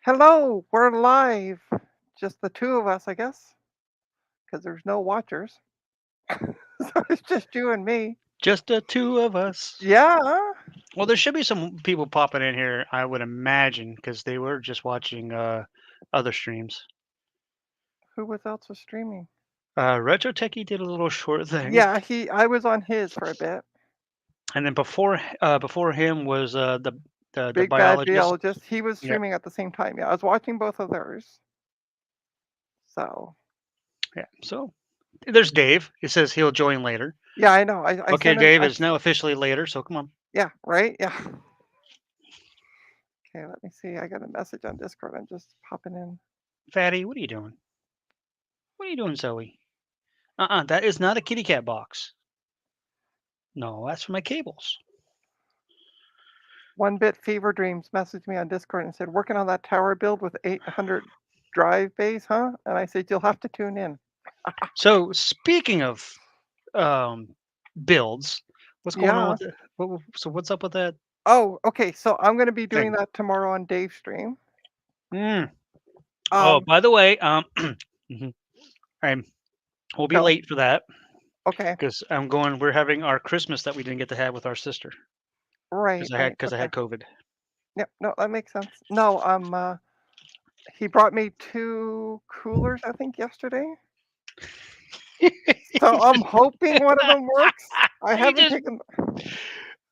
Hello, we're live. Just the two of us, I guess, because there's no watchers. So it's just you and me. Just the two of us. Yeah. Well, there should be some people popping in here, I would imagine, because they were just watching other streams. Who else was streaming? Retro Techie did a little short thing, Yeah, I was on his for a bit. and then before him was the Big Bad biologist. Geologist. He was Yeah, streaming at the same time. Yeah, I was watching both of theirs. So yeah. So there's Dave. He says he'll join later. yeah, I know. I Okay, sent him. Dave is now officially later. So come on, Yeah, right. Yeah. Okay, let me see. I got a message on Discord. I'm just popping in. Fatty. What are you doing? What are you doing, Zoe? That is not a kitty cat box. No, that's for my cables. One Bit Fever Dreams messaged me on Discord and said, "Working on that tower build with 800 drive bays, huh?" And I said, "You'll have to tune in." So speaking of um, builds. What's going on Yeah. with it? So what's up with that Oh, okay. So I'm going to be doing thing? that tomorrow on Dave's stream. Mm. Oh, Um, by the way, mhm, I'm we'll be go. late for that Okay. because I'm going. We're having our Christmas that we didn't get to have with our sister Right. Right. because I Okay. had COVID. Yep. No, that makes sense. No. He brought me two coolers, I think, yesterday. So he I'm just hoping one of them works. I he haven't just taken.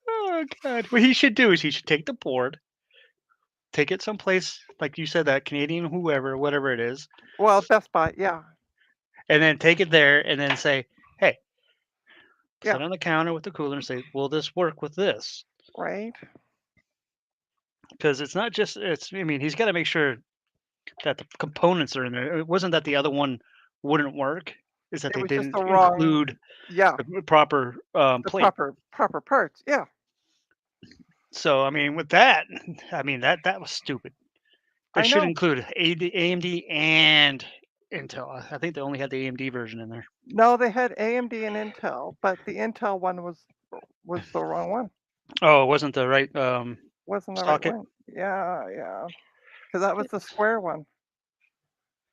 oh god. What he should do is he should take the board, take it someplace like you said that Canadian whoever whatever it is, Well, Best Buy. Yeah. and then take it there and then say, hey, Yeah. sit on the counter with the cooler and say, will this work with this? Right. Because it's not just it's. I mean, he's got to make sure that the components are in there. It wasn't that the other one wouldn't work; is that It they was just didn't the wrong. include Yeah. the proper The plate. proper parts. Yeah. So I mean, with that, I mean that was stupid. They I should know. include AMD and Intel. I think they only had the AMD version in there. No, they had AMD and Intel, but the Intel one was the wrong one. Oh, it wasn't the right Wasn't the right socket. one. Yeah, yeah. Because that was the square one,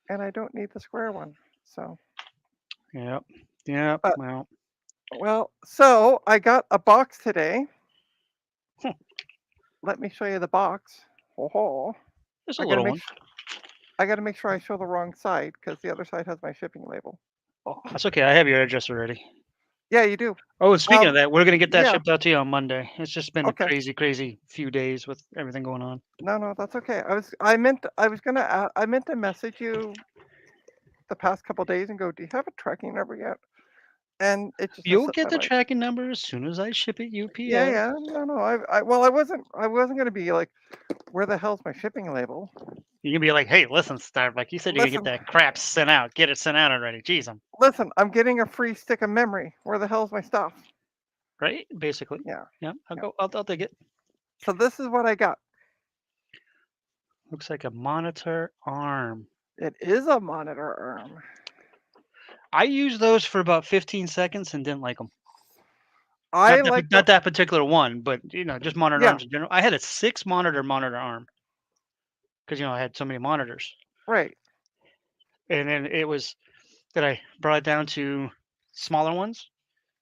and I don't need the square one. So, Yep. Yep. but Well, so I got a box today. hmm, Let me show you the box. Oh, just a I gotta little make one. sure. I gotta make sure I show the wrong side because the other side has my shipping label. Oh, that's okay. I have your address already. Yeah, you do. Oh, and speaking of that, we're gonna get that Yeah. shipped out to you on Monday. It's just been a Okay. crazy, crazy few days with everything going on. No, no, that's okay. I meant to message you the past couple days and go, "Do you have a tracking number yet?" And it just has You'll slipped get my the mind. tracking number as soon as I ship it Yeah, UPS. yeah. No, no. I wasn't gonna be like, "Where the hell's my shipping label?" You can be like, "Hey, listen, Starbuck, you said you're gonna get Listen, that crap sent out. Get it sent out already." Jeez, I'm listen. I'm getting a free stick of memory. Where the hell's my stuff? right, basically. Yeah, Yeah, I'll yeah. go. I'll take it. So this is what I got. Looks like a monitor arm. It is a monitor arm. I used those for about 15 seconds and didn't like them. I like the Not that particular one, but just monitor yeah, arms in general. I had a six monitor arm because I had so many monitors, right, and then it was that I brought it down to smaller ones,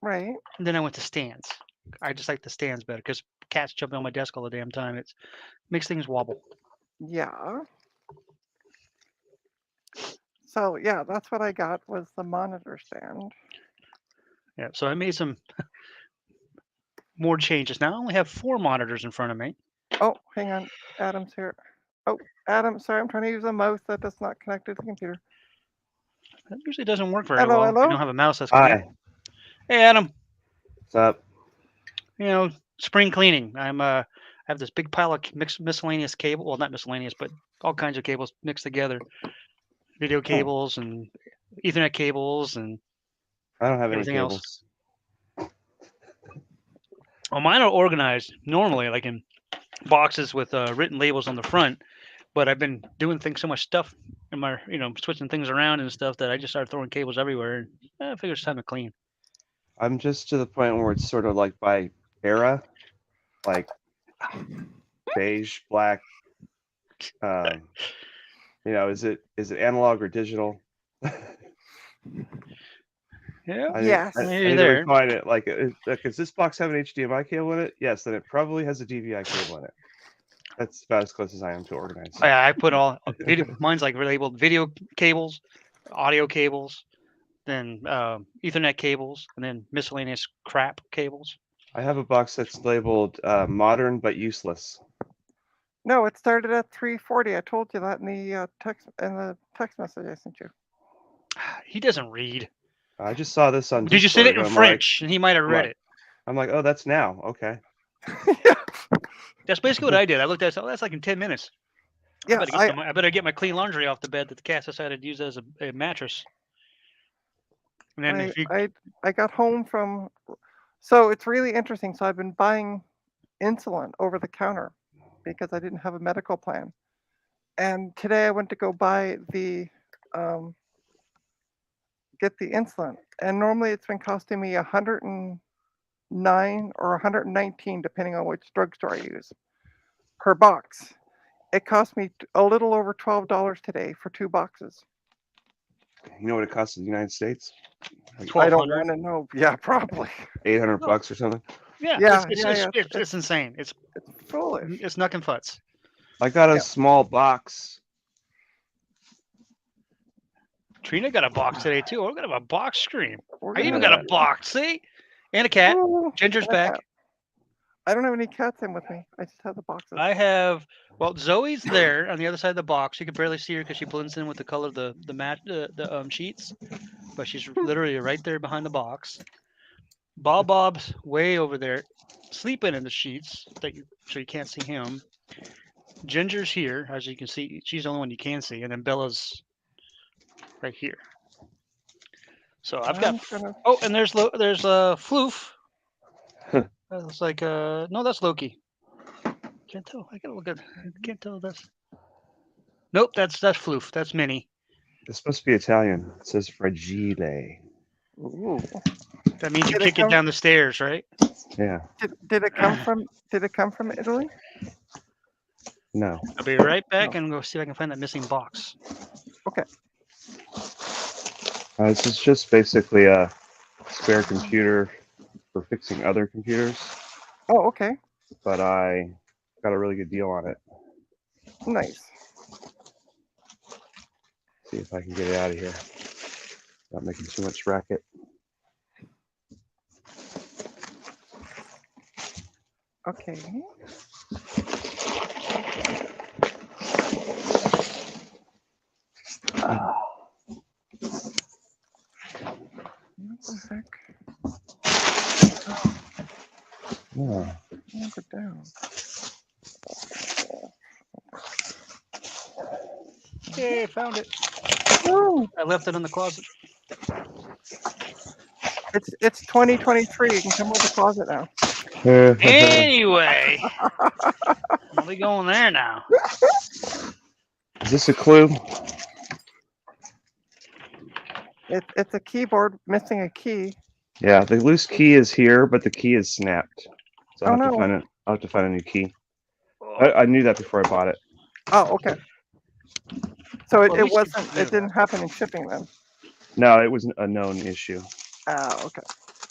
right. and then I went to stands. I just like the stands better because cats jumping on my desk all the damn time. It makes things wobble. Yeah. So yeah, that's what I got was the monitor stand. Yeah, so I made some more changes. Now I only have four monitors in front of me. Oh, hang on. Adam's here. Oh, Adam, sorry, I'm trying to use a mouse that does not connect to the computer. That usually doesn't work very Hello, well if you hello. don't have a mouse that's Hi, connected. Hey, Adam. what's up? You know, spring cleaning. I have this big pile of mixed miscellaneous cable. Well, not miscellaneous, but all kinds of cables mixed together. Video Hmm, cables and Ethernet cables and I don't have any everything else. cables. Well, mine are organized normally, like in boxes with written labels on the front. But I've been doing things so much stuff in my, switching things around and stuff that I just started throwing cables everywhere. And I figure it's time to clean. I'm just to the point where it's sort of like by era, like beige, black, You know, is it analog or digital? Yeah. Yes. I You're need to there. refine it. Like, does this box have an HDMI cable in it? Yes, then it probably has a DVI cable in it. That's about as close as I am to organize. Oh, yeah, I put all video. Mine's like labeled video cables, audio cables, then Ethernet cables, and then miscellaneous crap cables. I have a box that's labeled modern but useless. No, it started at 340. I told you that in the text message I sent you. He doesn't read. I just saw this on Did you see it Discord, in and French? And he might have read like- it. I'm like, oh, that's now. Okay. Yeah. That's basically what I did. I looked at it. Oh, that's like in 10 minutes. Yeah, I better get my clean laundry off the bed that the cat decided to use as a mattress. And then if you I got home from, so it's really interesting. So I've been buying insulin over the counter because I didn't have a medical plan. And today I went to go buy get the insulin. And normally it's been costing me 109 or 119, depending on which drugstore I use, per box. It cost me a little over $12 today for 2 boxes. You know what it costs in the United States? Like I don't 1200. want to know. Yeah, probably. 800 bucks or something. Yeah, Yeah, it's insane. It's Foolish. nuck and futz. I got a Yeah. small box. Trina got a box today too. We're gonna have a box screen. We're I even gonna- got a box. See, and a cat. Oh, Ginger's and a back. cat. I don't have any cats in with me. I just have the boxes. I have. Well, Zoe's there on the other side of the box. You can barely see her because she blends in with the color of the sheets, but she's literally right there behind the box. Bob's way over there, sleeping in the sheets so you can't see him. Ginger's here, as you can see. She's the only one you can see, and then Bella's right here. So I've got. I'm gonna- Oh, and there's Floof. That's like no, that's Loki. Can't tell. I gotta look at. I can't tell this. Nope, that's Floof. That's Minnie. It's supposed to be Italian. It says fragile. Ooh. That means you Did it kick it come- down the stairs, right? Yeah. Did it come from? Did it come from Italy? No. I'll be right back and go see if I can find that missing box. This is just basically a spare computer for fixing other computers, Oh, okay. but I got a really good deal on it. Nice. See if I can get it out of here. Not making too much racket. Okay. What the heck? Yeah. Look it down. Yay, found it. Woo! I left it in the closet. It's 2023. You can come out of the closet now. Anyway, I'll be going there now. Is this a clue? It's a keyboard missing a key. Yeah, the loose key is here, but the key is snapped. So Oh, I'll have to no. find it. I'll have to find a new key. I knew that before I bought it. Oh, okay. So Well, at it least you wasn't. knew It didn't happen in shipping then. No, it was a known issue. Oh, okay.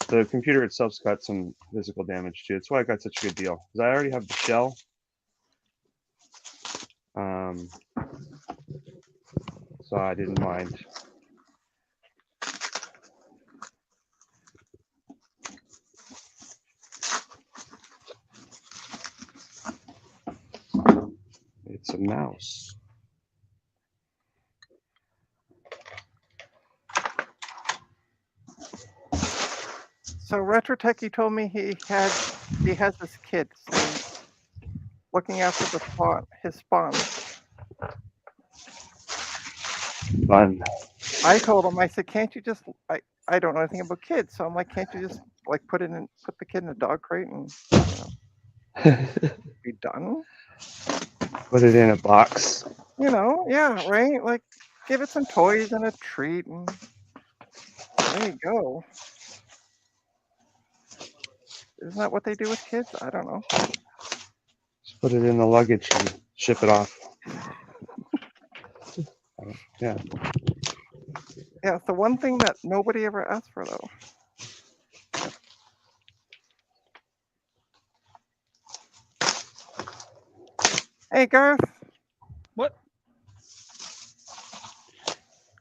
The computer itself's got some physical damage too. That's why I got such a good deal. Because I already have the shell. So I didn't mind. It's a mouse. So Retrotech, he told me he has this kid, so he's looking after his spawn. Fun. I told him, I said, can't you just, I don't know anything about kids, so I'm like, can't you just like put the kid in a dog crate and be done? Put it in a box. You know, yeah, right? Like, give it some toys and a treat, and there you go. Isn't that what they do with kids? I don't know. Just put it in the luggage and ship it off. Yeah. Yeah, it's the one thing that nobody ever asked for, though. Hey, Garth. What?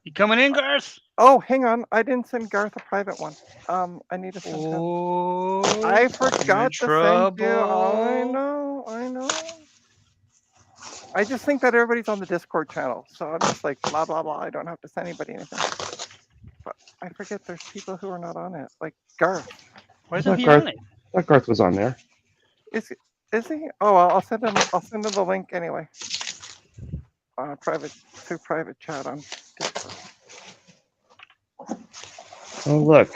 You coming in, Garth? Oh, hang on. I didn't send Garth a private one. I need to send him. Oh, I you're forgot in to send you. I trouble. know. I know. I just think that everybody's on the Discord channel, so I'm just like blah blah blah. I don't have to send anybody anything. But I forget there's people who are not on it, like Garth. Why I isn't thought he Garth, on it? I thought Garth was on there. Is he? Oh, well, I'll send him. I'll send him the link anyway. Private through private chat on Discord. Oh, look.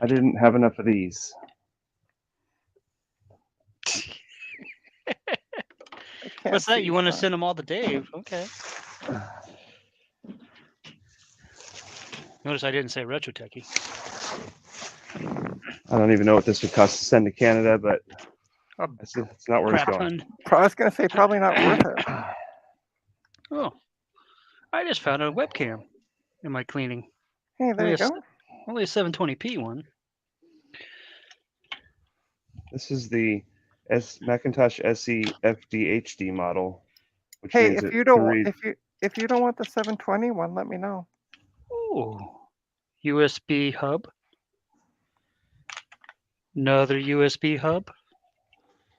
I didn't have enough of these. I can't What's that? see, You want to so- send them all to Dave? Okay. Notice I didn't say retro techie. I don't even know what this would cost to send to Canada, but A it's not where it's crap going. ton. I was gonna say probably not worth it. Oh, I just found a webcam in my cleaning. Hey, there you Yes. go. Only a 720p one. This is the Macintosh SE FDHD model, which Hey, means if it you can don't read. if you don't want the 720 one, let me know. Ooh, USB hub. Another USB hub.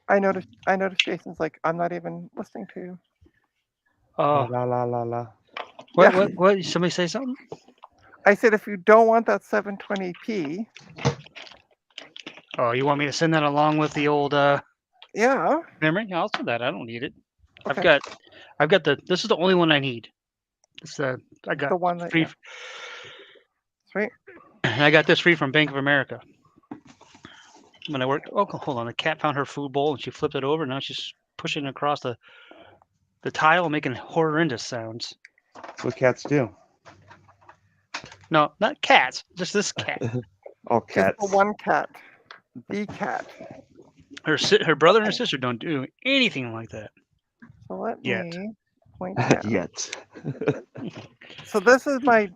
I noticed Jason's like, I'm not even listening to you. La Oh, la la la la. what? Yeah. What? Somebody say something? I said if you don't want that 720p, Oh, you want me to send that along with the old yeah. memory? I'll send that. I don't need it. Okay. I've got the. This is the only one I need. It's I got The one that free. yeah. Sweet. I got this free from Bank of America. When I worked, oh, hold on. The cat found her food bowl and she flipped it over. Now she's pushing it across the tile, making horrendous sounds. That's what cats do. No, not cats. Just this cat. All Just cats. the one cat. The cat. Her brother and her sister don't do anything like that. So let Yet. me point down. Yet. So this is my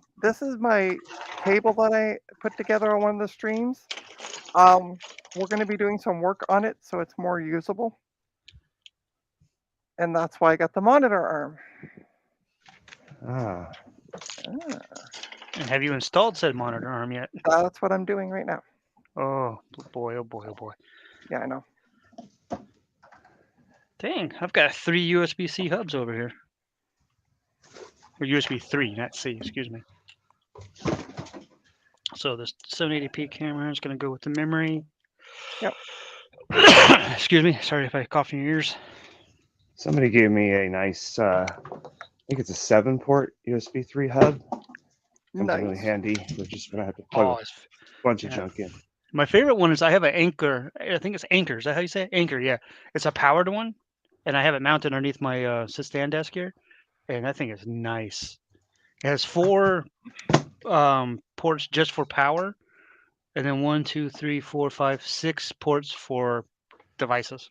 table that I put together on one of the streams. We're going to be doing some work on it so it's more usable. And that's why I got the monitor arm. Ah. And have you installed said monitor arm yet? That's what I'm doing right now. Oh boy, oh boy, oh boy. Yeah, I know. Dang, I've got 3 USB-C hubs over here. Or USB 3, not C, excuse me. So this 780p camera is going to go with the memory. Yep. Excuse me, sorry if I cough in your ears. Somebody gave me a nice, I think it's a 7-port USB 3 hub. Comes in really Nice. handy. We're just gonna have to plug Oh, a it's, bunch of yeah. junk in. My favorite one is I have an Anchor. I think it's Anchor. Is that how you say it? Anchor, yeah. It's a powered one, and I have it mounted underneath my sit-stand desk here, and that thing is nice. It has 4 ports just for power, and then 1, 2, 3, 4, 5, 6 ports for devices.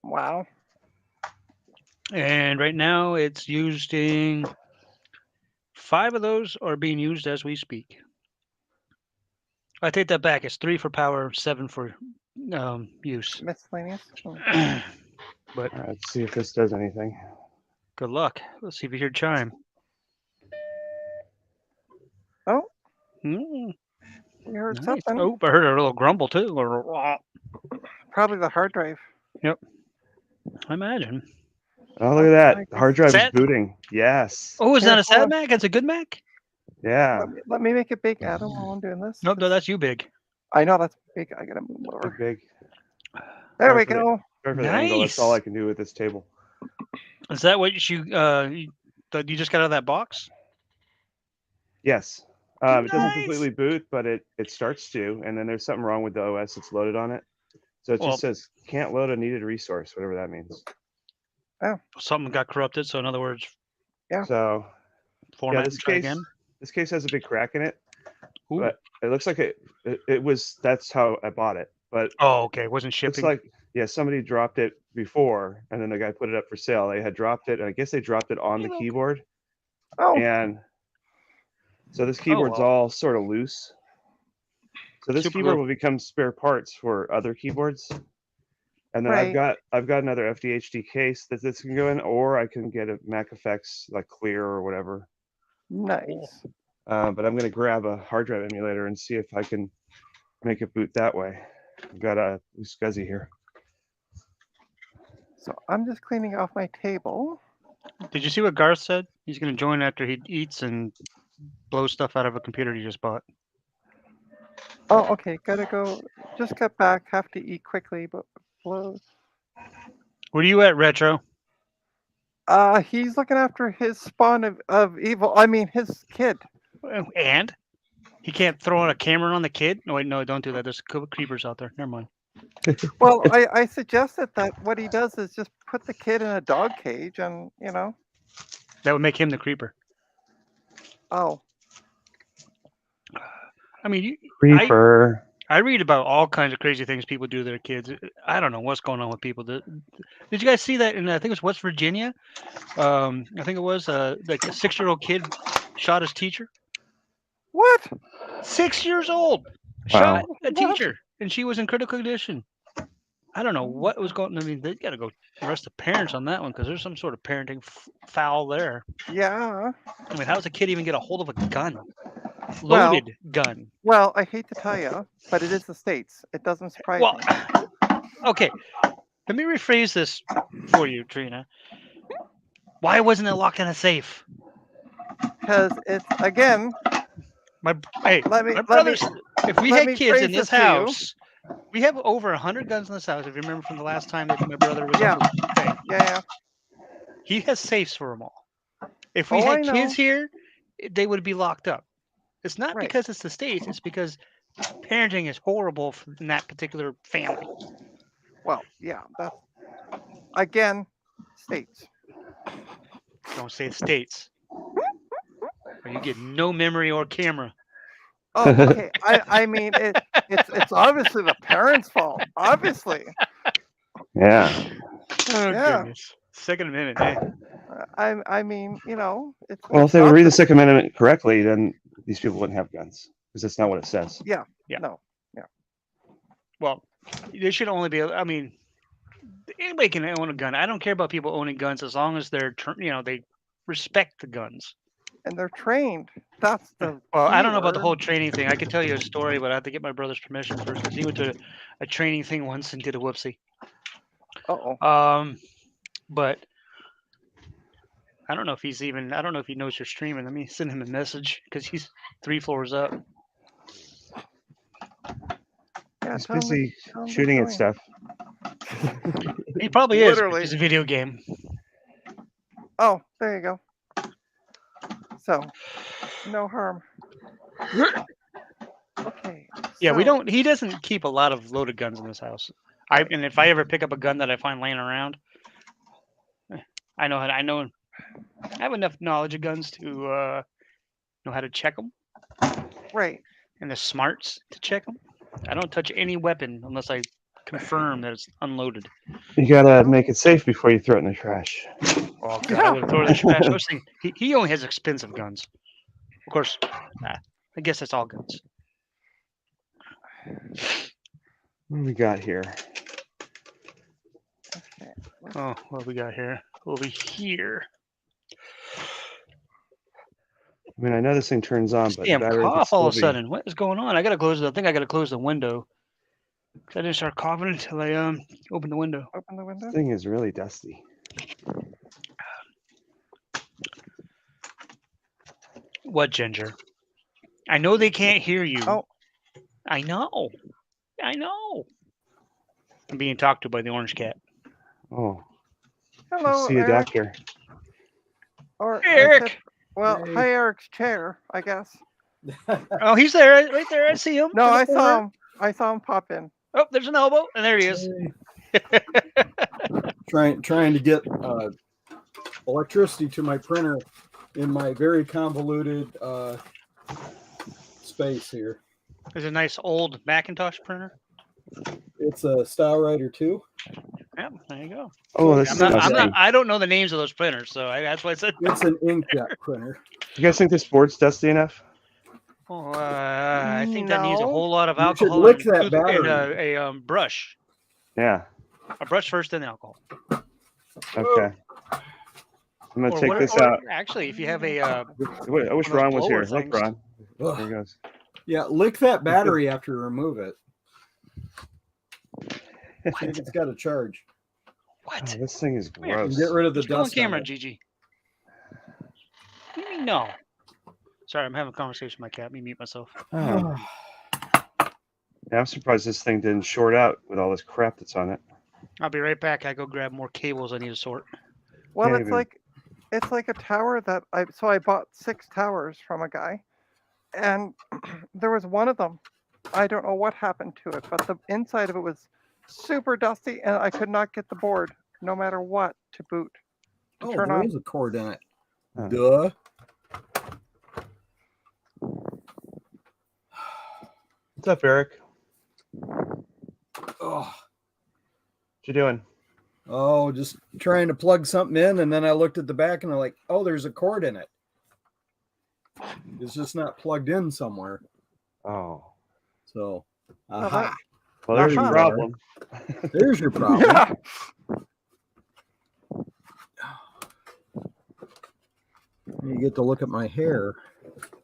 Wow. And right now it's using 5 of those are being used as we speak. I take that back. It's 3 for power, 7 for use. Miscellaneous. But All right, let's see if this does anything. good luck. Let's see if you hear chime. Oh, Mm, you heard nice. something. Oh, I heard a little grumble too. Probably the hard drive. I imagine. Oh, look at that. Like The hard drive is Sat- booting. Yes. Oh, is Here, that a hold sad on. Mac? It's a good Mac? Yeah. Let me make it big, Adam, while I'm doing this. Nope, no, that's you big. I know that's big. I gotta move over. Big. There we Sorry for the- go. Sorry for the angle. That's all Nice. I can do with this table. Is that what that you just got out of that box? Yes. It doesn't Nice. completely boot, but it starts to, and then there's something wrong with the OS that's loaded on it. So it Well- just says can't load a needed resource, whatever that means. Something got corrupted. So in other words, Yeah. So format this and try case, again. this case has a big crack in it, Ooh. but it looks like it was. That's how I bought it, but Oh, okay. It wasn't looks shipping. like somebody dropped it before, and then the guy put it up for sale. They had dropped it, and I guess they dropped it on the keyboard. Oh, And so this keyboard's well. all sort of loose. So this Super keyboard glue. will become spare parts for other keyboards. And then Right. I've got another FDHD case that this can go in, or I can get a Mac Effects like Clear or whatever. nice. But I'm gonna grab a hard drive emulator and see if I can make it boot that way. I've got a SCSI here. So I'm just cleaning off my table. Did you see what Garth said? He's going to join after he eats and blows stuff out of a computer he just bought. Oh, okay. Gotta go. Just got back. Have to eat quickly, but blows. Where are you at, Retro? He's looking after his spawn of evil. I mean, his kid. And he can't throw on a camera on the kid? No, wait, no, don't do that. There's creepers out there. Never mind. Well, I suggested that what he does is just put the kid in a dog cage, and That would make him the creeper. Oh, I mean, Creeper. I read about all kinds of crazy things people do to their kids. I don't know what's going on with people. Did you guys see that in, I think it was West Virginia? I think it was like a 6-year-old kid shot his teacher. what? 6 years old. Shot a teacher, and she was in critical condition. I don't know what was going on. I mean, they got to go arrest the parents on that one because there's some sort of parenting foul there. Yeah. I mean, how does a kid even get a hold of a gun? Well- Loaded gun. Well, I hate to tell you, but it is the States. It doesn't surprise Well, me. okay. Let me rephrase this for you, Trina. Why wasn't it locked in a safe? Because it's, again, My let me brothers. If we let had me kids phrase in this this to you. house, we have over 100 guns in this house. If you remember from the last time that my brother was Yeah. on the thing, yeah. he has safes for them all. If we Oh, had I know. kids here, they would be locked up. It's not Right. because it's the States. It's because parenting is horrible in that particular family. Well, yeah. That's, again, States. Don't say the States. Or you get no memory or camera. Oh, okay. I mean, it's obviously the parents' fault. Obviously. Yeah. Oh Yeah. goodness. Second Amendment, eh? I mean, it's. Well, it's if they would not read the the- Second Amendment correctly, then these people wouldn't have guns because that's not what it says. Yeah. No. Well, they should only be. I mean, anybody can own a gun. I don't care about people owning guns as long as they're, they respect the guns. And they're trained. That's the. Well, I key don't know about the word. whole training thing. I could tell you a story, but I have to get my brother's permission first because he went to a training thing once and did a whoopsie. Uh-oh. But I don't know if he's even. I don't know if he knows you're streaming. Let me send him a message because he's 3 floors up. Yeah, He's tell him busy tell him shooting to at join. stuff. He probably is. Literally. It's a video game. Oh, there you go. So, no harm. Okay. Yeah, we so- don't. He doesn't keep a lot of loaded guns in this house. And if I ever pick up a gun that I find laying around, I know. I have enough knowledge of guns to know how to check them Right. and the smarts to check them. I don't touch any weapon unless I confirm that it's unloaded. You gotta make it safe before you throw it in the trash. Oh God, I would throw it in the trash. I was thinking, he only has expensive guns. Of course, I guess that's all guns. What do we got here? Okay. Oh, what do we got here? Over here. I mean, I know this thing turns on, but the Damn battery could cough all of a still be- sudden. What is going on? I gotta close it. I think I gotta close the window. 'Cause I didn't start coughing until I opened the window. Open the window. This thing is really dusty. What, Ginger? I know they can't hear you. Oh. I know. I'm being talked to by the orange cat. Oh, Hello, see a Eric. doctor. Or Eric! except- well, Hey. hi, Eric's chair, I guess. Oh, he's there, right there. I see him. No, in the I saw corner. him. I saw him pop in. Oh, there's an elbow, and there he is. Trying to get electricity to my printer in my very convoluted space here. There's a nice old Macintosh printer. It's a StyleWriter 2. Yep, there you go. Oh, this I'm is not, dusty. I don't know the names of those printers, so that's why I said. It's an inkjet printer. You guys think this board's dusty enough? Oh, I think that needs a No. whole lot of You should alcohol lick and, that and a brush. Yeah. A brush first, then alcohol. Okay. I'm gonna Or take what- this or out. Actually, if you have a I wish one of those Ron was here. blower Look, things. Ron. There he Ugh. goes. Yeah, lick that battery after you remove it. I think it's got a charge. What? Oh, this thing is here. gross. And get rid of the Just go on dust. camera, it. Gigi. What do you mean no? Sorry, I'm having a conversation with my cat. Let me mute myself. Oh. Yeah, I'm surprised this thing didn't short out with all this crap that's on it. I'll be right back. I go grab more cables I need to sort. Well, Can't it's even- like a tower that I bought 6 towers from a guy, and there was one of them. I don't know what happened to it, but the inside of it was super dusty, and I could not get the board, no matter what, to boot. Oh, Turn there on. is a cord in it. Huh. Duh. What's up, Eric? Oh, What you doing? oh, just trying to plug something in, and then I looked at the back, and I'm like, oh, there's a cord in it. It's just not plugged in somewhere. Oh. So, Well, aha, Well, there's your Uh-huh. problem. there's your problem. Yeah. You get to look at my hair.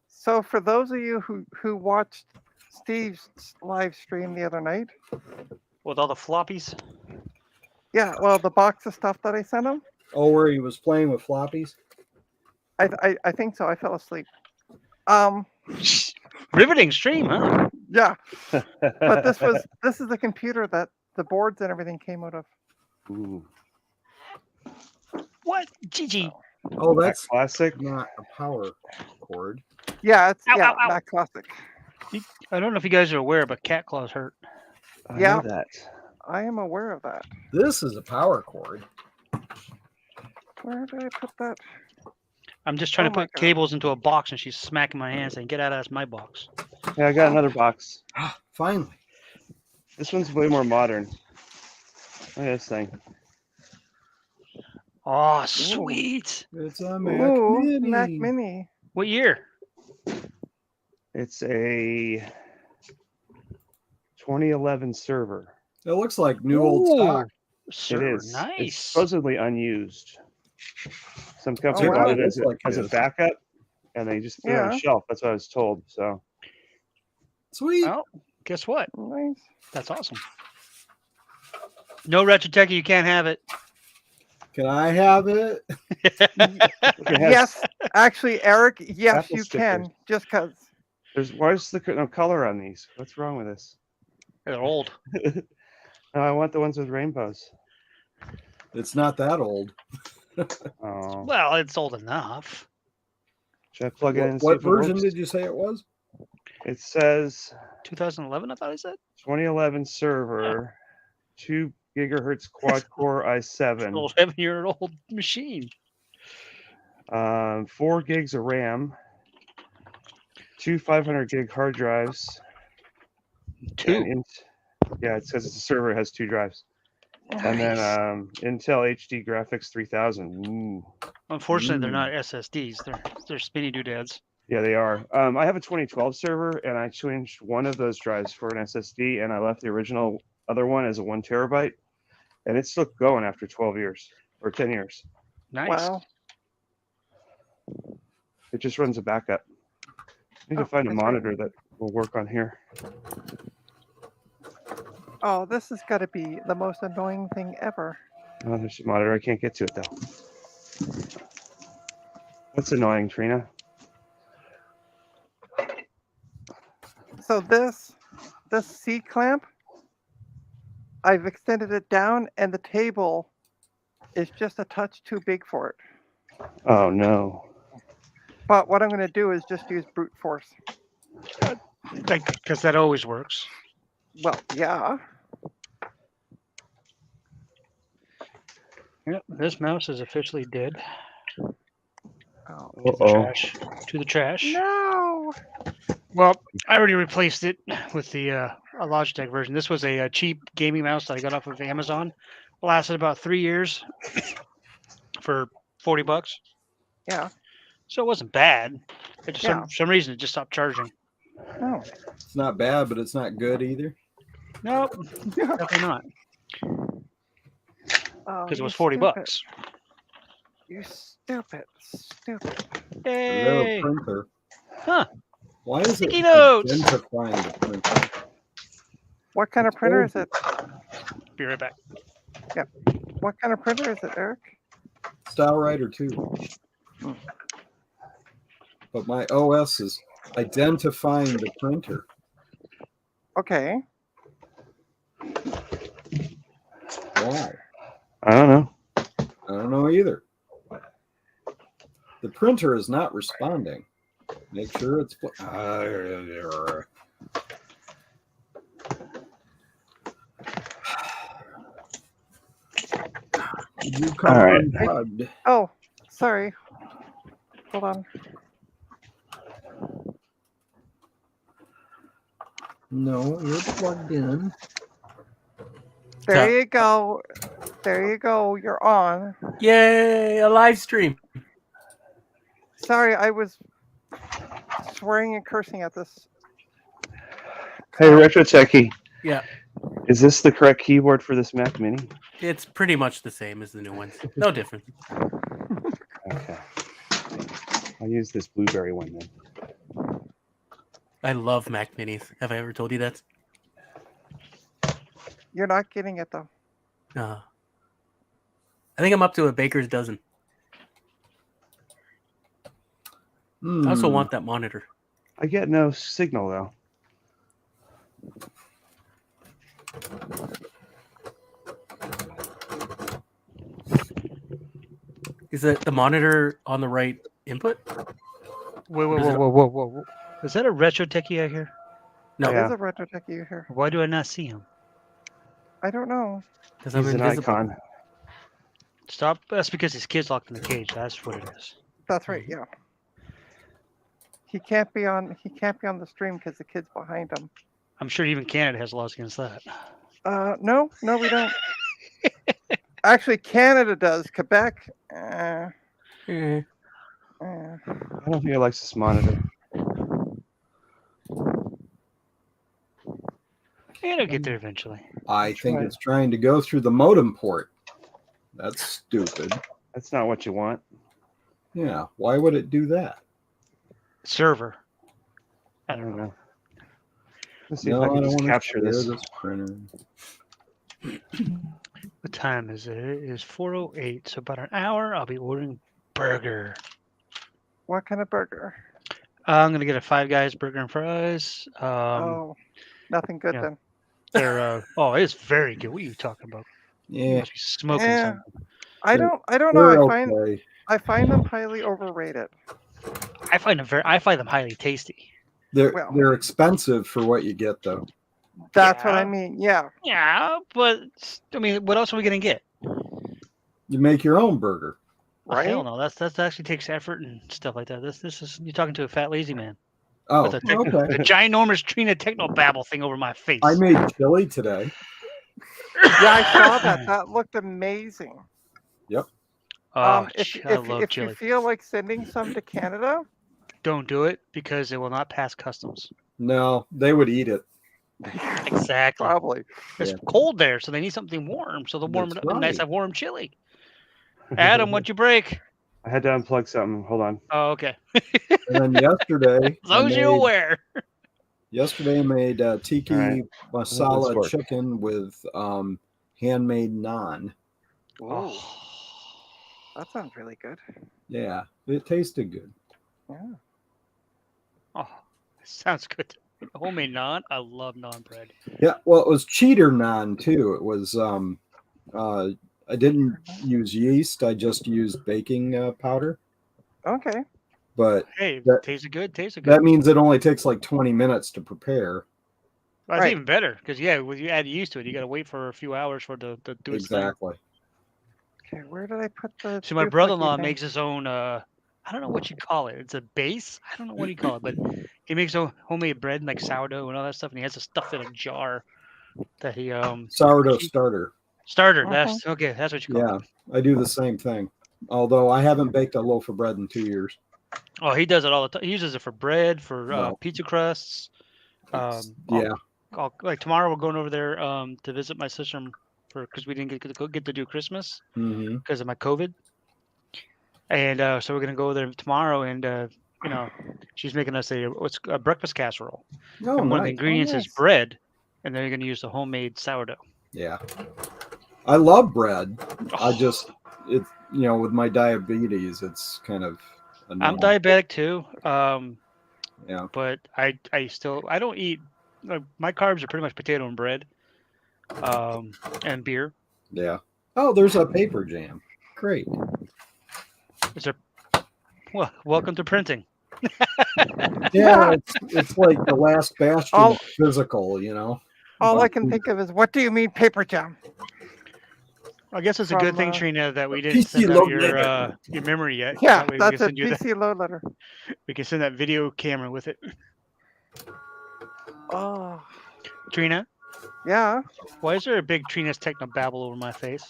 So for those of you who watched Steve's live stream the other night, With all the floppies. yeah, well, the box of stuff that I sent him, Oh, where he was playing with floppies. I think so. I fell asleep. Riveting stream, huh? Yeah, but this is the computer that the boards and everything came out of. Ooh, What? Gigi. Oh, that that's classic. not a power cord. Yeah, it's Ow, yeah, ow, ow. Mac Classic. I don't know if you guys are aware, but cat claws hurt. I Yeah. know that. I am aware of that. This is a power cord. Where did I put that? I'm just trying Oh to my put God. cables into a box, and she's smacking my hand saying, "Get out of that's my box." Yeah, I got another box. Finally. This one's way more modern. Look at this thing. Oh, sweet. It's a Mac Ooh, Mini. Mac Mini. What year? It's a 2011 server. It looks like new old stock. Sir, It is. It's nice. supposedly unused. Some company wow. bought it Looks like as it a is. backup, and they just put it on Yeah. a shelf. That's what I was told. So Sweet. Well, guess what? Nice. That's awesome. No Retro Techie, you can't have it. Can I have it? it has- Yes, actually, Eric. Yes, Apple you stickers. can. Just cause. why is the no color on these? What's wrong with this? They're old. No, I want the ones with rainbows. It's not that old. Oh, Well, it's old enough. should I plug it in? and see What if it version works? did you say it was? It says 2011, I thought I said. 2011 server, 2 gigahertz quad core An i7, old 7-year-old machine. 4 gigs of RAM, 2 500 gig hard drives. Two. Yeah, it says it's a server. It has 2 drives, and then Intel HD graphics 3000. Ooh. Unfortunately, they're not SSDs. They're spinny doodads. Yeah, they are. I have a 2012 server, and I changed one of those drives for an SSD, and I left the original other one as a 1 terabyte, and it's still going after 12 years or 10 years. Nice. Wow. It just runs a backup. I need to Oh, find a that's right. monitor that will work on here. Oh, this has got to be the most annoying thing ever. Oh, there's a monitor. I can't get to it though. What's annoying, Trina? So this C clamp, I've extended it down, and the table is just a touch too big for it. Oh no. But what I'm going to do is just use brute force. Because that always works. Well, yeah. Yep. This mouse is officially dead. Oh, To the Uh-oh. trash. To the trash. no. Well, I already replaced it with the a Logitech version. This was a cheap gaming mouse that I got off of Amazon. lasted about 3 years for $40. Yeah. So it wasn't bad. It just Yeah. for some reason it just stopped charging. Oh. It's not bad, but it's not good either. Nope, definitely not. Oh, Because it you was $40. stupid. You stupid. Stupid. Hello, Yay! printer. Huh. Why is it Sticky notes. identifying the printer? What kind of printer is it? Be right back. What kind of printer is it, Eric? Style Writer 2. But my OS is identifying the printer. Okay. Why? I don't know. I don't know either. The printer is not responding. Make sure it's. You come All right. unplugged. Oh, sorry. Hold on. No, you're plugged in. There you go. There you go. You're on. Yay, a live stream. Sorry, I was swearing and cursing at this. Hey, Retro Techie. Yeah. Is this the correct keyboard for this Mac Mini? It's pretty much the same as the new ones. No difference. Okay. I'll use this Blueberry one then. I love Mac Minis. Have I ever told you that? You're not getting it though. I think I'm up to a baker's dozen. I also want that monitor. I get no signal though. Is it the monitor on the right input? Whoa. Is that a retro techie I hear? No, There's Yeah. a retro techie here. Why do I not see him? I don't know. because I'm He's an invisible. icon. Stop. That's because his kid's locked in the cage. That's what it is. That's right. Yeah. He can't be on. He can't be on the stream because the kid's behind him. I'm sure even Canada has laws against that. No, we don't. Actually, Canada does. Quebec. Eh. I don't think it likes this monitor. It'll get there eventually. I think Try it. it's trying to go through the modem port. That's stupid. That's not what you want. Yeah, why would it do that? Server. I I don't don't know. know. Let's see No, if I I can don't just want capture to this. share this printer. What time is it? It is 4:08. So about an hour, I'll be ordering burger. What kind of burger? I'm gonna get a Five Guys burger and fries. Oh, nothing good yeah. then. They're oh, it's very good. What are you talking about? You Yeah, must be smoking Eh, something. I They're- don't know. they're I okay. find them highly overrated. I find them highly tasty. well- They're expensive for what you get though. That's what I Yeah. mean. Yeah. Yeah, but I mean, what else are we gonna get? You make your own burger. Right? Hell no, that actually takes effort and stuff like that. This is you're talking to a fat lazy man Oh, with a okay. ginormous Trina Techno Babble thing over my face. I made chili today. Yeah, I saw that. That looked amazing. Oh, If I love you chili. feel like sending some to Canada, Don't do it because it will not pass customs. No, they would eat it. Exactly. probably. It's Yeah. cold there, so they need something warm. So they'll warm That's it up. Nice, right. have warm chili. Adam, what'd you break? I had to unplug something. Hold on. Oh, okay. And then yesterday, As long as you're aware. Yesterday I made tiki All right. masala work. chicken with handmade naan. Ooh, Oh. that sounds really good. Yeah, it tasted good. Yeah. Oh, sounds good. Homemade naan. I love naan bread. Yeah, well, it was cheater naan too. It was I didn't use yeast. I just used baking powder. Okay. But Hey, That- tasted good. Tasted good. that means it only takes like 20 minutes to prepare. That's Right. even better because when you add yeast to it, you got to wait for a few hours for it to do its thing. Exactly. Okay. Where did I put the? So my duplicate brother-in-law thing? makes his own. I don't know what you call it. It's a base. I don't know what you call it, but he makes homemade bread and like sourdough and all that stuff, and he has to stuff in a jar that he Sourdough starter. Starter. That's okay. That's what you call Yeah, it. I do the same thing. Although I haven't baked a loaf of bread in 2 years. Oh, he does it all the time. He uses it for bread, for Wow. pizza crusts. Yeah. Like tomorrow we're going over there to visit my sister because we didn't get to do Christmas Hmm. because of my COVID. And so we're gonna go there tomorrow, and she's making us a breakfast casserole. Oh, And one of the nice. ingredients is nice. bread, and then you're gonna use the homemade sourdough. Yeah. I love bread. I Oh, just, with my diabetes, it's kind of I'm annoying. diabetic too, Yeah. but I don't eat. My carbs are pretty much potato and bread, and beer. Yeah. Oh, there's a paper jam. Great. Is there? Well, welcome to printing. Yeah, it's like the last bastion All- of physical, you know. All I can think of is, what do you mean paper jam? I guess it's a good thing, From, Trina, that we didn't PC send out load your letter. memory yet. Yeah, That way that's a we can send PC load letter. we can send that video camera with it. Oh, Trina, yeah. why is there a big Trina's Techno babble over my face?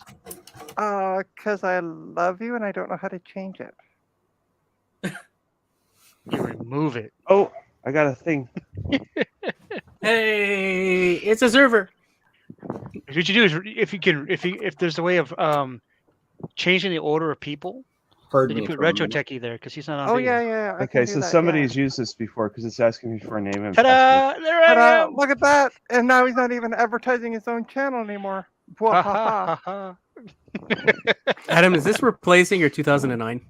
Because I love you and I don't know how to change it. You remove it. Oh, I got a thing. Hey, it's a server. What you do is if there's a way of changing the order of people, Pardon then you me put for a Retro minute. Techie there because he's not on Oh, video. yeah. I Okay, can so do that, somebody's yeah. used this before because it's asking me for a name and password. Ta-da! There I Ta-da, am. look at that. And now he's not even advertising his own channel anymore. Ha, ha, Wahaha. ha, ha. Adam, is this replacing your 2009?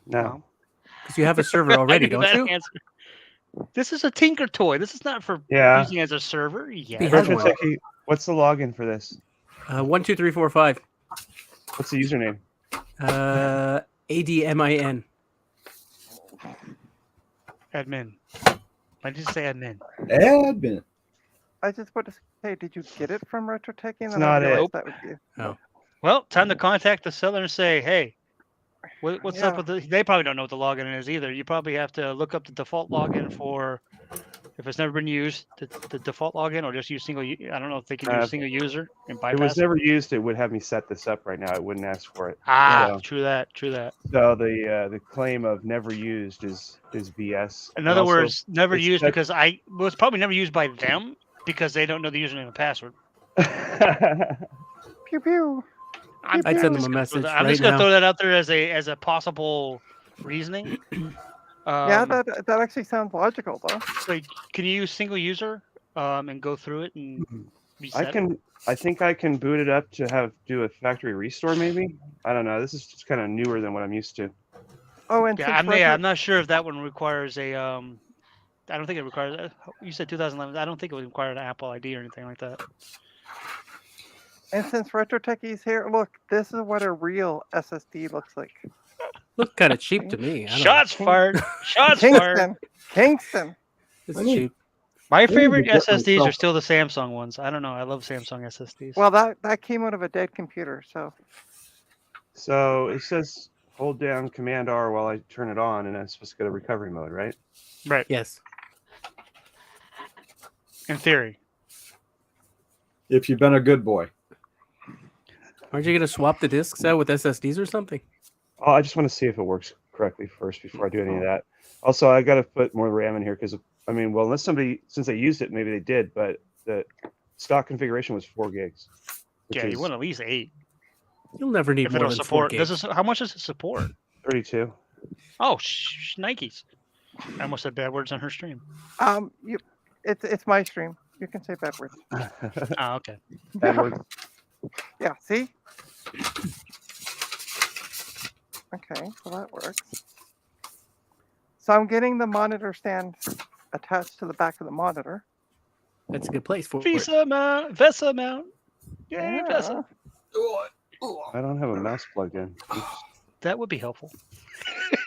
No. Because you have a server already, I knew don't that you? answer. This is a Tinker toy. This is not for Yeah. using as a server. Yeah. Be Retro one. Techie, what's the login for this? 1, 2, 3, 4, 5. What's the username? ADMIN. Admin. I just say admin. Admin. I just want to say, did you get it from Retro Techie? And It's then not I it. realized that was you. Well, time to contact the seller and say, hey, what's up Yeah. with the? They probably don't know what the login is either. You probably have to look up the default login for, if it's never been used, the default login, or just use single. I don't know if they can use single user and If bypass. it was never used, it would have me set this up right now. It wouldn't ask for it. Ah, Yeah. true that. True that. So the claim of never used is BS. In And other also- words, never it's used check- because it's probably never used by them because they don't know the username and password. Pew pew. I'm I'd send them just a gonna message I'm right just gonna now. throw that out there as a possible reasoning. Yeah, that actually sounds logical, though. Like, can you use single user and go through it and reset? I think I can boot it up to do a factory restore maybe. I don't know. This is just kind of newer than what I'm used to. Oh, and Yeah, since I'm Retro, not sure if that one requires a I don't think it requires. You said 2011. I don't think it would require an Apple ID or anything like that. and since Retro Techie's here, look, this is what a real SSD looks like. Look kind of cheap to me. I don't know. Shots fired! Shots fired! Kingston. It's I need- cheap. My need to favorite get SSDs are myself- still the Samsung ones. I don't know. I love Samsung SSDs. Well, that came out of a dead computer, so So it says hold down Command R while I turn it on, and I'm supposed to go to recovery mode, right? right. Yes. In theory. If you've been a good boy. Aren't you going to swap the discs out with SSDs or something? Oh, I just want to see if it works correctly first before I do any of that. Also, I got to put more RAM in here because unless since they used it, maybe they did, but the stock configuration was 4 gigs. which Yeah, you is want at least 8 You'll never need if more it'll than 4 support. gigs. How much does it support? 32. Oh, Nikes. I almost said bad words on her stream. it's my stream. You can say bad words. Oh, okay. That works. Yeah, see? Okay, so that works. So I'm getting the monitor stand attached to the back of the monitor. That's a good place for it. Visa mount. Vesa mount. Yay, Vesa. I don't have a mouse plugged in. That would be helpful.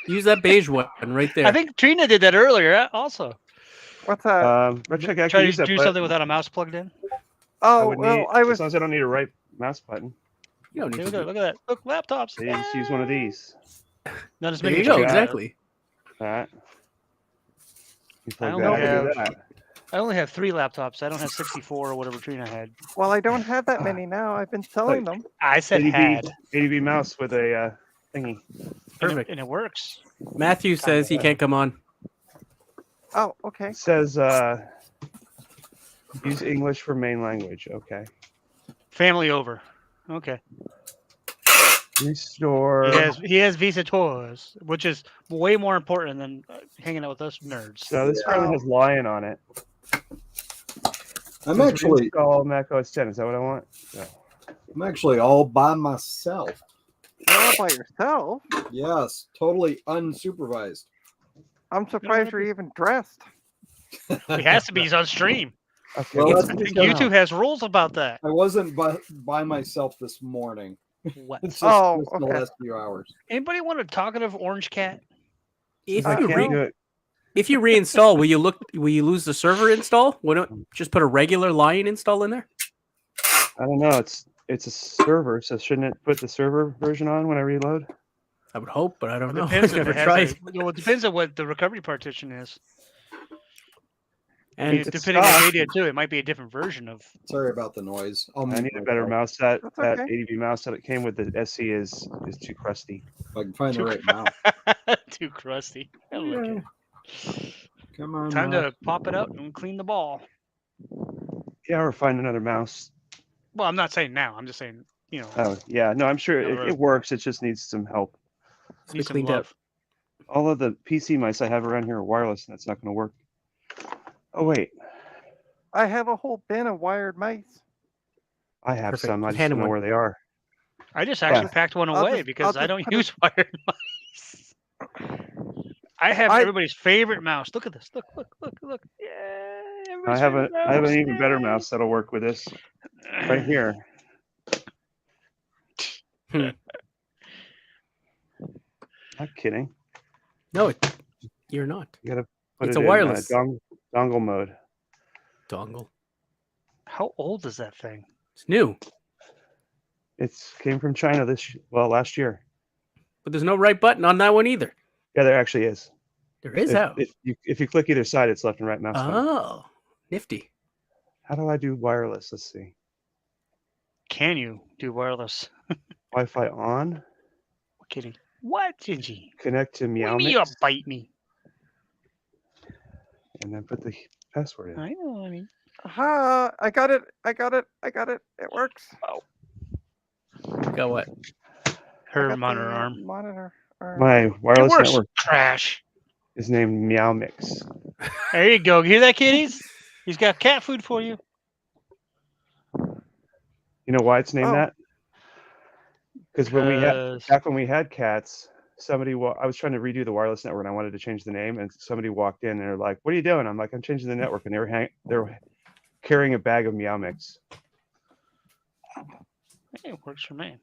Use that beige one right there. I think Trina did that earlier also. What's that? Retro Techie, I Try can use to that do button. something without a mouse plugged in. Oh, would well, need, I as was long as I don't need a right mouse button. you don't need Look to at do that. Look at that. Look, laptops. I just use one of these. Not as There many. you as go. have. Exactly. That. You I plug don't that have- into that. I only have 3 laptops. I don't have 64 or whatever Trina had. Well, I don't have that many now. I've been selling them. I said had. ADB mouse with a thingy. Perfect. And it works. Matthew says he can't come on. Oh, okay. It says use English for main language. Okay. Family over. Okay. Restore. He has visitors, which is way more important than hanging out with us nerds. So this currently has Lion on it. I'm actually all Mac OS 10. Is that what I want? No. I'm actually all by myself. You're all by yourself. Yes, totally unsupervised. I'm surprised you're even dressed. He has to be. He's on stream. Okay. Well, let's that's check this out. YouTube has rules about that. I wasn't by myself this morning. What? It's just, Oh, just the okay. last few hours. Anybody want a talkative orange cat? If I you can't re- do it. if you reinstall, will you lose the server install? Why don't just put a regular Lion install in there? I don't know. It's a server, so shouldn't it put the server version on when I reload? I would hope, but I don't know. Depends I've if never it has tried. well, it depends on what the recovery partition is. And it's Depending on stock. media too, it might be a different version of. Sorry about the noise. I'll I mute need a better myself mouse. That That's that okay. ADB mouse that it came with the SC is too crusty. if I can find the right mouse. Too crusty. I like it. Come on. Time mouse. to pop it out and clean the ball. Yeah, or find another mouse. Well, I'm not saying now. I'm just saying, you know, Oh yeah, no, I'm sure it works. It just needs some help. be need some cleaned up. love. All of the PC mice I have around here are wireless, and that's not going to work. Oh wait, I have a whole bin of wired mice. I have Perfect. some. I Just just hand don't him know one. where they are. I just actually packed one I'll away just- because I'll I just don't put it- use wired mice. I have I- everybody's favorite mouse. Look at this. Look. Yeah. I everybody's have a favorite I have an mouse. even better Yay. mouse that'll work with this right here. Hmm. Not kidding. No, you're not. You gotta put It's it a in wireless. dongle mode. Dongle. How old is that thing? It's new, It's came from China last year. but there's no right button on that one either. Yeah, there actually is. There is how. If you click either side, it's left and right mouse button. Oh, nifty. How do I do wireless? Let's see. Can you do wireless? Wi-Fi on. Kidding. What, Gingy? Connect to What do you Meow mean you Mix, bite me? and then put the password in. I know, honey. Aha! I got it. It works. Got what? I Her got monitor the, arm. Monitor arm. My It wireless works. network Trash. is named Meow Mix. There you go. Hear that, kitties? He's got cat food for you. You know why it's named Oh. that? Because when we had 'Cause- back when we had cats, I was trying to redo the wireless network and I wanted to change the name, and somebody walked in and they're like, "What are you doing?" I'm like, "I'm changing the network," and they were carrying a bag of Meow Mix. It works for me.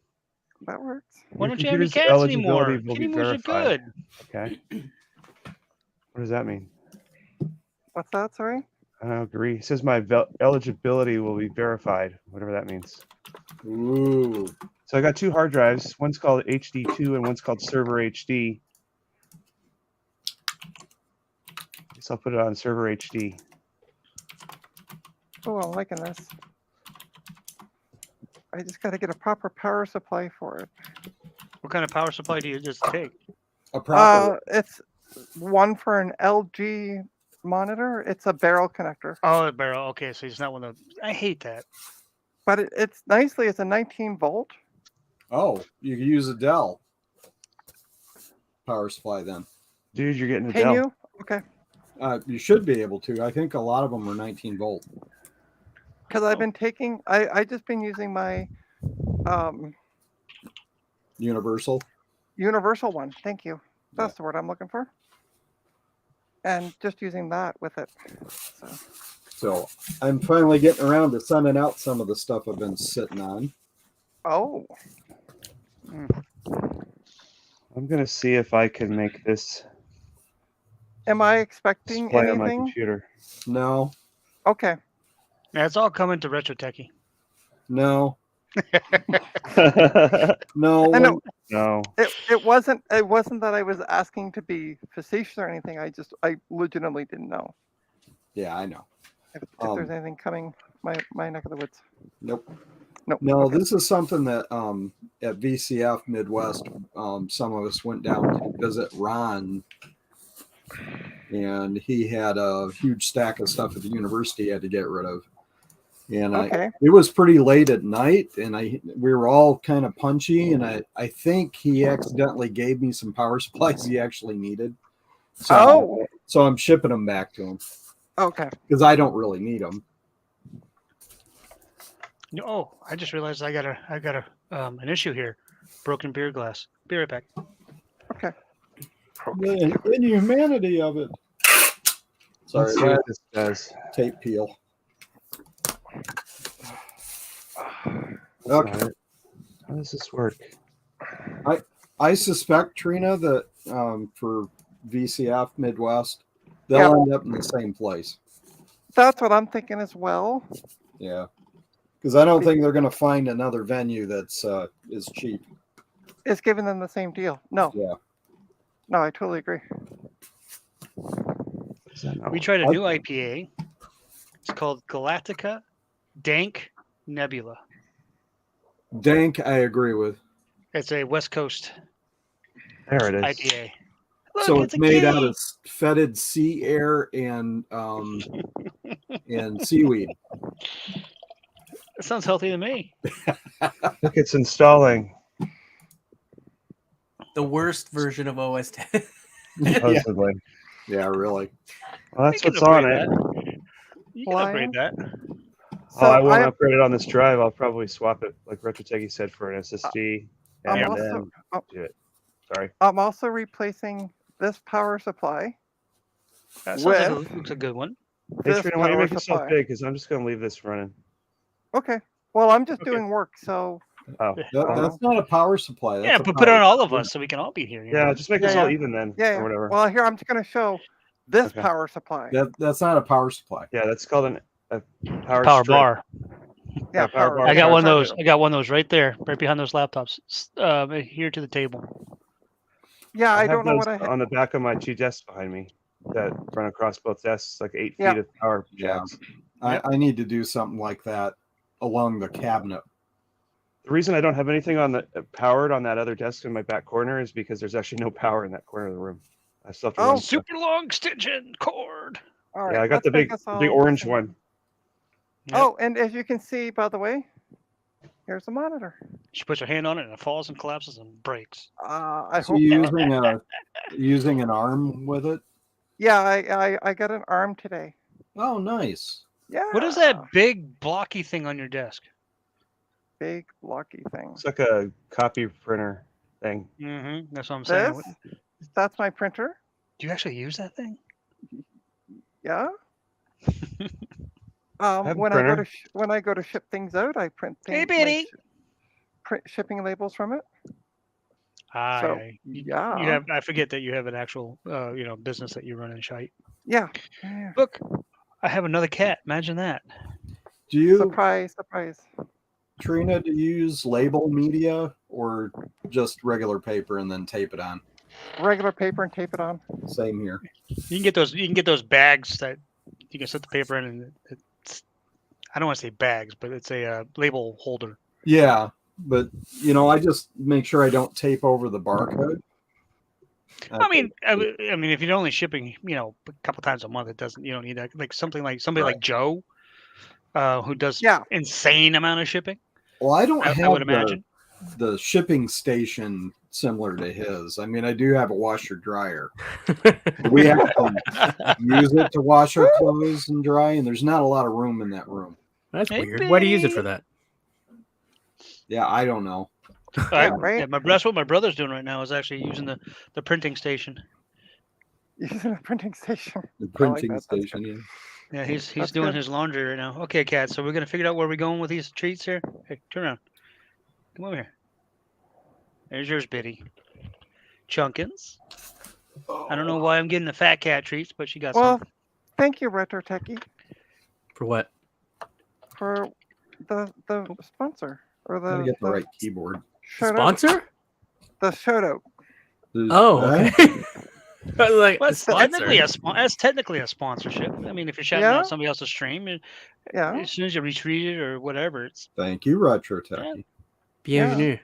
That works. Why Your don't you have any computer's cats anymore? eligibility will Kitty be moves are verified. good. Okay. What does that mean? What's that? Sorry. I don't agree. It says my eligibility will be verified, whatever that means. Ooh. So I got 2 hard drives. One's called HD2 and one's called Server HD. Guess I'll put it on Server HD. Oh, I'm liking this. I just got to get a proper power supply for it. What kind of power supply do you just take? A proper. It's one for an LG monitor. It's a barrel connector, Oh, the barrel. Okay, so he's not one of. I hate that. but it's nicely. It's a 19 volt. Oh, you can use a Dell power supply then. Dude, you're getting a Can Dell. you? Okay. You should be able to. I think a lot of them are 19 volt. Because I've been taking. I just been using my Universal. universal one. Thank you. That's the word I'm looking for. And just using that with it. So. So I'm finally getting around to sending out some of the stuff I've been sitting on. Oh. I'm gonna see if I can make this Am I expecting display on my anything? computer. No, Okay. Yeah, it's all coming to Retro Techie. no, no. And it, No. it wasn't that I was asking to be facetious or anything. I legitimately didn't know. Yeah, I know. if there's anything coming my neck of the woods. Nope. Nope. No, okay. this is something that at VCF Midwest, some of us went down to visit Ron, and he had a huge stack of stuff at the university he had to get rid of. And Okay. it was pretty late at night, and we were all kind of punchy, and I think he accidentally gave me some power supplies he actually needed. Oh. So I'm shipping them back to him Okay. because I don't really need them. Oh, I just realized I got an issue here. Broken beer glass. Be right back. Okay. The inhumanity of it. Sorry, Let's see what this does. tape peel. That's Okay. not it. How does this work? I suspect, Trina, that for VCF Midwest, they'll end up in the same place. That's what I'm thinking as well. Yeah, because I don't think they're going to find another venue that's is cheap. It's giving them the same deal. No. Yeah. No, I totally agree. Is that not We work? tried a new IPA. It's called Galactica Dank Nebula. Dank, I agree with. It's a West Coast There it is. IPA. Look, So it's a made key. out of fetid sea air and seaweed. It sounds healthy to me. Look, it's installing. The worst version of OS 10. Supposedly. Yeah, really. Well, that's You can what's on upgrade it. that. You can upgrade that. So I won't I- upgrade it on this drive. I'll probably swap it, like RetroTechie said, for an SSD. I'm And also then do it. Sorry. I'm also replacing this power supply. That sounds like With- looks a good one. Hey, This Trina, why don't you power make yourself supply. big? Because I'm just going to leave this running. Okay. Well, I'm just Okay. doing work, so Oh. That's not a power supply. That's Yeah, a but put it power on all of supply. us so we can all be here. you Yeah, know? just make Yeah, us all yeah. even then. yeah. Or whatever. Well, here I'm just going to show this Okay. power supply. That's not a power supply. Yeah, that's called a power Power strip. bar. Yeah, power bar. I got Yeah, one of those. charger. I got one of those right there, right behind those laptops. Here to the table. Yeah, I have don't know those what I had. on the back of my two desks behind me that run across both desks, like 8 Yeah. feet of power Yeah. jacks. I need to do something like that along the cabinet. The reason I don't have anything on the powered on that other desk in my back corner is because there's actually no power in that corner of the room. I still have to Oh, run stuff. Super long extension cord. All right, Yeah, I got let's the make big, us all big orange listen. one. Oh, and as you can see, by the way, here's the monitor. She puts her hand on it and it falls and collapses and breaks. I So hope. you using an arm with it? Yeah, I got an arm today. Oh, nice. Yeah. What is that big blocky thing on your desk? big blocky thing? It's like a copy printer thing. Mm-hmm. That's what I'm saying. This, that's my printer. Do you actually use that thing? Yeah. have a When I go printer. to when I go to ship things out, I print things. Hey, like Biddy. print shipping labels from it. Ah, So, you yeah. have. I forget that you have an actual, business that you run in shite. Yeah. Yeah. Look, I have another cat. Imagine that. Do you, Surprise, surprise. Trina, do you use label media or just regular paper and then tape it on? Regular paper and tape it on. Same here. You can get those. You can get those bags that you can set the paper in, and it's. I don't want to say bags, but it's a label holder. Yeah, but I just make sure I don't tape over the barcode. I mean, if you're only shipping, a couple times a month, it doesn't. You don't need that. Like somebody Right. like Joe, who does Yeah. insane amount of shipping. Well, I don't I have would imagine. the shipping station similar to his. I mean, I do have a washer dryer. We have to use it to wash our clothes and dry, and there's not a lot of room in that room. That's Hey, weird. Why do you use it for babe. that? Yeah, I don't know. right. That's what my brother's doing right now. Is actually using the printing station. Using a printing station. The I like printing that. That's station. Yeah. Yeah, he's That's doing good. his laundry right now. Okay, Kat. So we're gonna figure out where we're going with these treats here. Hey, turn around. Come over here. There's yours, Biddy. Chunkins. I don't know why I'm getting the fat cat treats, but she got Well, some. thank you, Retro Techie, For what? for the sponsor or Gotta the, get the right keyboard. shout out. Sponsor? The shout out. Oh, okay. Like Well, a sponsor. that's technically a sponsorship. I mean, if you're shouting Yeah. out somebody else's stream, Yeah. as soon as you retweet it or whatever, it's Thank you, Retro Techie. Bienvenue.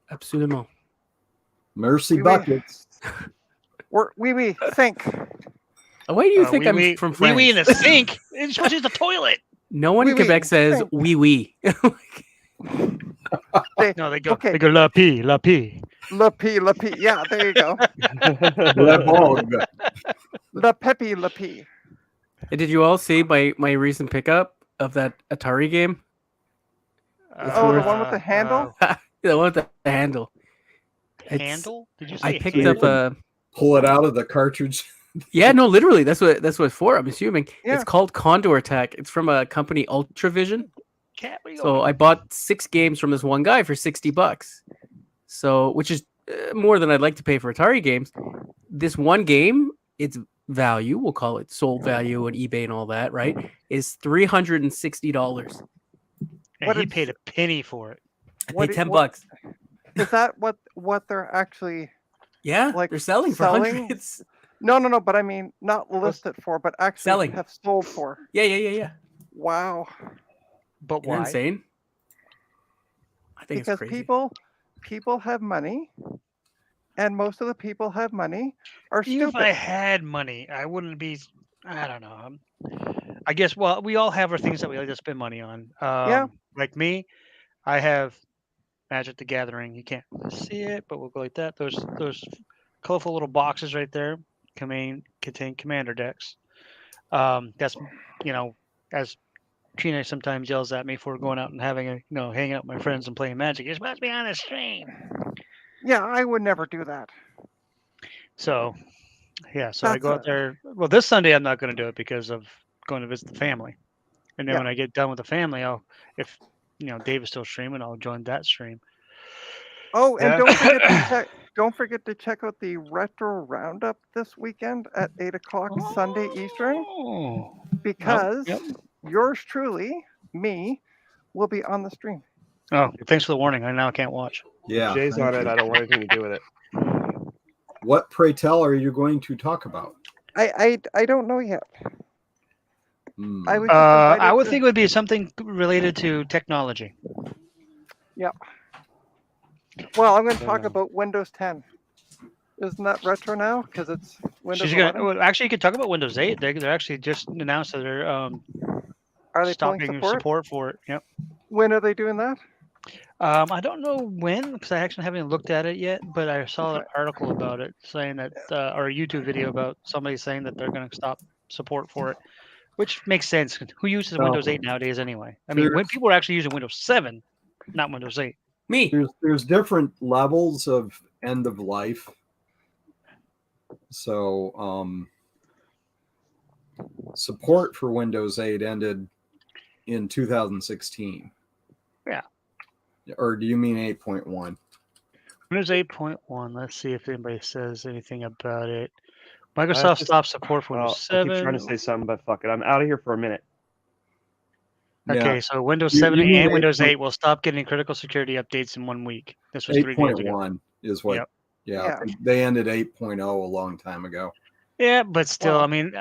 Absolument. Mercy Oui, oui. buckets. We think. Why do you think I'm wee from France? wee in the sink. It's supposed to use the toilet. No one in Oui, oui, Quebec says think. oui oui. No, they go. Okay. They go la pie, la pie. Le P. Yeah, there you go. Le Bog. Le Pepe Le P. And did you all see my recent pickup of that Atari game? Oh, the one with the handle? The one with the handle. It's- Handle? Did you say I picked handle? up a. Pull it out of the cartridge. Yeah, no, literally. That's what it's for. I'm assuming Yeah. it's called Condor Attack. It's from a company, Ultravision. Cat, what are you So going I bought 6 games from this one guy for $60. So, which is more than I'd like to pay for Atari games. This one game, its value, we'll call it sold value on eBay and all that, right? Is $360. And What he is- paid a penny for it. I What paid i- $10. what- Is that what they're actually? Yeah, like they're selling for selling? hundreds. No. But I mean, not listed for, but actually Selling. have sold for. Yeah. Wow. But Isn't that why? insane? I think Because it's crazy. people have money, and most of the people have money are Even if stupid. I had money, I wouldn't be. I don't know. I guess. Well, we all have our things that we like to spend money on. Yeah. Like me, I have Magic the Gathering. You can't really see it, but we'll go like that. Those colorful little boxes right there contain commander decks. That's as Trina sometimes yells at me for going out and having hanging out with my friends and playing Magic. You're supposed to be on a stream. Yeah, I would never do that. So, yeah. So I That's go out there. Well, this Sunday I'm not going to do it because of going to visit the family. And then Yeah. when I get done with the family, if Dave is still streaming, I'll join that stream. Oh, and Yeah. don't forget to check out the Retro Roundup this weekend at 8 o'clock Sunday Eastern, Oh. because yep. yours truly, me, will be on the stream. Oh, thanks for the warning. I now can't watch. Yeah. Jay's thank on it. you. I don't want anything to do with it. What, pray tell, are you going to talk about? I don't know yet. Hmm. I was just invited I would to- think it would be something related to technology. Well, I'm going to talk Yeah. about Windows 10. Isn't that retro now? Because it's Windows She's 11. gonna. Well, actually, you could talk about Windows 8. They're actually just announced that they're Are they pulling stopping support? support for it. Yep. When are they doing that? I don't know when because I actually haven't looked at it yet, but I saw an article about it saying that, or a YouTube video about somebody saying that they're going to stop support for it, which makes sense. Who uses Well, Windows 8 nowadays anyway? I mean, when there's- people are actually using Windows 7, not Windows 8. Me. There's different levels of end of life. So support for Windows 8 ended in 2016. Yeah. Or do you mean 8.1? Windows 8.1. Let's see if anybody says anything about it. Microsoft just- stopped support for Well, Windows I keep 7. trying to say something, but fuck it. I'm out of here for a minute. Okay, Yeah. so Windows You 7 mean and Windows 8.1. 8 will stop getting critical security updates in 1 week. This was 3 days ago. 8.1 is what. Yep. Yeah, they ended 8.0 a long time ago. Yeah, but still, Well, I mean,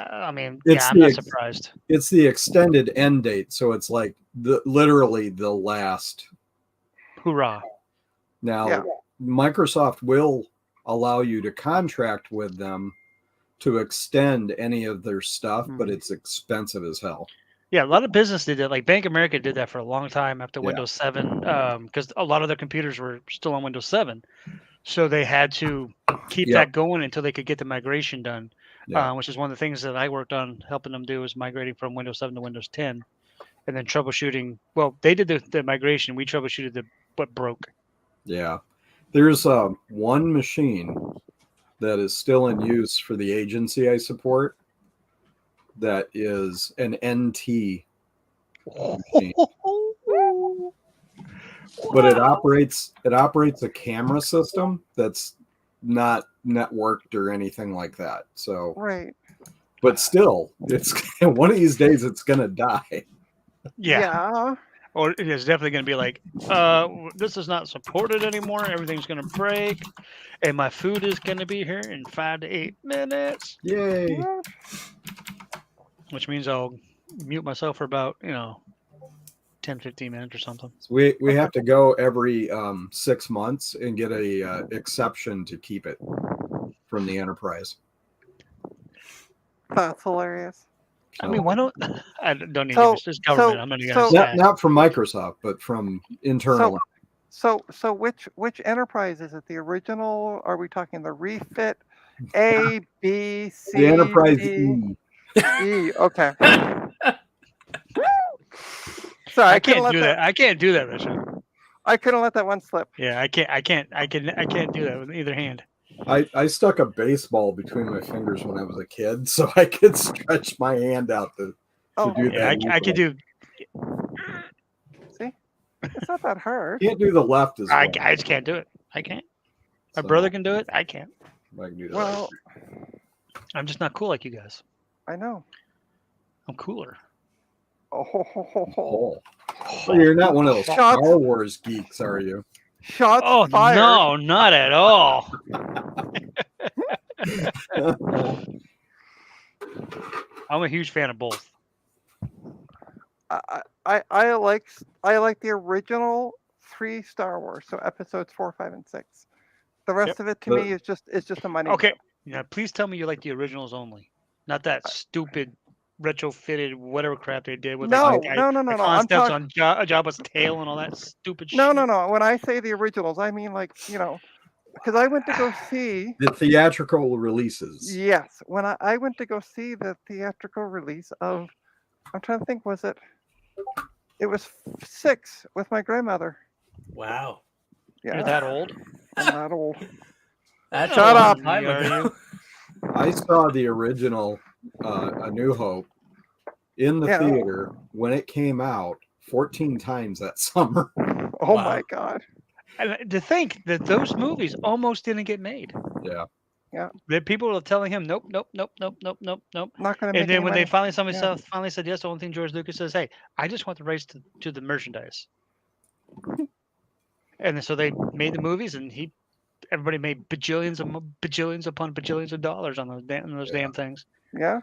it's I'm the not ex- surprised. It's the extended end date, so it's like literally the last. Hoorah! Now, Yeah. Microsoft will allow you to contract with them to extend any of their stuff, but Mhm. it's expensive as hell. Yeah, a lot of business did that. Like Bank of America did that for a long time after Yeah. Windows 7, because a lot of their computers were still on Windows 7, so they had to keep Yeah. that going until they could get the migration done. Yeah. Which is one of the things that I worked on helping them do, is migrating from Windows 7 to Windows 10, and then troubleshooting. Well, they did the migration. We troubleshooted what broke. Yeah. There's one machine that is still in use for the agency I support that is an NT machine. But it operates a camera system that's not networked or anything like that. So, Right. but still, it's one of these days it's gonna die. Yeah. Or it's definitely going to be like, this is not supported anymore. Everything's going to break, and my food is going to be here in 5 to 8 minutes, Yay! What? which means I'll mute myself for about 10, 15 minutes or something. So we have to go every 6 months and get a exception to keep it from the enterprise. That's hilarious. I mean, why don't I don't need So- this? This government. so- I'm not even so- going to Not from Microsoft, but from internal. So which enterprise is it? The original? Are we talking the refit? A, B, C, the enterprise D, E. E. Okay. Sorry, I I couldn't can't let do that. I can't do that, Richard. I couldn't let that one slip. Yeah, I can't do that with either hand. I stuck a baseball between my fingers when I was a kid, so I could stretch my hand out to Oh, do Yeah, that. I could do. see, it's not that hard. Can't do the left as well. I just can't do it. I can't. My So, brother can do it. I can't. I can do the Well, I'm just not cool like you guys. I know. I'm cooler. Oh, ho, ho, ho, ho. Oh. So you're not one of those Shots. Star Wars geeks, are you? Shots Oh fired. no, not at all. I'm a huge fan of both. I like the original 3 Star Wars, so episodes 4, 5, and 6. The rest Yep. of it to But- me is just a money. Okay. grab. Yeah, please tell me you like the originals only, not that stupid retrofitted whatever crap they did with No, like, no, no, no, the no. I'm concepts talking. on Jabba's tail and all that stupid No, shit. no, no. When I say the originals, I mean like because I went to go see. The theatrical releases. Yes, when I went to go see the theatrical release of, I'm trying to think, was it? It was 6 with my grandmother. Wow. Yeah, You're that old? I'm not old. That's Shut a long up. time Are ago. I saw the original A New Hope in the Yeah. theater when it came out 14 times that summer. Oh Wow. my god. And to think that those movies almost didn't get made. Yeah. That people were telling him, nope, nope, nope, nope, nope, nope, nope. Not gonna make And then any when money. they finally Yeah. finally said yes, the only thing George Lucas says, hey, I just want the rights to the merchandise. And so they made the movies, and everybody made bajillions upon bajillions of dollars on those damn things. Yeah.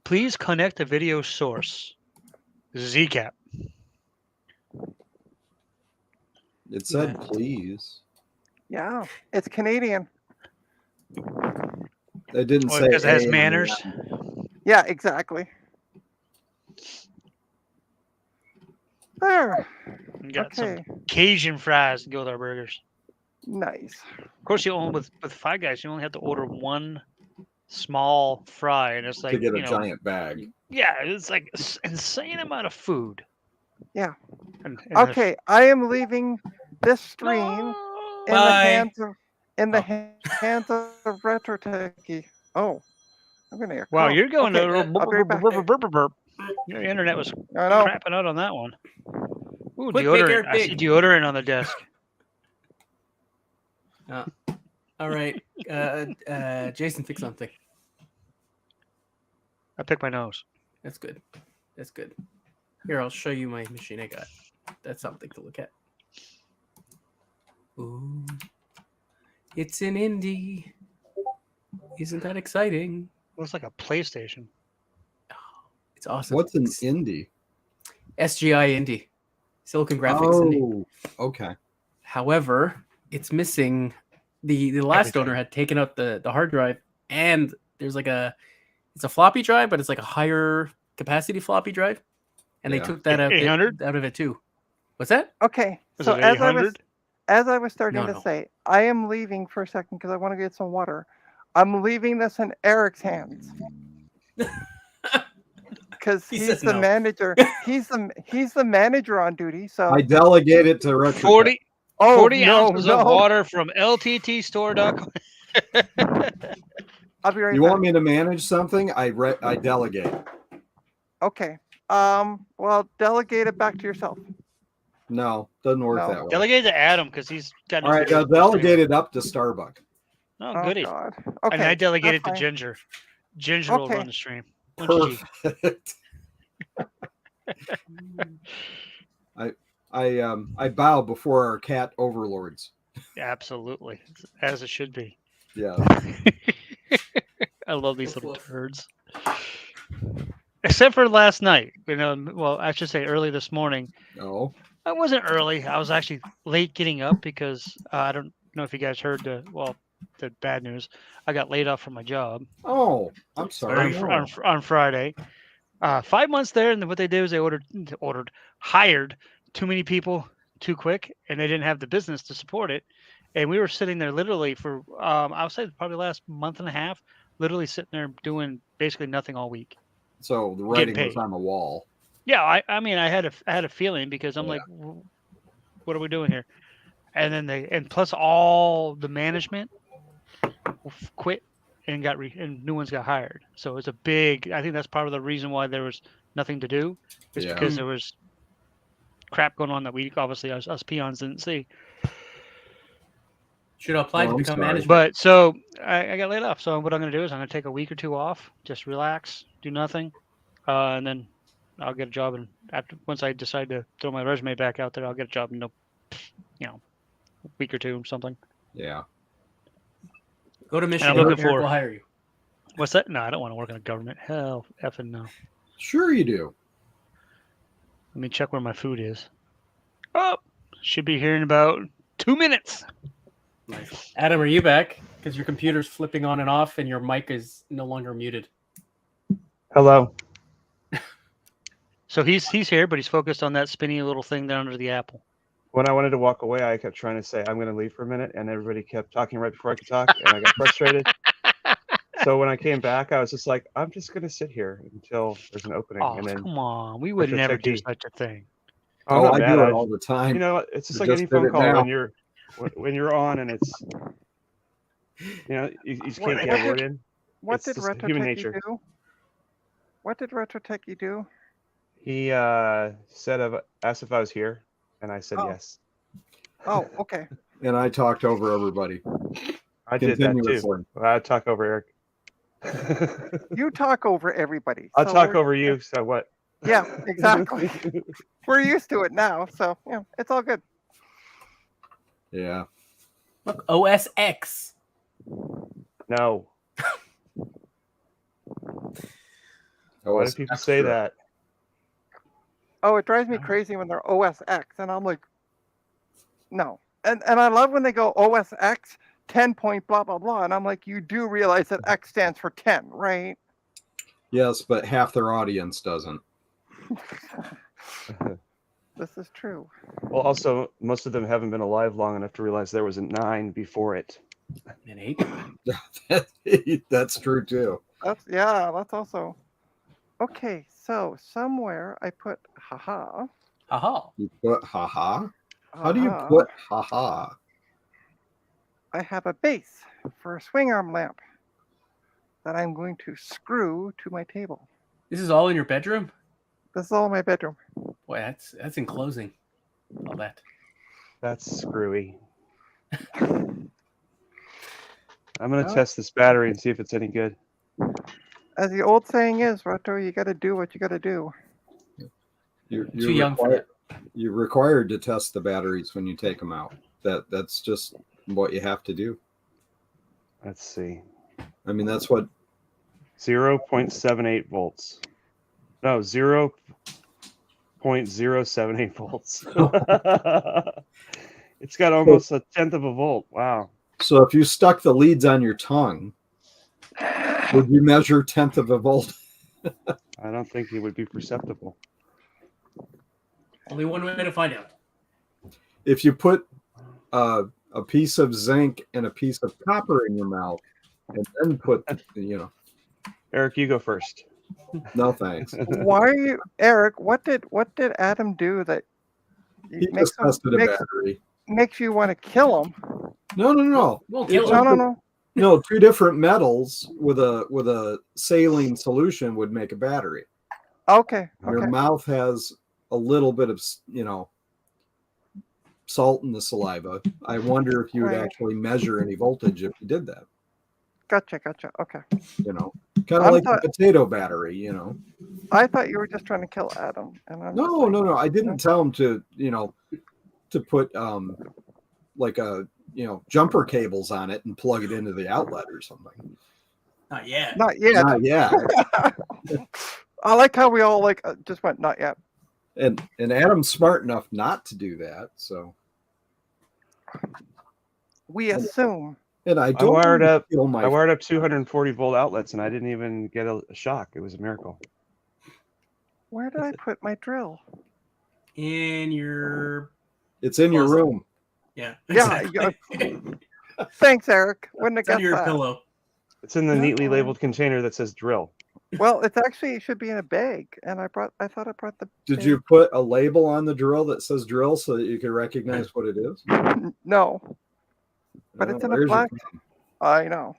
Please connect a video source. Zcap. It said, Yeah. please. Yeah. It's Canadian. It didn't Well, say because it has A in the manners. end. Yeah, exactly. There. And got Okay. some Cajun fries to go with our burgers. Nice. Of course, you only with Five Guys, you only have to order one small fry, and it's like to get a you know, giant bag. yeah, it's like insane amount of food. Yeah. And the Okay, I am leaving this stream No! in the Bye. hands of Oh. hands of Retro Techie. Oh, I'm gonna get Wow, caught. you're going Okay, to I'll be right back. burp. Your internet was I know. crapping out on that one. Ooh, Quick, big deodorant. Eric, I see big. deodorant on the desk. All right. Jason, pick something. I picked my nose. That's good. That's good. Here, I'll show you my machine I got. That's something to look at. Ooh. It's an indie. Isn't that exciting? Looks like a PlayStation. It's awesome. What's an It's indie? SGI indie. Silicon Graphics indie. Oh, okay. However, it's missing the last Everything. owner had taken out the hard drive, and there's like it's a floppy drive, but it's like a higher capacity floppy drive. And they Yeah. took that out 800? out of it too. What's that? Okay, Is so it as I was 800? starting No, to no. say, I am leaving for a second because I want to get some water. I'm leaving this in Eric's hands because He he's says the no. manager. He's the manager on duty. So I delegate it to Retro. 40 oh 40 no, ounces no. of water from LTTstore.com. I'll be right You back. want me to manage something? I delegate. Okay. Well, delegate it back to yourself. No, doesn't work No. that way. Delegate to Adam because he's got no All right, video. delegate it up to Starbuck. Oh, Oh goody. God. And I Okay. delegated that's to fine. Ginger. Ginger will Okay. run the stream. When's she? Perfect. I bow before our cat overlords. Absolutely, as it should be. Yeah. I love these little turds. Except for last night, well, I should say early this morning. No. I wasn't early. I was actually late getting up because I don't know if you guys heard the bad news. I got laid off from my job Oh, I'm sorry. on Friday. 5 months there, and what they did is they hired too many people too quick, and they didn't have the business to support it. And we were sitting there literally for I would say probably the last month and a half, literally sitting there doing basically nothing all week. So the writing Getting was paid. on the wall. Yeah, I mean I had a feeling because I'm Yeah. like, what are we doing here? And then plus all the management quit and and new ones got hired. So it was a big. I think that's part of the reason why there was nothing to do, is Yeah. because there was crap going on that we obviously us peons didn't see. Should apply Oh, to I'm become sorry. management. But so I got laid off. So what I'm going to do is I'm going to take a week or two off, just relax, do nothing, and then I'll get a job. And once I decide to throw my resume back out there, I'll get a job in a week or two, something. Yeah. Go to I'm Michigan. looking Eric for- will hire you. What's that? No, I don't want to work in the government. Hell, effing no. Sure you do. Let me check where my food is. Oh, should be here in about 2 minutes. Nice. Adam, are you back? Because your computer's flipping on and off, and your mic is no longer muted. Hello. So he's here, but he's focused on that spinny little thing down under the apple. When I wanted to walk away, I kept trying to say I'm going to leave for a minute, and everybody kept talking right before I could talk, and I got frustrated. So when I came back, I was just like, I'm just going to sit here until there's an opening, Oh, and then come on. We would Retro never do Techie. such a thing. I'm Oh, not I mad. do it all the time. You know, it's just I like just any did phone it call now. when you're on and it's you just can't get a word in. What It's did just Retro human Techie nature. do? What did Retro Techie do? He asked if I was here, and I said Oh. yes. Oh, okay. And I talked over everybody. I did that too. Continuously. I talk over Eric. You talk over everybody. I'll so talk we're- over you. So what? Yeah, exactly. We're used to it now, so yeah, it's all good. Yeah. Look, OS X. No. Why do people say that? Oh, it drives me crazy when they're OS X, and I'm like, no. And I love when they go OS X 10 point blah blah blah, and I'm like, you do realize that X stands for 10, right? Yes, but half their audience doesn't. This is true. Well, also, most of them haven't been alive long enough to realize there was a 9 before it. An 8. That's true too. That's also okay. So somewhere I put haha. Haha. You put haha. How do you haha. put haha? I have a base for a swing arm lamp that I'm going to screw to my table. This is all in your bedroom? This is all in my bedroom. Boy, that's enclosing. All that. That's screwy. I'm going to Well- test this battery and see if it's any good. As the old saying is, Retro, you got to do what you got to do. You're Too young for required, you're required to test the batteries when you take them out. That's just what you have to do. Let's see. I mean, that's what 0.78 volts. No, 0.078 volts. It's got almost a tenth of a volt. Wow. So if you stuck the leads on your tongue, would you measure tenth of a volt? I don't think it would be perceptible. Only one way to find out. If you put a piece of zinc and a piece of copper in your mouth, and then put, Eric, you go first. no thanks. Why are you, Eric? What did Adam do that He just tested a battery. makes you want to kill him? No. Won't Yeah, kill No, him. no. No, two different metals with a saline solution would make a battery. Okay. Your Okay. mouth has a little bit of, salt in the saliva. I wonder if you would Right. actually measure any voltage if you did that. Gotcha. Okay. Kind of I'm like not- the potato battery, you know. I thought you were just trying to kill Adam, and I'm just No, like, no, no. I didn't tell him to, to put like a jumper cables on it and plug it into the outlet or something. Not yet. Not yet. Not yet. I like how we all like just went not yet. And Adam's smart enough not to do that. So, We assume. and I I don't wired wanna up. kill my I wired up 240 volt outlets, and I didn't even get a shock. It was a miracle. Where did I put my drill? In your It's in your closet. room. yeah. Yeah, Exactly. Thanks, Eric. Wouldn't have It's under guessed your that. pillow. It's in the neatly labeled container that says drill. Well, it's actually it should be in a bag, and I thought I brought the. Did bag. you put a label on the drill that says drill so that you can recognize what it is? No, but Oh, it's in a there's your black. problem. I know.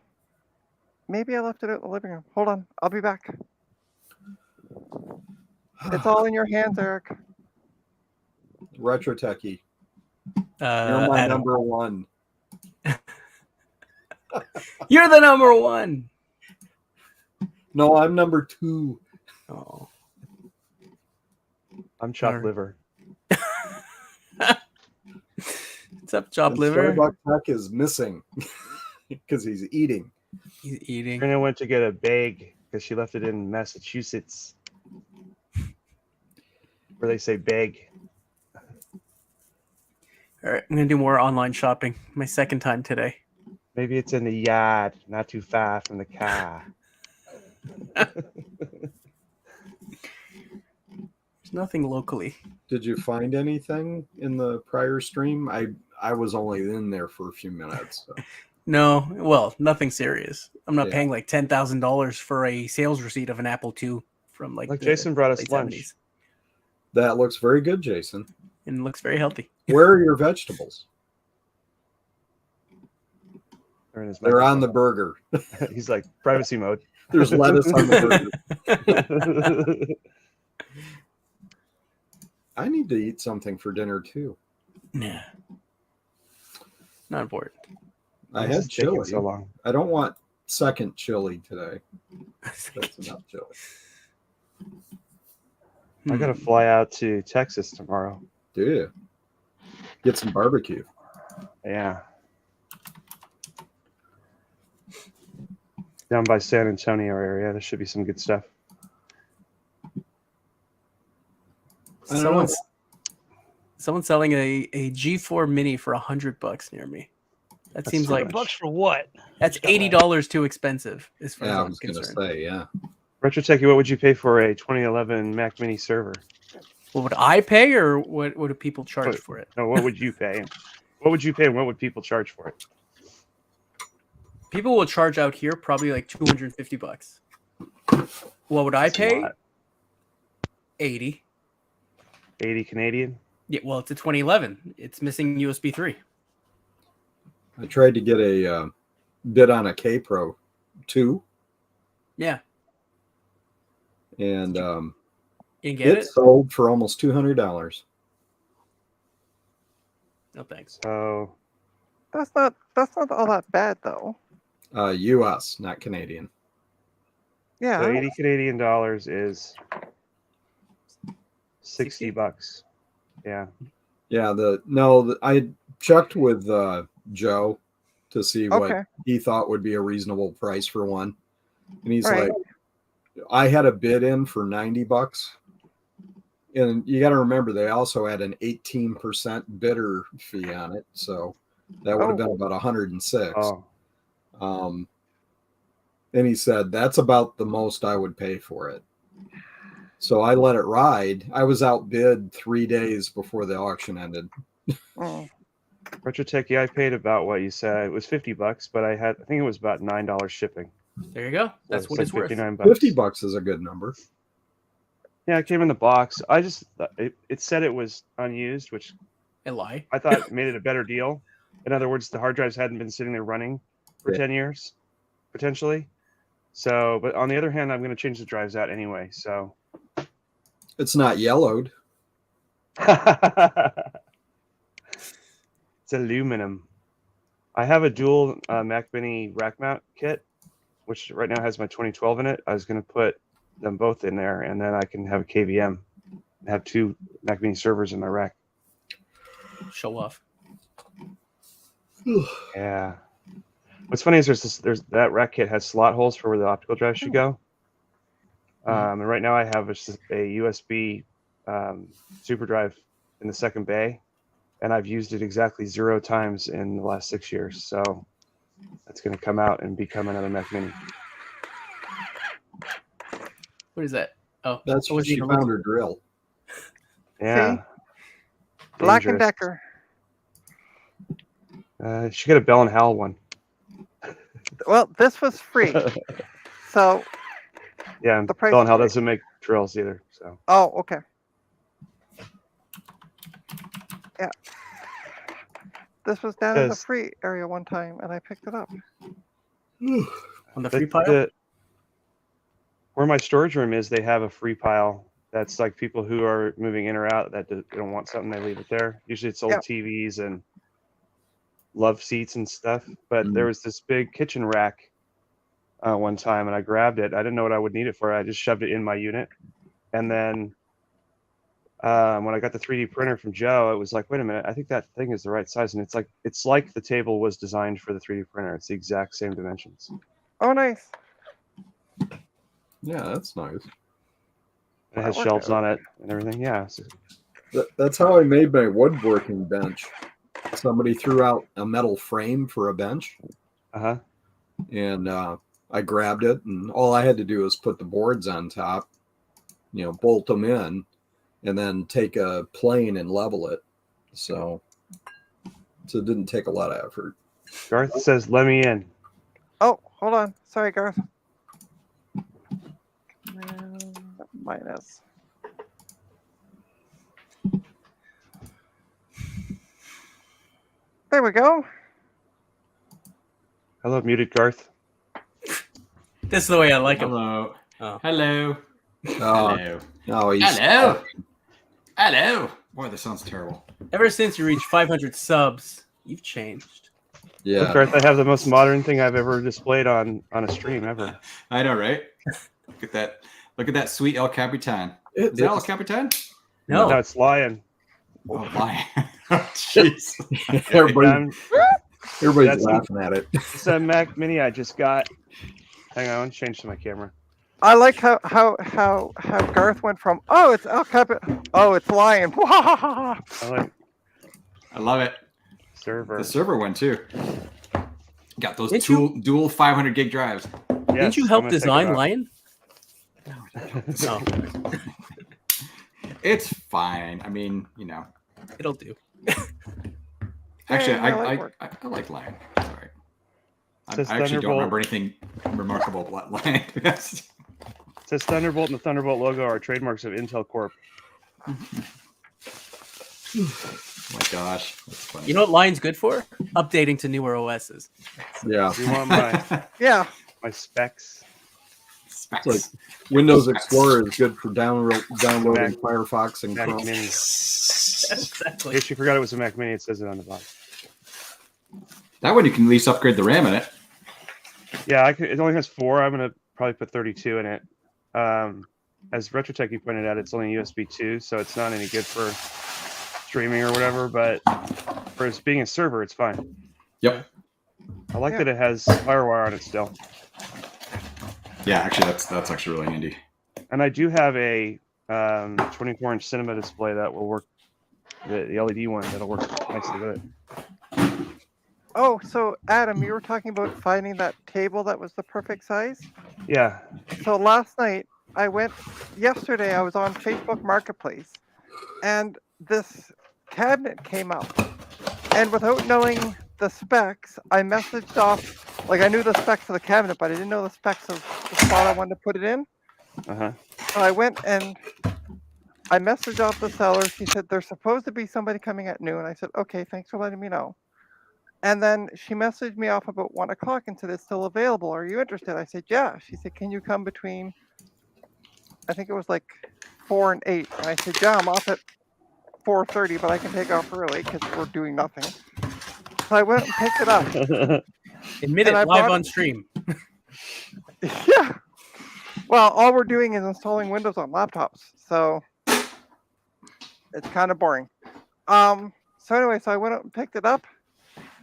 Maybe I left it in the living room. Hold on, I'll be back. It's all in your hands, Eric. Retro Techie. You're my Adam. number one. You're the number one. No, I'm number two. Oh. I'm chopped Alright. liver. What's up, chop And liver? Starbuck Tech is missing because he's eating. He's eating. Trina went to get a bag because she left it in Massachusetts, where they say bag. All right, I'm gonna do more online shopping. My second time today. Maybe it's in the yard, not too far from the car. There's nothing locally. Did you find anything in the prior stream? I was only in there for a few minutes. So. No, well, nothing serious. I'm not Yeah. paying like $10,000 for a sales receipt of an Apple II from like Like the Jason brought us late lunch. 70s. That looks very good, Jason. And it looks very healthy. Where are your vegetables? They're in his They're on the microphone. burger. He's like privacy mode. There's lettuce on the burger. I need to eat something for dinner too. Nah. Not important. I Why is had this taking chili. so long. I don't want second chili today. That's enough chili. I gotta fly out to Texas tomorrow. Do you? Get some barbecue. Yeah. Down by San Antonio area. There should be some good stuff. I don't know. Someone's selling a G4 Mini for $100 near me. That That's seems too like much. Bucks for what? that's $80 too expensive as far Yeah, as I I'm was gonna concerned. say, yeah. Retro Techie, what would you pay for a 2011 Mac Mini server? What would I pay, or what do people charge What- for it? No, what would you pay? What would you pay and what would people charge for it? People will charge out here probably like $250. What would I That's a pay? lot. 80. 80 Canadian? Yeah, well, it's a 2011. It's missing USB 3. I tried to get a bid on a K Pro 2, Yeah, and you can get it it. sold for almost $200. No thanks. So That's not all that bad though. US, not Canadian. Yeah. So 80 Canadian dollars is 60 bucks. Yeah. Yeah, I checked with Joe to see what Okay. he thought would be a reasonable price for one, and he's Right. like, I had a bid in for $90, and you got to remember they also had an 18% bidder fee on it, so that would have been about 106. Oh, And he said that's about the most I would pay for it. So I let it ride. I was outbid 3 days before the auction ended. Mm. Retro Techie, I paid about what you said. It was 50 bucks, but I think it was about $9 shipping. There you go. That's So what it's worth. 59 bucks. $50 is a good number. Yeah, it came in the box. I just it said it was unused, which A lie. I thought made it a better deal. In other words, the hard drives hadn't been sitting there running for Yeah. 10 years, potentially. So, but on the other hand, I'm going to change the drives out anyway. So, It's not yellowed. it's aluminum. I have a dual Mac Mini rack mount kit, which right now has my 2012 in it. I was going to put them both in there, and then I can have a KVM and have 2 Mac Mini servers in my rack. Show off. Yeah. What's funny is there's that rack kit has slot holes for where the optical drive should go. And right now I have a USB super drive in the second bay, and I've used it exactly 0 times in the last 6 years. So that's going to come out and become another Mac Mini. What is that? Oh, That's I what wasn't she even found looking. her drill. Yeah. Black and Dangerous. Decker. She got a Bell and Howell one. Well, this was free. So, Yeah, and The price Bell and is Howell right. doesn't make drills either. So oh, okay. Yeah. This was down in the Yes. free area one time, and I picked it up. On the free pile? Where my storage room is, they have a free pile. That's like people who are moving in or out that they don't want something, they leave it there. Usually it's old Yeah. TVs and love seats and stuff. But there was this big kitchen rack one time, and I grabbed it. I didn't know what I would need it for. I just shoved it in my unit. And then when I got the 3D printer from Joe, it was like, wait a minute, I think that thing is the right size. And it's like the table was designed for the 3D printer. It's the exact same dimensions. Oh, nice. Yeah, that's nice. It has That worked shelves out. on it and everything. Yeah. So, That's how I made my woodworking bench. Somebody threw out a metal frame for a bench, uh-huh. and I grabbed it, and all I had to do was put the boards on top, bolt them in, and then take a plane and level it. So it didn't take a lot of effort. Garth says, let me in. Oh, hold on. Sorry, Garth. Minus. There we go. Hello, muted Garth. This is the way I like him. Hello. Oh. Hello. Oh, Hello. no, he's Hello. Hello. Boy, this sounds terrible. Ever since you reached 500 subs, you've changed. Look, yeah. Garth, I have the most modern thing I've ever displayed on a stream ever. I know, right? Look at that. Look at that sweet El Capitan. It- Is that El it's- Capitan? No, No, it's Lion. Oh, my. Oh, jeez. Everybody, everybody's That's- laughing at it. It's a Mac Mini I just got. Hang on, change to my camera. I like how Garth went from it's El Capitan, it's Lion. I like I love it. server. The server one, too. Got those Didn't dual 500 gig drives. didn't you Yes, help I'm gonna take design it off. Lion? No, It's fine. I mean, it'll do. actually, Yeah, I like work. I like Lion. It's all right. I Says actually don't Thunderbolt. remember anything remarkable about Lion. It says Thunderbolt and the Thunderbolt logo are trademarks of Intel Corp. Oh my gosh, that's funny. You know what Lion's good for? Updating to newer OSs. Yeah. Do you want my Yeah. specs? Specs. It's Windows Explorer is good for downloading Mac- Firefox and Mac Chrome. Mini. In Exactly. case you forgot it was a Mac Mini, it says it on the box. That one you can at least upgrade the RAM in it. Yeah, it only has 4. I'm gonna probably put 32 in it. As RetroTech pointed out, it's only USB 2, so it's not any good for streaming or whatever. But for it being a server, it's fine. Yep. I like Yeah. that it has FireWire on it still. Yeah, actually, that's actually really handy. And I do have a 24-inch cinema display that will work. The LED one that'll work nicely with it. Oh, so Adam, you were talking about finding that table that was the perfect size. Yeah. So last night yesterday I was on Facebook Marketplace, and this cabinet came up, and without knowing the specs, I messaged off, I knew the specs of the cabinet, but I didn't know the specs of the spot I wanted to put it in. Uh-huh. So I went and I messaged off the seller. She said, there's supposed to be somebody coming at noon. I said, okay, thanks for letting me know. And then she messaged me off about 1 o'clock and said, it's still available. Are you interested? I said, yeah. She said, can you come between, I think it was 4 and 8. And I said, yeah, I'm off at 4:30, but I can take off early because we're doing nothing. So I went and picked it up. Admit And I it live bought- on stream. Yeah. Well, all we're doing is installing Windows on laptops, so it's kind of boring. So anyway, so I went up and picked it up,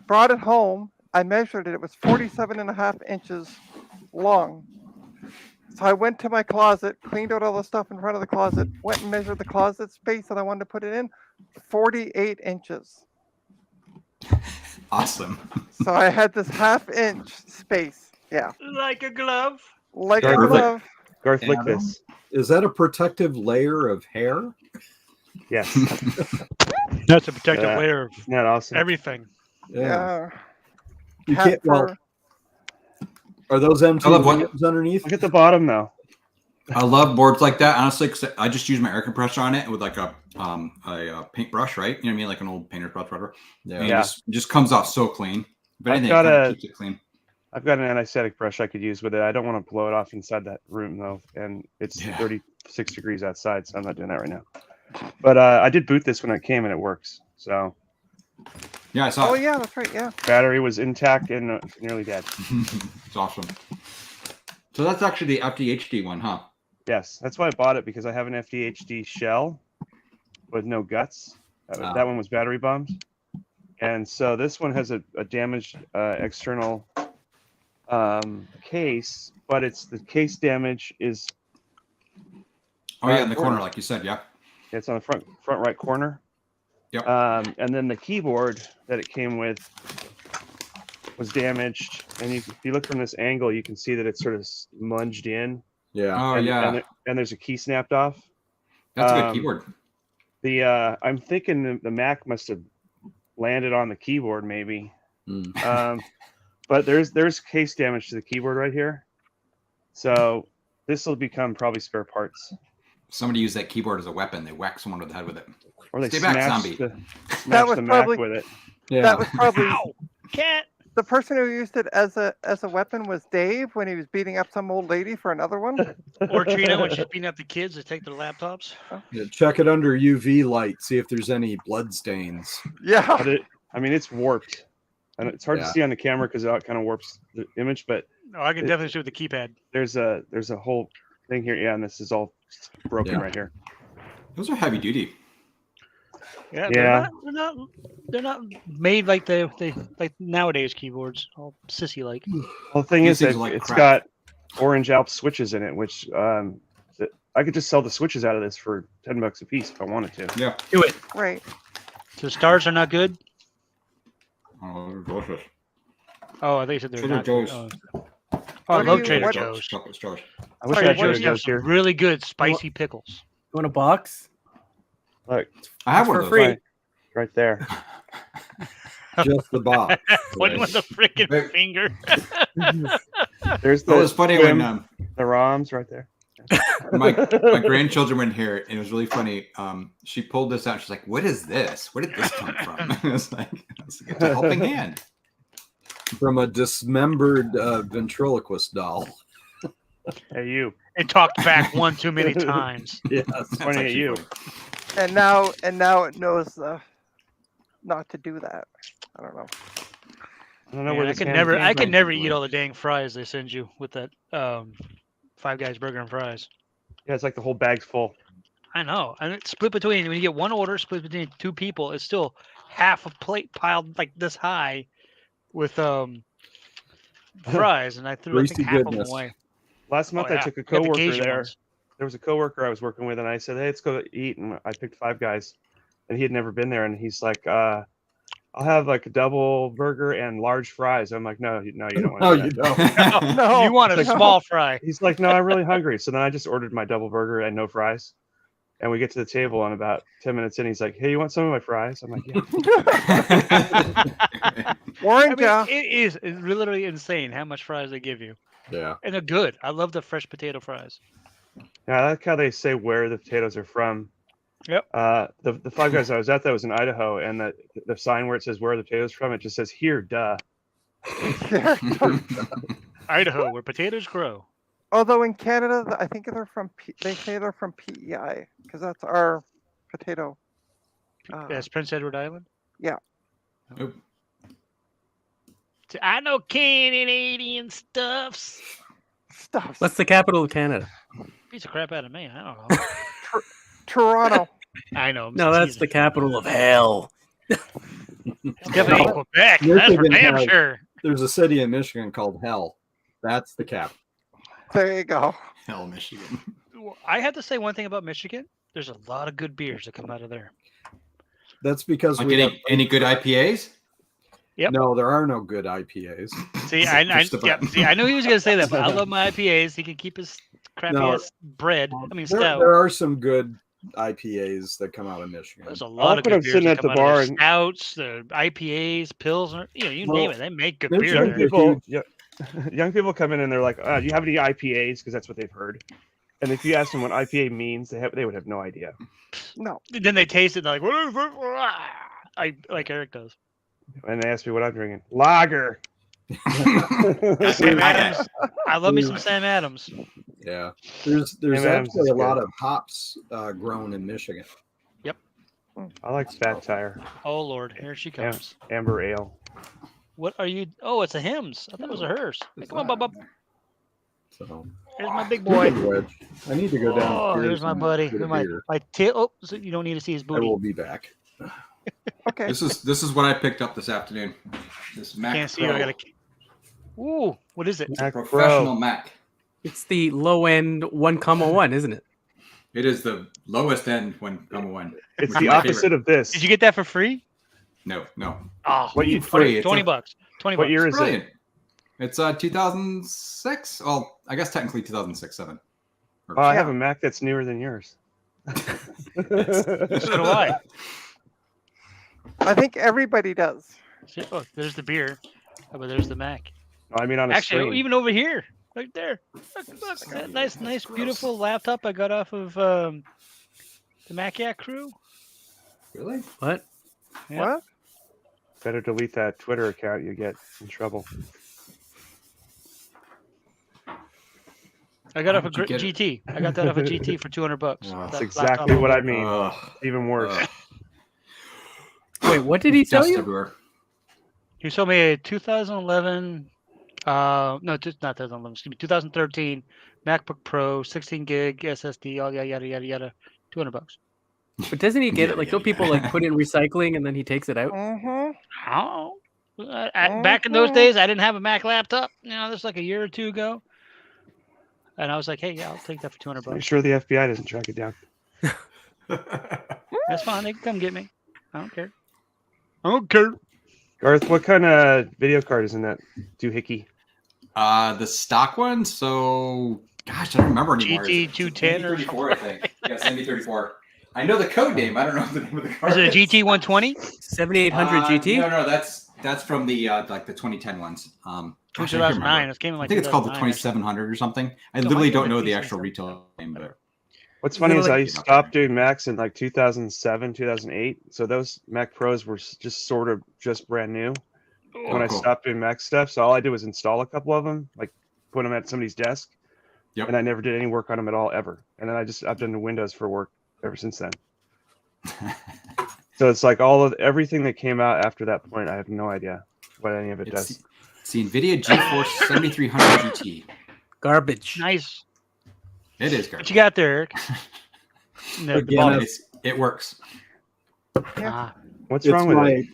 brought it home. I measured it. It was 47.5 inches long. So I went to my closet, cleaned out all the stuff in front of the closet, went and measured the closet space that I wanted to put it in, 48 inches. Awesome. So I had this half-inch space. Yeah, Like a glove. like a Perfect. glove. Garth, lick Adam? this. Is that a protective layer of hair? Yes. That's a protective Yeah. layer of Isn't that awesome? everything. Yeah. You Cat can't. Well, fur. are those I love what- MTVs underneath? Look at the bottom though. I love boards like that, honestly, because I just use my air compressor on it with like a paintbrush, right? You know what I mean? Like an old painter's brush, whatever. And Yeah. it just comes off so clean. But I've anything got kind of a- keeps it clean. I've got an anesthetic brush I could use with it. I don't want to blow it off inside that room though, and it's Yeah. 36 degrees outside, so I'm not doing that right now. But I did boot this when it came and it works. So Yeah, I saw Oh it. yeah, that's right. Yeah. battery was intact and nearly dead. It's awesome. So that's actually the FDHD one, huh? Yes, that's why I bought it, because I have an FDHD shell with no guts. That one was battery bombed, and so this one has a damaged external case, but it's the case damage is Oh yeah, in the corner, like you said, yeah. it's on the front right corner. Yep. And then the keyboard that it came with was damaged, and if you look from this angle, you can see that it's sort of munged in. Yeah. Oh and, yeah, and there's a key snapped off. that's a good um, keyboard. I'm thinking the Mac must have landed on the keyboard maybe. Mm. But there's case damage to the keyboard right here, so this will become probably spare parts, Somebody used that keyboard as a weapon. They whacked someone over the head with it. or they Stay back, smashed zombie. smashed was the probably- Mac with it. Yeah. That was probably Cat. the person who used it as a weapon was Dave when he was beating up some old lady for another one. Or Trina when she's beating up the kids that take their laptops. Yeah, check it under UV light. See if there's any blood stains. Yeah. But it's warped, and it's hard Yeah. to see on the camera because it kind of warps the image. But No, I can definitely see with the keypad. there's a whole thing here. Yeah, and this is all broken Yeah. right here. Those are heavy duty. Yeah, Yeah. they're not made like like nowadays keyboards, all sissy like. Well, the thing These is things that are like it's crap. got Orange Alps switches in it, which I could just sell the switches out of this for $10 a piece if I wanted to. Yeah. Do it. Right. So stars are not good. Oh, they're delicious. Oh, I think you said they're Trader not good. Joe's. Oh, I What do love you- Trader what- Joe's. Chocolate stars. I wish Sorry, I had what Trader is They have Joe's some here. really good spicy pickles. You want a box? Look, I have one For of those. free. right there. Just the box. One with the freaking Wait. finger. There's That was the funny Swim, when the ROMs right there. my grandchildren were in here, and it was really funny. She pulled this out. She's like, "What is this? Where did this come from?" It's like it's a helping hand. From a dismembered ventriloquist doll. Hey, you. It talked back one too many times. Yes. That's Pointing at actually you. funny. And now it knows not to do that. I don't know. I don't know Man, where I this could ham never, came I could from. never eat all the dang fries they send you with that Five Guys burger and fries. Yeah, it's like the whole bag's full. I know, and it's split between when you get one order split between two people. It's still half a plate piled like this high with fries, and I threw I think Greasy half of them goodness. away. Last month Oh, I yeah. took a You got the coworker Cajun there. ones. There was a coworker I was working with, and I said, "Hey, let's go eat." And I picked Five Guys, and he had never been there, and he's like, "I'll have like a double burger and large fries." I'm like, "No, you don't want No, to." you don't. No. You want a no. small fry? He's like, "No, I'm really hungry." So then I just ordered my double burger and no fries. And we get to the table, and about 10 minutes in, he's like, "Hey, you want some of my fries?" I'm like, "Yeah." I Orange. mean, it's literally insane how much fries they give you, Yeah. and they're good. I love the fresh potato fries. Yeah, I like how they say where the potatoes are from. Yep. The Five Guys I was at, that was in Idaho, and the sign where it says where are the potatoes from, it just says here, duh. Idaho, where potatoes grow. Although in Canada, I think they're from. They say they're from PEI because that's our potato. That's Prince Edward Island. Nope. I know Canadian stuffs. Stuff. What's the capital of Canada? Piece of crap out of me. I don't know. Toronto. I know. I'm No, that's teasing. the capital of hell. Definitely No. Quebec. That's for Michigan damn has- sure. There's a city in Michigan called Hell. That's the capital. There you go. Hell, Michigan. Well, I have to say one thing about Michigan. There's a lot of good beers that come out of there. That's because Like we have, any good IPAs? Yep. no, there are no good IPAs. See, Push the button. see, I knew he was going to say that, but I love my IPAs. He can keep his crappy No. ass bread. I mean, There, stout. there are some good IPAs that come out of Michigan. There's a lot of when I'm good beers sitting that at the come out of bar there. and- Stouts, the IPAs, Pilsner, you Well, name it. They make good there's beer some Young there. good- people, young people come in and they're like, "Do you have any IPAs?" Because that's what they've heard. And if you ask them what IPA means, they would have no idea. No. Then they taste it and they're like, what is it? Like Eric does. And they ask me what I'm drinking. Lager. Sam Adams. I love me some Sam Adams. Yeah, there's Adams actually is a lot good. of hops grown in Michigan. I like Fat Tire, Oh Lord, here she comes. Amber Ale. What are you? Oh, it's a hymns. I thought it was a hers. Hey, come on, Bub. So Here's my big boy. Wedge. I need to go down. Oh, here's my buddy. My tail. Oh, so you don't need to see his I booty. will be back. Okay. This is what I picked up this afternoon. This Mac Can't see Pro. you. I gotta. Ooh, what is it? Mac Professional Pro. Mac. It's the low end 1,1, isn't it? It is the lowest end one. It's Which the is my opposite favorite. of this. Did you get that for free? No. Oh, What you- free? It's 20 a- bucks. 20 What bucks. year is it? Brilliant. It's 2006. Well, I guess technically 2006, 7. Or- I Yeah. have a Mac that's newer than yours. So do I. I think everybody does. See, oh, there's the beer. Oh, but there's the Mac. I mean, on a Actually, screen. even over here, right there. Look, that nice, beautiful laptop I got off of the Mac Yak crew. Really? What? Yeah. What? Better delete that Twitter account. You get in trouble. I got How off a did you get it? GT. I got that off a GT for 200 bucks. Oh, That's That exactly laptop. what I mean. Ugh. Even worse. Ugh. Wait, what did he tell Dust you? everywhere. He sold me a 2011, no, not 2011, excuse me, 2013 MacBook Pro, 16 gig SSD, all yada yada yada, 200 bucks. But doesn't he get Yeah, it? Like, yeah, don't people yeah. like put it in recycling and then he takes it out? Mm-hmm. Oh, back in those Mhm. days, I didn't have a Mac laptop. You know, this is like a year or two ago, and I was like, hey, yeah, I'll take that for 200 Make bucks. sure the FBI doesn't track it down. That's fine. They can come get me. I don't care. I don't care. Garth, what kind of video card is in that doohickey? The stock one. So, gosh, I don't remember anymore. GT 210 or 34, I think. Yeah, 7034. I know the code name. I don't know the name of the card. Is it a GT 120? 7800 GT? No, that's from the like the 2010 ones. Gosh, I can't 2009. remember. It came in I like think it's called the 2009, actually. 2700 or something. I No, literally I don't think know it's the decent. actual retail name, but What's funny is like- I stopped doing Macs in like 2007, 2008. So those Mac Pros were just sort of just brand new when I cool. stopped doing Mac stuff. So all I did was install a couple of them, like put them at somebody's desk. Yep. And I never did any work on them at all ever. And then I've done the Windows for work ever since then. So it's like everything that came out after that point, I have no idea what any of it it's does. the NVIDIA GeForce 7300 GT. Garbage. Nice. It is What garbage. you got there, Eric? No, the Again, bottom. It works. Ah. What's It's wrong with my it?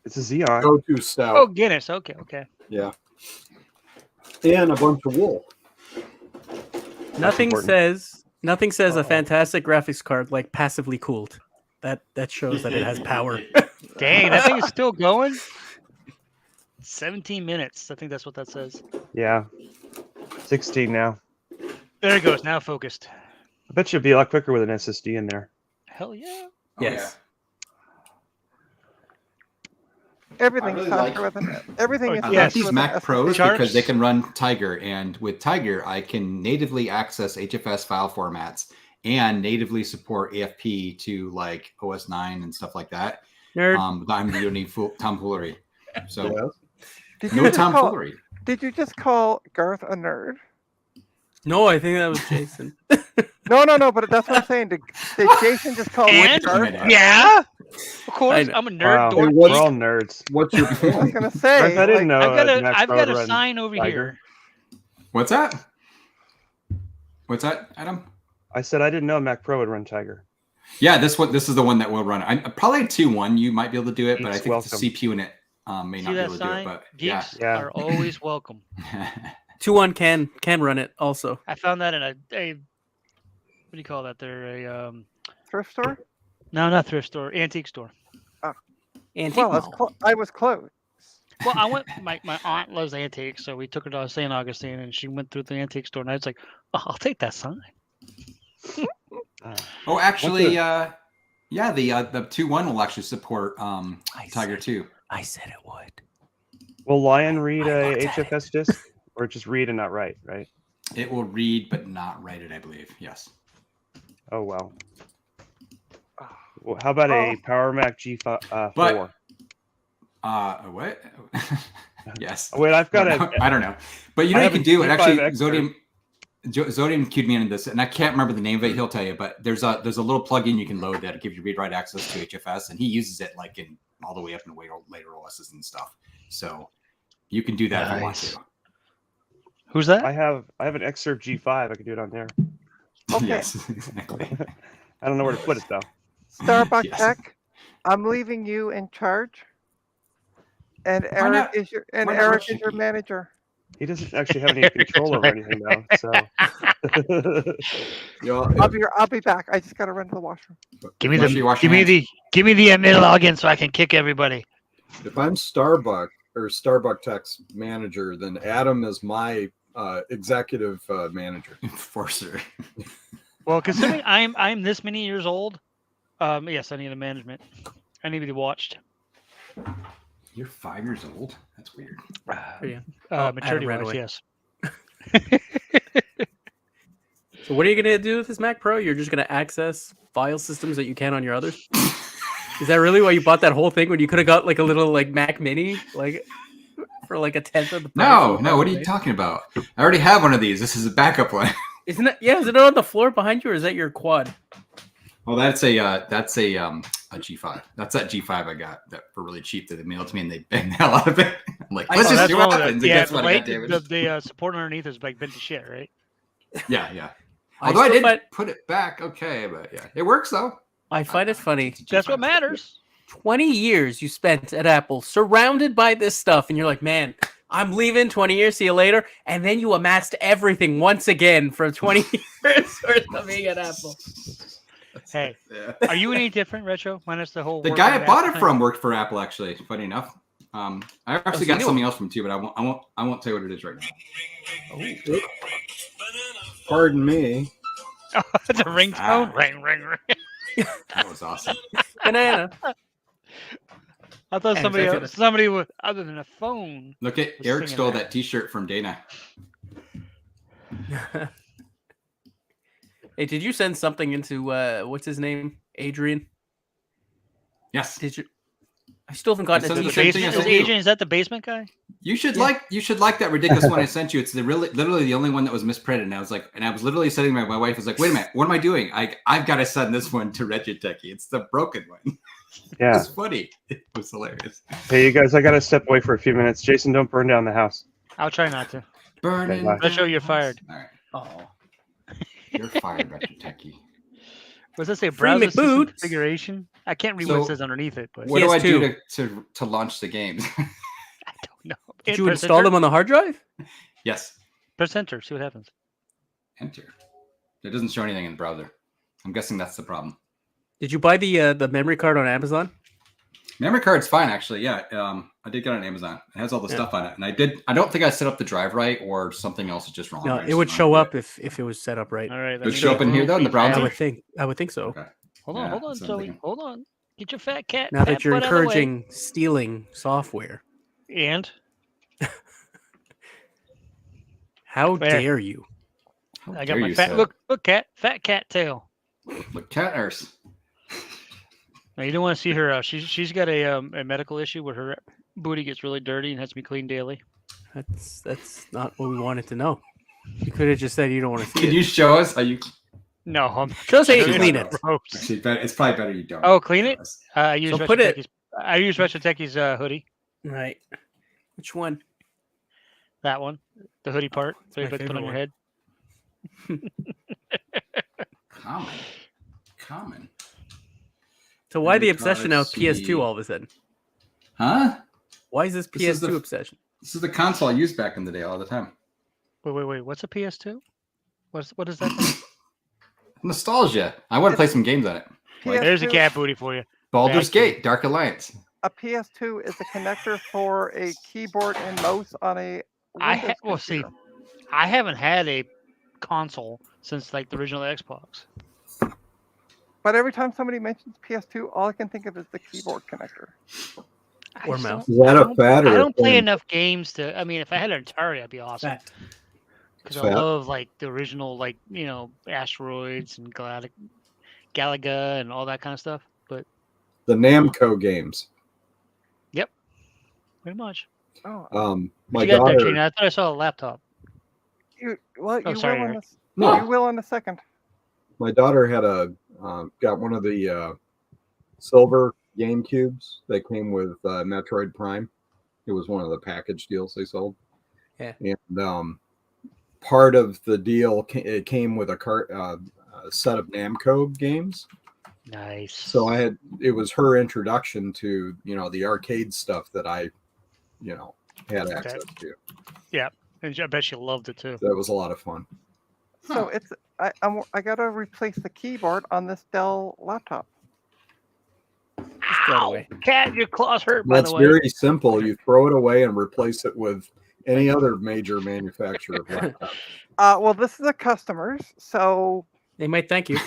It's a Xeon. go-to stout. Oh, Guinness. Okay. Yeah. And a bunch of wool. Nothing important. says a fantastic graphics card like passively cooled. That shows that it has power. Dang, that thing is still going. 17 minutes. I think that's what that says. Yeah. 16 now. There it goes. Now focused. I bet you'd be a lot quicker with an SSD in there. Hell yeah. Oh, Yes. Everything really is like- faster with an everything is I Yes. like faster these with Mac an Pros Sharps. because they can run Tiger, and with Tiger, I can natively access HFS file formats and natively support AFP to like OS 9 and stuff like that. Nerd. I'm the only tomfoolery. So Yes. Did you no just call- tomfoolery. Did you just call Garth a nerd? No, I think that was Jason. No, but that's what I'm saying. Did Jason just call And Garth? Yeah. yeah. Of course, know. I'm a nerd. Wow, dork. Hey, we're what's- all nerds. What's your I was point? gonna say, Garth, I didn't like, know I've got a run sign over Tiger. here. What's that? What's that, Adam? I said I didn't know Mac Pro would run Tiger. Yeah, this is the one that will run. I probably 2.1. You might be able to do it, but I Geeks think welcome. the CPU in it may See not be that able to do it. sign? But Geeks Yeah. are always welcome. yeah. 2-1 can run it also. I found that in a what do you call that? They're a thrift store. no, not thrift store, antique store. Antique Well, mall. I was close. Well, I went. My aunt loves antiques, so we took her to St. Augustine, and she went through the antique store, and I was like, "Oh, I'll take that sign." Oh, actually, yeah, the 2.1 will actually support Tiger 2. I said it would. Will Lion read I a looked at HFS disc or just read and not write? Right. It will read but not write it, I believe. Yes. Oh wow. Well, how about a Power Mac G4? But- What? Yes. Oh, wait, I've got I a. don't know, but you know I you have can a do it. G5 Actually, Expert. Zodium cued me into this, and I can't remember the name of it. He'll tell you, but there's a little plugin you can load that gives you read-write access to HFS, and he uses it like in all the way up in later OSs and stuff. So you can do that if you want Nice. to. Who's that? I have an Xserve G5. I can do it on there. Okay. Yes, exactly. I don't know where to put it though. Starbucks Yes. Tech, I'm leaving you in charge. And Why not- Eric is your why not Eric is Ricky? your manager. He doesn't actually have any control over anything now. So I'll be back. I just gotta run to the washroom. Give me Make sure you wash your hands. give me the admin login so I can kick everybody. If I'm Starbuck Tech's manager, then Adam is my executive manager. Enforcer. Well, considering I'm this many years old, yes, I need a management. I need to be watched. You're 5 years old. That's weird. Yeah. Adam Maturity ran wise, away. yes. So what are you gonna do with this Mac Pro? You're just gonna access file systems that you can on your others? Is that really why you bought that whole thing when you could have got like a little like Mac Mini like for like a tenth of the price? No. What are you talking about? I already have one of these. This is a backup one. Isn't that is it on the floor behind you or is that your quad? Well, that's a G5. That's that G5 I got that for really cheap that they mailed to me, and they banged the hell out of it. I'm like, let's Oh, just that's see wrong what with it. happens. And Yeah, guess what? I got damaged. the support underneath is like bent to shit, right? Yeah. I Although I still did find- put it back, okay, but yeah, it works though. I find it funny. It's a That's what G5. matters. 20 years you spent at Apple surrounded by this stuff, and you're like, man, I'm leaving 20 years, see you later. And then you amassed everything once again for 20 years or something at Apple. Hey, Yeah. are you any different, Retro? Minus the whole. The work guy on I bought Apple it from worked for Apple, actually. Funny enough, I actually so you got know- something else from too, but I won't tell you what it is right now. Pardon me. thing? It's a ringtone. Ah. Ring, ring, ring. That was awesome. Banana. I thought And somebody that's else, somebody would, other than a phone. Look at Was Eric singing stole that. that T-shirt from Dana. Hey, did you send something into what's his name? Adrian? Yes, Did you? I still haven't gotten I a sent the t-shirt. same thing I Is sent you. Adrian? Is that the basement guy? you should Yeah. like that ridiculous one I sent you. It's literally the only one that was misprinted, and I was literally sending my wife was like, wait a minute, what am I doing? I've got to send this one to Wretched Techie. It's the broken one. yeah. It's funny. It was hilarious. Hey, you guys, I gotta step away for a few minutes. Jason, don't burn down the house. I'll try not to. Burning. bye. Retro, you're fired. All right, Oh. you're fired, Wretched Techie. What's that say? Free Browser system McBoot. configuration. I can't read what it So- says underneath it, but What do I PS2. do to launch the games? I don't know. Did Hit you press install enter. them on the hard drive? Yes, Press enter. See what happens. enter. It doesn't show anything in the browser. I'm guessing that's the problem. Did you buy the memory card on Amazon? Memory card's fine, actually. Yeah, I did get it on Amazon. It has all the Yeah. stuff on it, and I don't think I set up the drive right, or something else is just wrong. No, I it just would don't show know. up if it was set up right. All right. Does it show up in here, though, in the I browser? would think so. Okay. Hold on, Yeah, hold on, that's what I'm Zoe. thinking. Hold on. Get your fat cat. Now fat that you're butt out of the way. encouraging stealing software, And how Where? dare you? How I dare got my you fat say look cat fat cat tail. that. Look, cat nurse. Now you don't want to see her. She's got a medical issue where her booty gets really dirty and has to be cleaned daily. That's not what we wanted to know. You could have just said you don't want to see Can it. you show us how you? No, Shows how you Actually, clean no. it. gross. Actually, it's probably better you don't. Oh, clean it. I use So put it- Retro Techie's. I use Retro Techie's hoodie. Right. Which one? That one, the hoodie part, so you my put on favorite your one. head. Common. So why the Maybe obsession now try to PS2 see- all of a sudden? Huh? Why is this This is PS2 the- obsession? This is the console I used back in the day all the time. Wait. What's a PS2? What is that? thing? Nostalgia. I want to play some games on it. Like There's a PS2 cat booty for you. Baldur's Back to- Gate, Dark Alliance. A PS2 is a connector for a keyboard and mouse on a Windows computer. I haven't had a console since like the original Xbox. But every time somebody mentions PS2, all I can think of is the keyboard connector. I Or just mouse. don't- Is that I a don't- fat or I a don't play thin? enough games to. I mean, if I had an Atari, that'd be awesome. Fat. Because I Fat. love like the original, like Asteroids and Galaga and all that kind of stuff. But The Namco games. pretty much. Oh, My You got there, daughter. Trina. I thought I saw a laptop. you sorry, will in Eric. a, you will in a second. My daughter had got one of the silver Game Cubes that came with Metroid Prime. It was one of the package deals they sold. Yeah. And part of the deal it came with a set of Namco games. Nice. So it was her introduction to the arcade stuff that I had access to. And I bet she loved it too. That was a lot of fun. So I gotta replace the keyboard on this Dell laptop. throw it away. Cat, your claws hurt. By That's the way. very simple. You throw it away and replace it with any other major manufacturer of laptops. Well, this is a customer's, so They might thank you.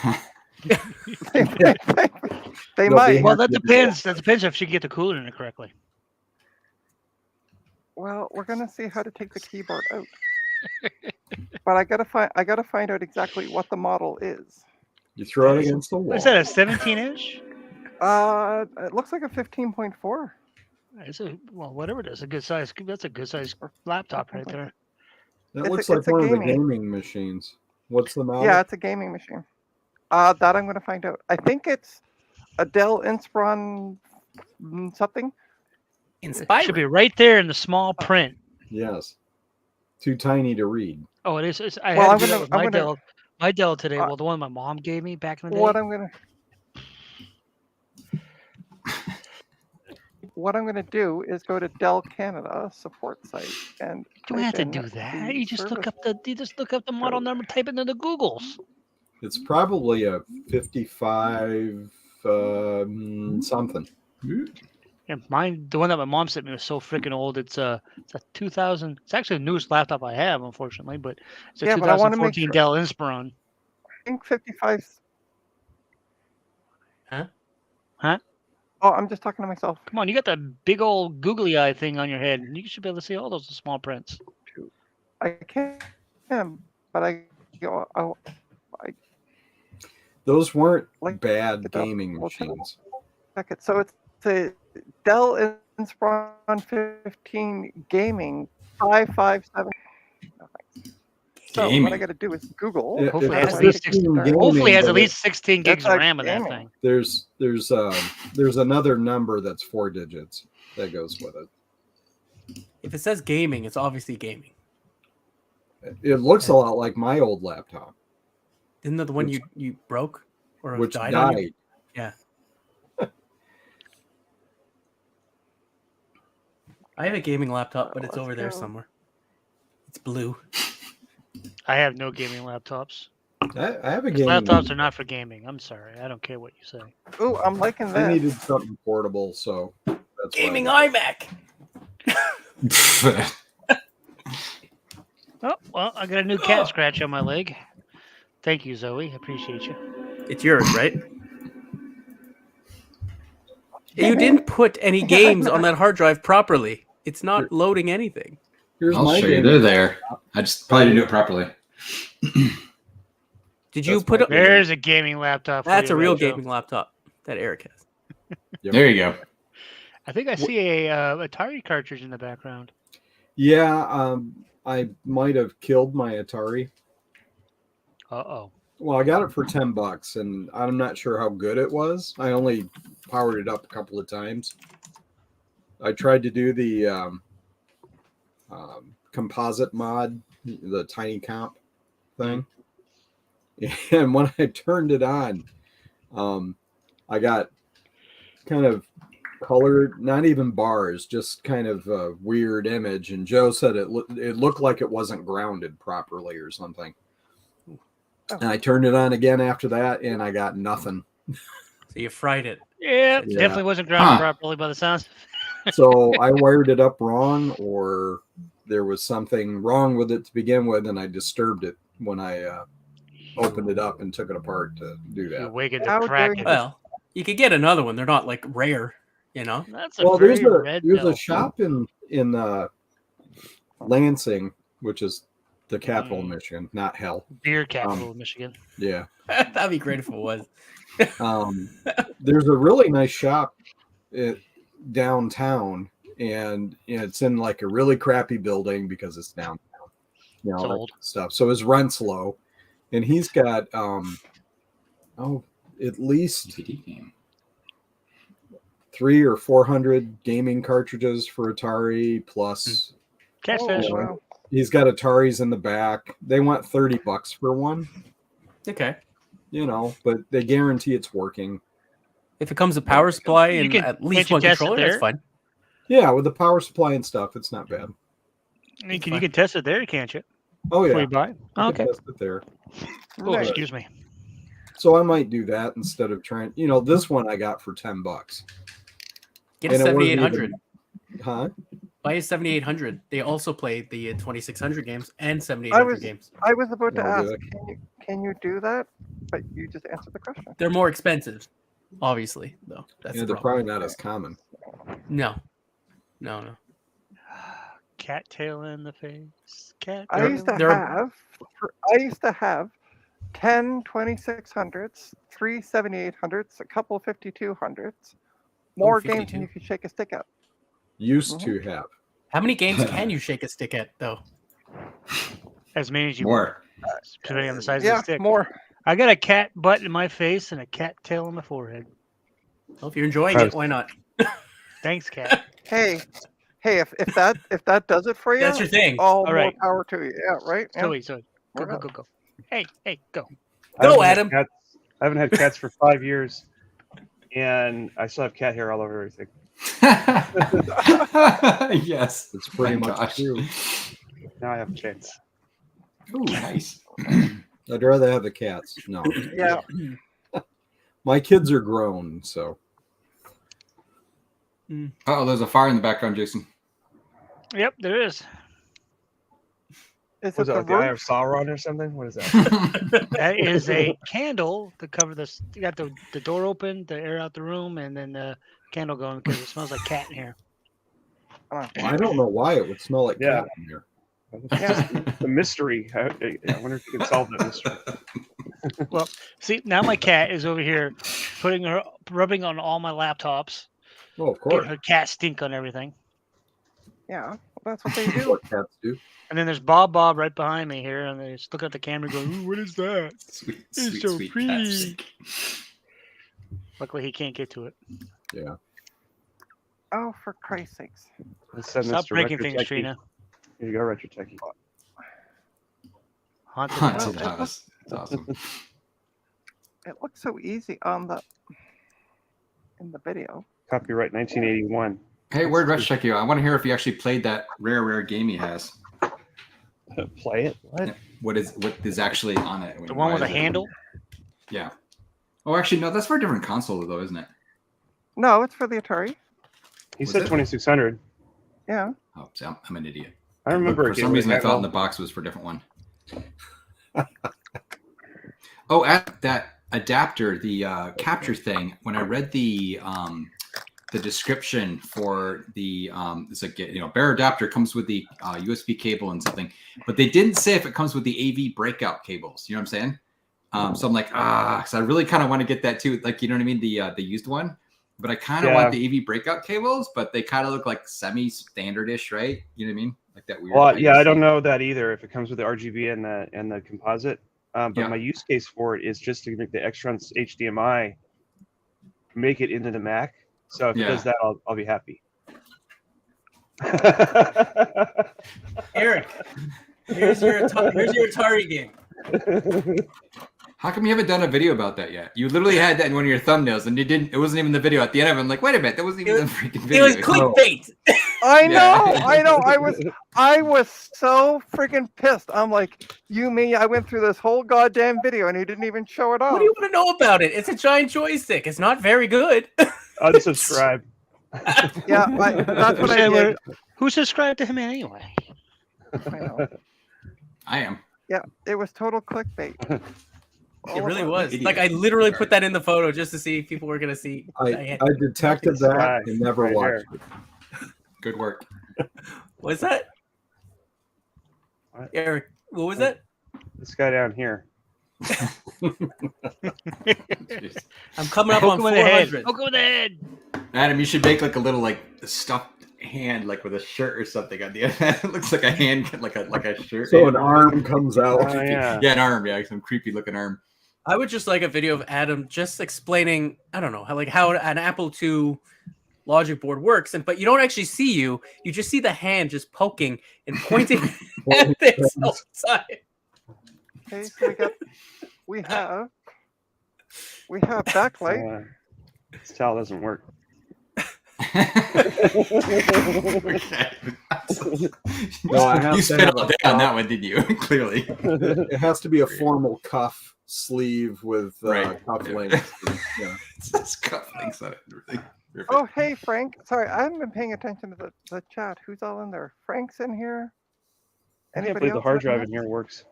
they They'll might. be Well, that happy to- depends. That depends if she can get the cooler in it correctly. Well, we're gonna see how to take the keyboard out. But I gotta find out exactly what the model is. You throw it against the wall. Is that a 17-inch? It looks like a 15.4. It's whatever it is, a good size. That's a good size laptop right there. That It's looks a- like it's a one of the gaming- gaming machines. What's the model? Yeah, it's a gaming machine. That I'm gonna find out. I think it's a Dell Inspiron something. It should Inspired. be right there in the small print. Yes. Too tiny to read. Oh, it is. I Well, had I'm to do that gonna- with I'm my gonna- Dell. My Dell today. Uh, Well, the one my mom gave me back in the day. What I'm gonna do is go to Dell Canada support site and You don't have type to in do that. the You just look service. up the model number, type it into Googles. It's probably a 55 something. And mine, the one that my mom sent me, was so freaking old. It's a 2000. It's actually the newest laptop I have, unfortunately, but it's a Yeah, but I wanna make 2014 sure- Dell Inspiron. I think 55. Huh? Huh? Oh, I'm just talking to myself. Come on, you got that big old googly eye thing on your head, and you should be able to see all those small prints. I can, but Those weren't Like, bad it up. gaming We'll take- machines. check it. So it's a Dell Inspiron 15 Gaming 557. No, thanks. So what I Gaming. got to do is Google. It- Hopefully, how it to has take at least the 15 keyboard. gaming, Hopefully, it has but at least 16 gigs That's of RAM in that gaming. thing. There's another number that's 4 digits that goes with it. If it says gaming, it's obviously gaming. It looks a lot like my old laptop, Isn't that the one Which- you broke or which died on you? died. Yeah. I have a gaming laptop, but it's Let's over there go. somewhere. It's blue. I have no gaming laptops. I have a gaming. Laptops are not for gaming. I'm sorry. I don't care what you say. Ooh, I'm liking I that. needed something portable, so that's why I Gaming got iMac. Oh, well, I got a new cat scratch on my leg. Thank you, Zoe. I appreciate you. It's yours, right? You didn't put any games on that hard drive properly. It's not loading anything. Here's I'll my show you. gaming. They're there. I just probably didn't do it properly. Did you That's put my up? There's a gaming laptop. For That's you, a real Rojo. gaming laptop that Eric has. There you go. I think I see a Atari cartridge in the background. Yeah, I might have killed my Atari. Uh-oh. Well, I got it for $10, and I'm not sure how good it was. I only powered it up a couple of times. I tried to do the composite mod, the tiny comp thing, and when I turned it on, I got kind of colored, not even bars, just kind of a weird image. And Joe said it looked like it wasn't grounded properly or something. And I turned it on again after that, and I got nothing. So you fried it. Yeah, Yeah. definitely wasn't grounded Huh. properly by the sounds. So I wired it up wrong, or there was something wrong with it to begin with, and I disturbed it when I opened it up and took it apart to do You that. awakened How the dare Kraken. you. Well, you could get another one. They're not like rare, you know. That's a Well, very there's red a pill. shop in Lansing, which is the capital of Michigan, not hell. beer capital of Michigan. Yeah. That'd be great if it was. There's a really nice shop downtown, and it's in like a really crappy building because it's downtown. You know, It's all that old. stuff. So his rent's low, and he's got at least DVD game. 300 or 400 gaming cartridges for Atari plus. Catfish. Oh, wow. He's got Ataris in the back. They want $30 for one, Okay. you know, but they guarantee it's working. If it comes with power supply You and can- at least can't you one test it controller, that's there? fine. Yeah, with the power supply and stuff, it's not bad. You can test it there, can't you? Oh Before yeah, you buy it? I Okay. can test it there. Oh, Nice. excuse me. So I might do that instead of trying. You know, this one I got for $10. Get a And it wasn't 7800. Huh? Buy a 7800. They also play the 2600 games and I 7800 was games. I was about to I'll do ask, can you do that? But you just answered the question. They're more expensive, obviously, though. That's Yeah, the they're problem. probably not as common. No. Cattail in the face. Cat. I used to they're- have 10 2600s, 3 7800s, a couple 5200s, more games 52. than you could shake a stick at. Used to have. How many games can you shake a stick at, though? As many as you want, More. depending on the size of Yeah, the stick. more. I got a cat butt in my face and a cat tail on my forehead. Well, if you're enjoying Right. it, why not? Thanks, cat. Hey, if that does it for you, That's your thing. all right. more power to you. Yeah, right. Yeah. So go, We're go, good. go, go. Hey, go. I haven't had Adam. cats- I haven't had cats for 5 years, and I still have cat hair all over everything. Yes. It's pretty My much gosh. true. Now I have cats. Ooh, nice. I'd rather have the cats. No. Yeah. My kids are grown, so Oh, there's a fire in the background, Jason. Yep, there is. Is Was it it the like the Eye roof? of Sauron or something? What is that? That is a candle to cover this. You got the door open, the air out the room, and then the candle going because it smells like cat in here. I don't know why it would smell like Yeah. cat in here. The mystery. I wonder if you can solve that mystery. See, now my cat is over here rubbing on all my laptops, Oh, of getting course. her cat stink on everything. Yeah, that's what they That's do. what cats do. And then there's Bob right behind me here, and they just look at the camera going, "Ooh, what is that?" Sweet, It's sweet, so sweet pretty. cat. Luckily, he can't get to it. Yeah. Oh, for Christ's sakes! Let's send this Stop to breaking Retro things, Techie. Trina. Here you go, Retro Techie. Haunted Haunted house. house. It's awesome. It looks so easy on in the video. Copyright 1981. Hey, where'd Rush check you? I want to hear if you actually played that rare game he has. Play it? What? What is actually on it? The one with Why a is it- handle. Yeah. Oh, actually, no. That's for a different console, though, isn't it? No, it's for the Atari. He Was said it? 2600. Yeah. Oh, see, I'm an idiot. I remember For it some reason, I thought in the box was for a different one. Oh, at that adapter, the capture thing. When I read the description for the it's like bare adapter comes with the USB cable and something, but they didn't say if it comes with the AV breakout cables. You know what I'm saying? So I'm like, because I really kind of want to get that too. Like, you know what I mean? The used one. But I kind of want the AV breakout cables, but they kind of look like semi-standardish, right? You know what I mean? Like that weird. Well, yeah, I IEC. don't know that either. If it comes with the RGB and the composite, But Yeah. my use case for it is just to make the Extron's HDMI make it into the Mac. So if it does Yeah. that, I'll be happy. Eric, here's your Atari game. How come you haven't done a video about that yet? You literally had that in one of your thumbnails, and you didn't. It wasn't even the video at the end of it. I'm like, wait a minute, that wasn't even the freaking It video. was clickbait. I Yeah. know. I was so freaking pissed. I'm like, you mean I went through this whole goddamn video and you didn't even show it What off? do you want to know about it? It's a giant joystick. It's not very good. Unsubscribe. Yeah, that's what I did. Who subscribed to him anyway? I know. I am. Yeah, it was total clickbait. It really Oh, was. idiot. Like I literally put that in the photo just to see if people were gonna see. I detected that and never Right watched here. it. Good work. What's that? What? Eric, what was that? This guy down here. Jeez. I'm coming up Poke on him in the head. 400. Poke him in the head. Adam, you should make like a little like stuffed hand, like with a shirt or something on the end. It looks like a hand, like a shirt. So an arm comes out. Oh, yeah. Yeah, an arm. Yeah, some creepy looking arm. I would just like a video of Adam just explaining, I don't know, how an Apple II logic board works, but you don't actually see you. You just see the hand just poking and pointing at this whole time. Okay, so we have backlight. This towel doesn't work. No, I have You to spent have all a day on that cuff. one, didn't you? Clearly. It has to be a formal cuff sleeve with Right. cuff links. Yeah. It's just cufflinks on it. and everything. Perfect. Oh, hey, Frank. Sorry, I haven't been paying attention to the chat. Who's all in there? Frank's in here. I can't Anybody believe the else hard in drive there? in here works.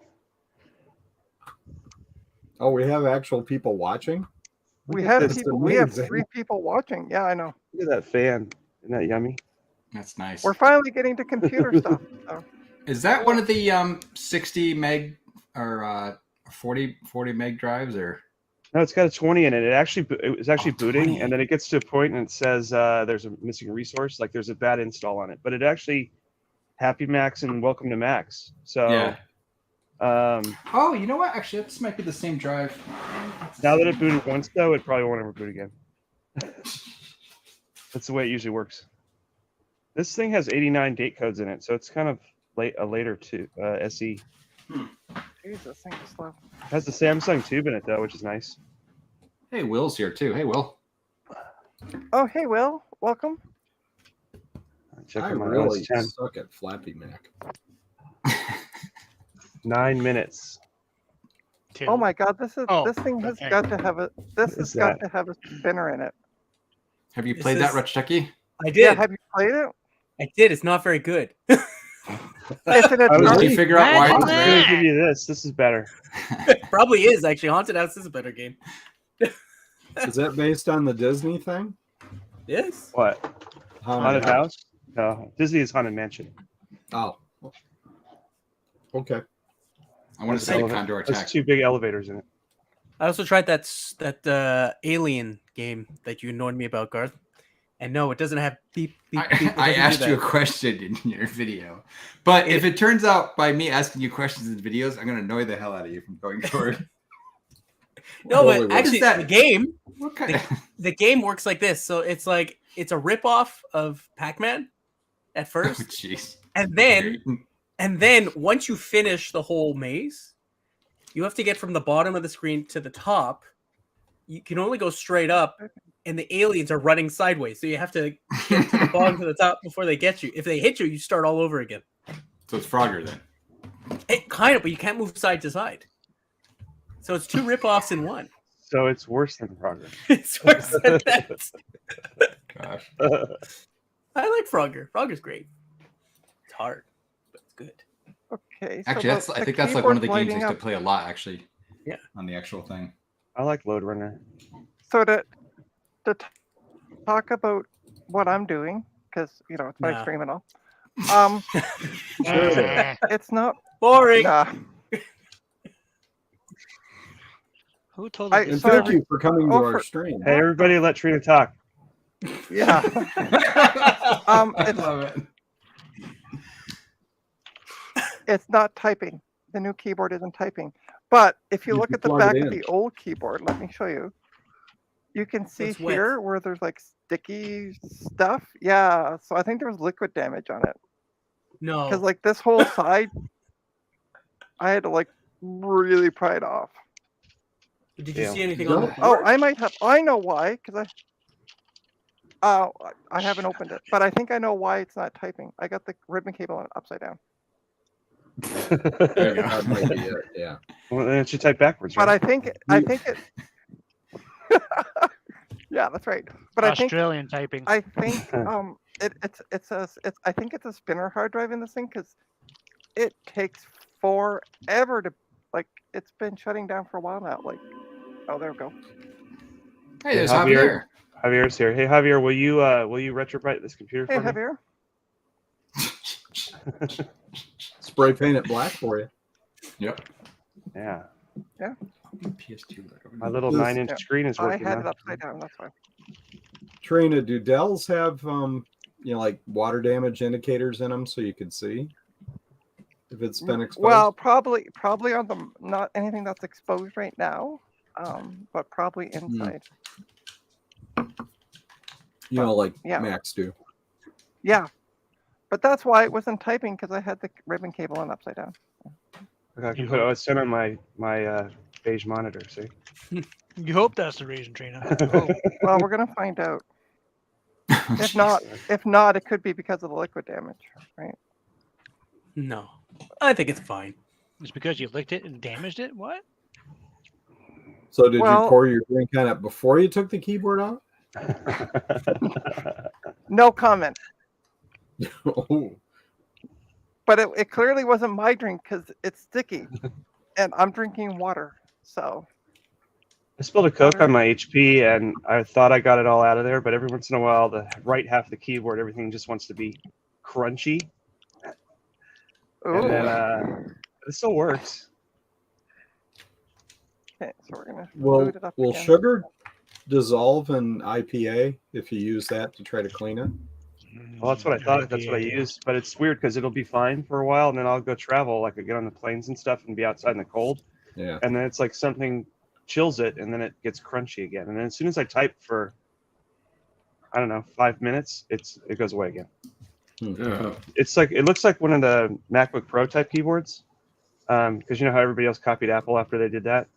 Oh, we have actual people watching. We Look at have this. people. We have amazing. 3 people watching. Yeah, I know. Look at that fan. Isn't that yummy? That's nice. We're finally getting to computer stuff. So. Is that one of the 60 meg or 40 meg drives or? No, it's got a 20 in it. It's actually Oh, booting, 20. and then it gets to a point and it says there's a missing resource, like there's a bad install on it. But it actually Happy Macs and Welcome to Macs. So Yeah. um, Oh, you know what? Actually, this might be the same drive. now that it booted once, though, it probably won't ever boot again. That's the way it usually works. This thing has 89 date codes in it, so it's kind of a later SE. Jesus, this thing is slow. It has the Samsung tube in it though, which is nice. Hey, Will's here too. Hey, Will. Oh, hey, Will. Welcome. Check I out my really OS 10. suck at Flappy Mac. 9 minutes. Oh my God, this Oh, this thing has okay. got to have a this What has is got that? to have a spinner in it. Have you This played that, is- Rich Techie? I Yeah, did. have you played it? I did. It's not very good. It's an I was Did Atari. you figure out why I it's was there? going to give you this. This is better. Probably is actually. Haunted House is a better game. Is that based on the Disney thing? Yes. What? Haunted House? No, Disney is Haunted Mansion. Oh. Okay. I want to say Condor There's Attack. 2 big elevators in it. I also tried that Alien game that you annoyed me about, Garth. And no, it doesn't have beep beep beep. It I doesn't do asked you a that. question in your video, but if it turns out by me asking you questions in videos, I'm going to annoy the hell out of you from going forward. No, Totally but actually, that? the game What kind of? the game works like this. So it's like it's a ripoff of Pac-Man at Oh, first, jeez. and then once you finish the whole maze, you have to get from the bottom of the screen to the top. You can only go straight up, and the aliens are running sideways. So you have to get to the bottom to the top before they get you. If they hit you, you start all over again. So it's Frogger then. It kind of, but you can't move side to side. So it's 2 ripoffs in one. So it's worse than Progress. It's worse than that. Gosh. I like Frogger. Frogger's great. It's hard, but it's good. Okay. Actually, I think that's like one of the games I used to play a lot. Actually. Yeah. On the actual thing. I like Load Runner. So to talk about what I'm doing, because it's my Nah. stream and all. Ah, It's not. Boring. Nah. who told I- you And this? So thank every- you for coming to oh, our for- stream. Hey, everybody, let Trina talk. Yeah. I It's- love it. It's not typing. The new keyboard isn't typing. But if you You look can at the plug back it of in. the old keyboard, let me show you. You can see It's wet. here where there's like sticky stuff. Yeah, so I think there was liquid damage on it. No. Because like this whole side, I had to like really pry it off. Did you Yeah. see anything on the No. Oh, board? I might have. I know why. Because I haven't opened it, but I think I know why it's not typing. I got the ribbon cable on upside down. There you go. That might be it. Yeah. Well, then it should type backwards, But right? I think it. Yeah, that's right. But Australian typing. I think I think it's a spinner hard drive in this thing because it takes forever to like. It's been shutting down for a while now. Like, oh, there we go. Hey, there's Javier. Javier. Javier's here. Hey, Javier, will you retrowrite this computer Hey, for me? Javier. Spray paint it black for you. Yep. Yeah. PS2. My little This- 9-inch yeah. screen is I working had it now. upside down. That's why. Trina, do Dells have like water damage indicators in them so you can see if it's been exposed? Well, probably on the not anything that's exposed right now, but probably inside. like yeah. Macs do. Yeah, but that's why it wasn't typing because I had the ribbon cable on upside down. Okay, I can put OSN on my beige monitor. See? You hope that's the reason, Trina. Well, we're gonna find out. If not, it could be because of the liquid damage, right? No. I think it's fine. It's because you licked it and damaged it? What? So did Well- you pour your drink on it before you took the keyboard out? No comment. Oh, But it clearly wasn't my drink because it's sticky, and I'm drinking water. So I spilled a Coke on my HP, and I thought I got it all out of there, but every once in a while, the right half of the keyboard, everything just wants to be crunchy, ooh. and then it still works. Okay, so we're gonna will boot it up will again. sugar dissolve in IPA if you use that to try to clean it? Well, that's what I thought. That's what I used, but it's weird because it'll be fine for a while, and then I'll go travel, like I get on the planes and stuff, and be outside in the cold, Yeah. and then it's like something chills it, and then it gets crunchy again, and then as soon as I type for, I don't know, 5 minutes, it goes away again. It's like it looks like one of the MacBook Pro type keyboards, because you know how everybody else copied Apple after they did that,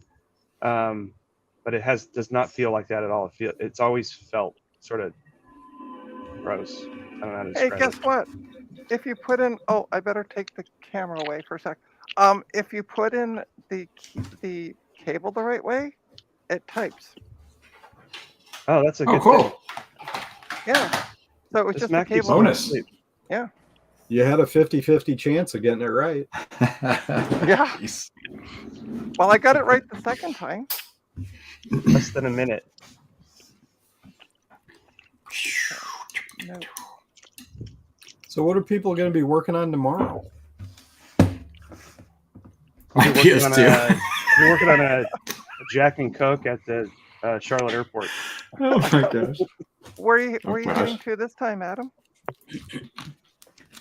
but it does not feel like that at all. It's always felt sort of gross. I don't know how to Hey, describe guess it. what? If you put in, oh, I better take the camera away for a sec. If you put in the cable the right way, it types. Oh, that's a Oh, good cool. thing. Yeah. So it was This just Mac the keeps cable. me Bonus. asleep. You had a 50-50 chance of getting it right. Yeah. Nice. Well, I got it right the second time. Less than a minute. No. So what are people going to be working on tomorrow? My I'll be working on PS2. We're working on a Jack and Coke at the Charlotte Airport. Oh my gosh. Where are you Oh, gosh. heading to this time, Adam?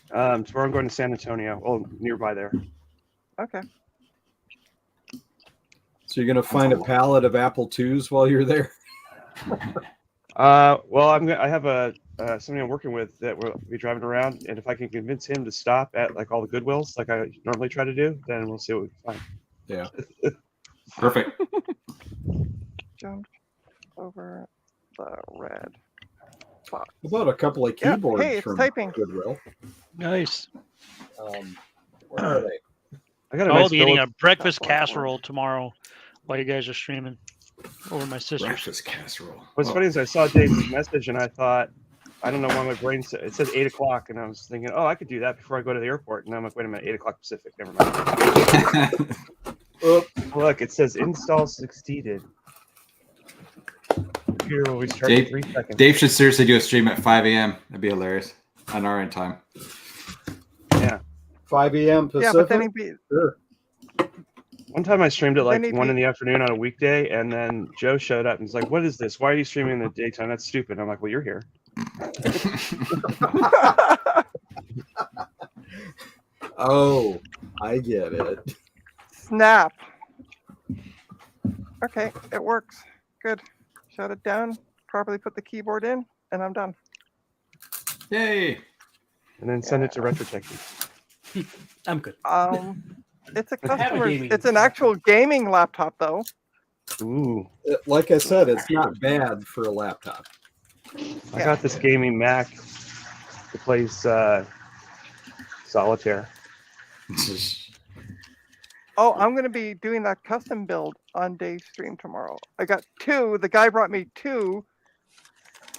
Tomorrow I'm going to San Antonio. Well, nearby there. Okay. So you're going to find a pallet of Apple IIs while you're there? Well, I have somebody I'm working with that will be driving around, and if I can convince him to stop at like all the Goodwills, like I normally try to do, then we'll see what we can find. Yeah. Perfect. Jumped over the red box. How about a couple of Yeah, keyboards hey, it's from typing. Goodwill? Nice. Where are they? I got a I'll nice be eating a Philips- breakfast That's one word. casserole tomorrow while you guys are streaming over my sister's. Breakfast casserole. What's Oh. funny is I saw Dave's message and I thought, I don't know why my brain said it said 8 o'clock, and I was thinking, oh, I could do that before I go to the airport. And I'm like, wait a minute, 8 o'clock Pacific. Never mind. Look, it says install succeeded. Computer will restart in Dave- 3 seconds. Dave should seriously do a stream at 5 a.m. That'd be hilarious on our end time. 5 a.m. Pacific? Yeah, but then he'd be Sure. One time I streamed at like Then he'd 1 be- in the afternoon on a weekday, and then Joe showed up and was like, what is this? Why are you streaming in the daytime? That's stupid. And I'm like, well, you're here. Oh, I get it. snap. Okay, it works. Good. Shut it down. Properly put the keyboard in, and I'm done. Yay! And then send it to RetroTech. I'm good. It's a I have a customer's. gaming It's an actual gaming laptop, though. Ooh, Like I said, it's not bad for a laptop. I got this gaming Mac that plays Solitaire. Oh, I'm going to be doing that custom build on Dave's stream tomorrow. I got 2. The guy brought me 2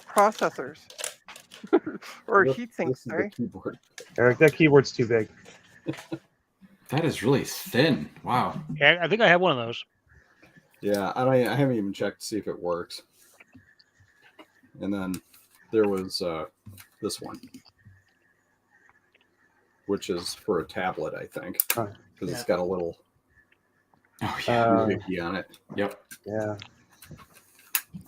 processors or This- heat this sinks. is the Sorry. keyboard. Eric, that keyboard's too big. That is really thin. Wow. Yeah, I think I have one of those. Yeah, I haven't even checked to see if it works. And then there was this one, which is for a tablet, I think, Huh. because it's Yeah. got a little Oh yeah. doohickey on it. Yep. Yeah.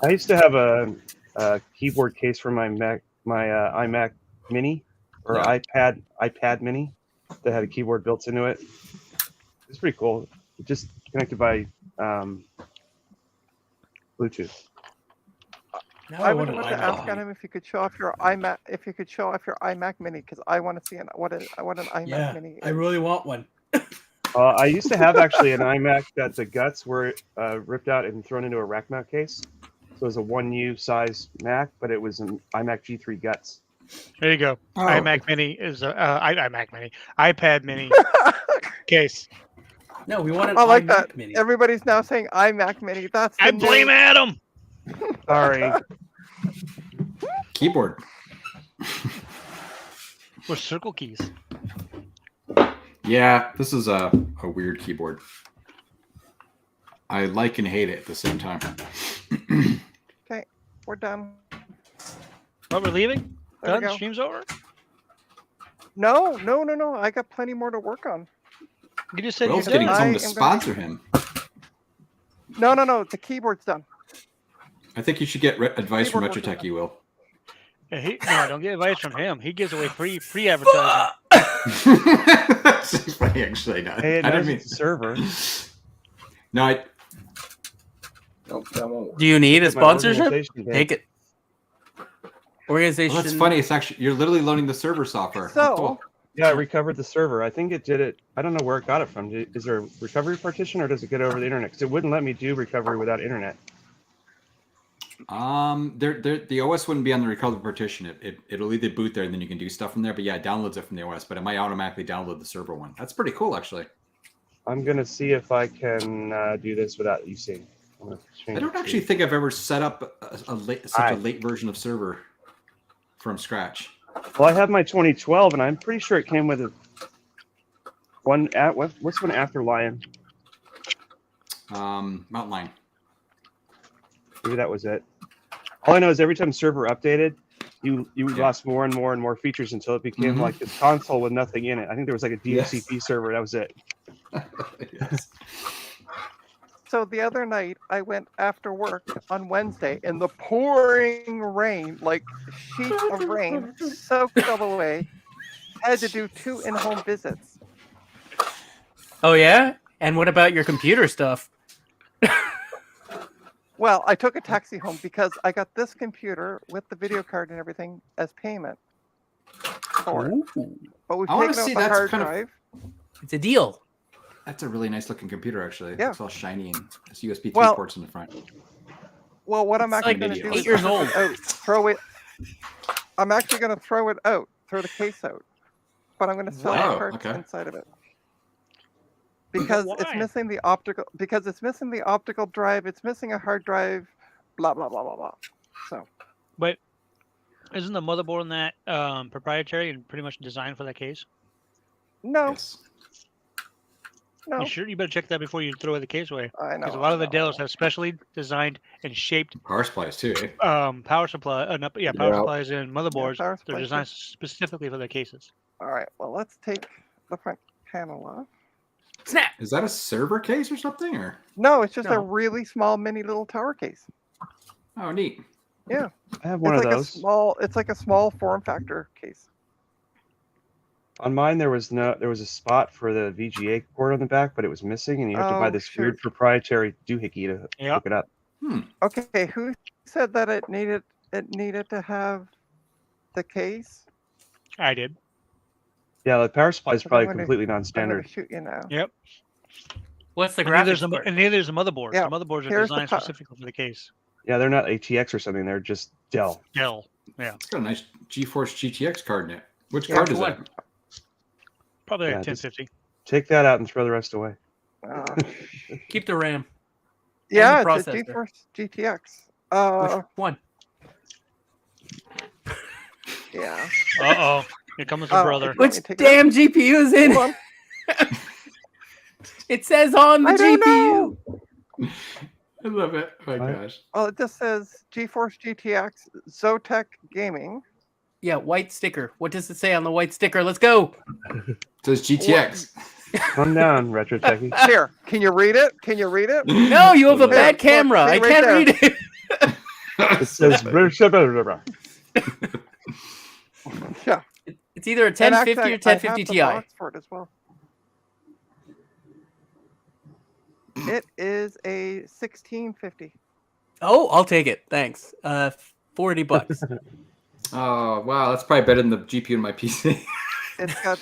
I used to have a keyboard case for my Mac, my iMac Mini or Yeah. iPad Mini that had a keyboard built into it. It's pretty cool. It just connected by Bluetooth. Now I want would an want to iMac ask Mini. him if you could show off your iMac. If you could show off your iMac Mini, because I want to see what an iMac Mini is. I really want one. I used to have actually an iMac that the guts were ripped out and thrown into a rack mount case. So it was a 1U size Mac, but it was an iMac G3 guts. There you go. Oh, iMac Mini is a iMac Mini, iPad Mini case. No, we want an I like iMac that. Mini. Everybody's now saying iMac Mini. That's the I blame new- Adam. Sorry. Keyboard. With circle keys. Yeah, this is a weird keyboard. I like and hate it at the same time. We're done. But we're leaving. There we Done. go. Stream's over. No. I got plenty more to work on. You just said Will's you're getting done. someone I to am gonna- sponsor him. No. The keyboard's done. I think you should get advice from Keyboard working. RetroTech. You will. Yeah, no, don't get advice from him. He gives away free advertising. That's funny, actually. No, Hey, it I knows didn't mean. it's a server. No, I. Nope, that won't work. Do you need a My sponsorship? organization did. Take it. Organization. Well, that's funny. It's actually you're literally loading the server software. So- Cool. Yeah, I recovered the server. I think it did it. I don't know where it got it from. Is there a recovery partition or does it get over the internet? Because it wouldn't let me do recovery without internet. The OS wouldn't be on the recovery partition. It'll either boot there and then you can do stuff from there. But yeah, it downloads it from the OS. But it might automatically download the server one. That's pretty cool, actually. I'm gonna see if I can do this without you seeing. I'm gonna change I don't it to- actually think I've ever set up such a Alright. late version of server from scratch. Well, I have my 2012, and I'm pretty sure it came with a one at what's one after Lion? Mountain Lion. Maybe that was it. All I know is every time server updated, you Yeah. lost more and more and more features until it became Mhm. like this console with nothing in it. I think there was like a Yes. DHCP server. That was it. Yes. So the other night, I went after work on Wednesday in the pouring rain, like sheet of rain, soaked all the way. Had to do 2 in-home visits. Oh yeah. And what about your computer stuff? Well, I took a taxi home because I got this computer with the video card and everything as payment for it. Ooh, But we've I wanna taken out see the that's hard kind of- drive. it's a deal. That's a really nice looking computer, actually. Yeah. It's all shiny and there's USB 3 Well- ports in the front. Well, what I'm It's actually like going to do 8 is years throw old. it out, throw it. I'm actually going to throw it out, throw the case out, but I'm going to sell Wow, the parts okay. inside of it because it's why? missing the optical. Because it's missing the optical drive. It's missing a hard drive. Blah blah blah blah blah. So But isn't the motherboard on that proprietary and pretty much designed for that case? no, Yes. no. You sure? You better check that before you throw the case away. I know. Because a lot of the I know. Dells have specially designed and shaped Power supplies too, eh? power supply. Power Yeah. supplies and motherboards. power They're supplies, designed specifically for their cases. All right. Well, let's take the front panel off. Snap. Is that a server case or something? Or No, it's just a No. really small mini little tower case. oh, neat. I have one It's of like those. a small. It's like a small form factor case. On mine, there was a spot for the VGA cord on the back, but it was missing, and you have to buy Oh, this weird shoot. proprietary doohickey to Yep. hook it up. Okay, who said that it needed to have the case? I did. Yeah, the power supply is But I'm probably gonna- completely I'm gonna non-standard. shoot you now. Yep. What's the And neither is graphics the, card? and neither is the motherboard. Yeah, The motherboards are here's the designed power- specifically for the case. Yeah, they're not ATX or something. They're just Dell. Dell. It's got a nice GeForce GTX card in it. Which Yeah, card is what? that? Probably like Yeah, just- 1050. Take that out and throw the rest away. Oh, Keep the RAM. yeah, the it's a processor. GeForce GTX. Which one? Yeah. Uh-oh. Here comes the Oh, brother. okay. Let me Which take it out. damn GPU is in? Hold on. It says on the I don't GPU. know. I love it. Oh my What? gosh. Well, it just says GeForce GTX Zotac Gaming. Yeah, white sticker. What does it say on the white sticker? Let's go. It says GTX. Calm down, Retro Techie. Here, can you read it? Can you read it? No, you have a Here, bad look, camera. see I right can't there. read it. It says Yeah. It's either a And actually, 1050 or I have 1050 the Ti. box for it as well. It is a 1650. Oh, I'll take it. Thanks. $40. Oh wow, that's probably better than the GPU in my PC. It's got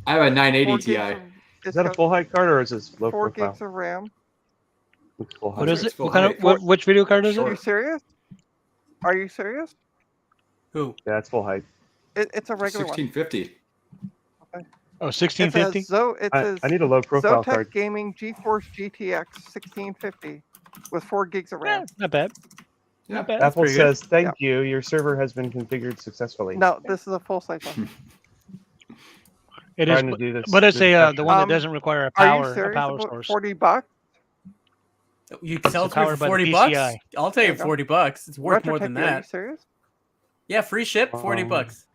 I have a 980 4 Ti. gigs of, Is it's that a got full height card or is this low 4 profile? gigs of RAM. It's full height. What is It's it? full What kind of height. which video card is Are you it? serious? Are you serious? Who? Yeah, it's full height. It's a regular one. 1650. Oh, It says 1650? It I says need a low profile Zotac card. Gaming GeForce GTX 1650 with 4 gigs of Yeah, RAM. not bad. Yeah. Not bad. Apple pretty good. says, "Thank you. Your server has been configured successfully." No, this is a full size one. It is, Trying to do this. but it's this a the one that Um, doesn't require a Are you power serious? power About source. 40 bucks? You can sell it to me powered for by the 40 bucks? PCI. I'll tell you There you go. 40 bucks. It's worth Retro more than Techie, Are you that. serious? Yeah, free ship, 40 Um, bucks.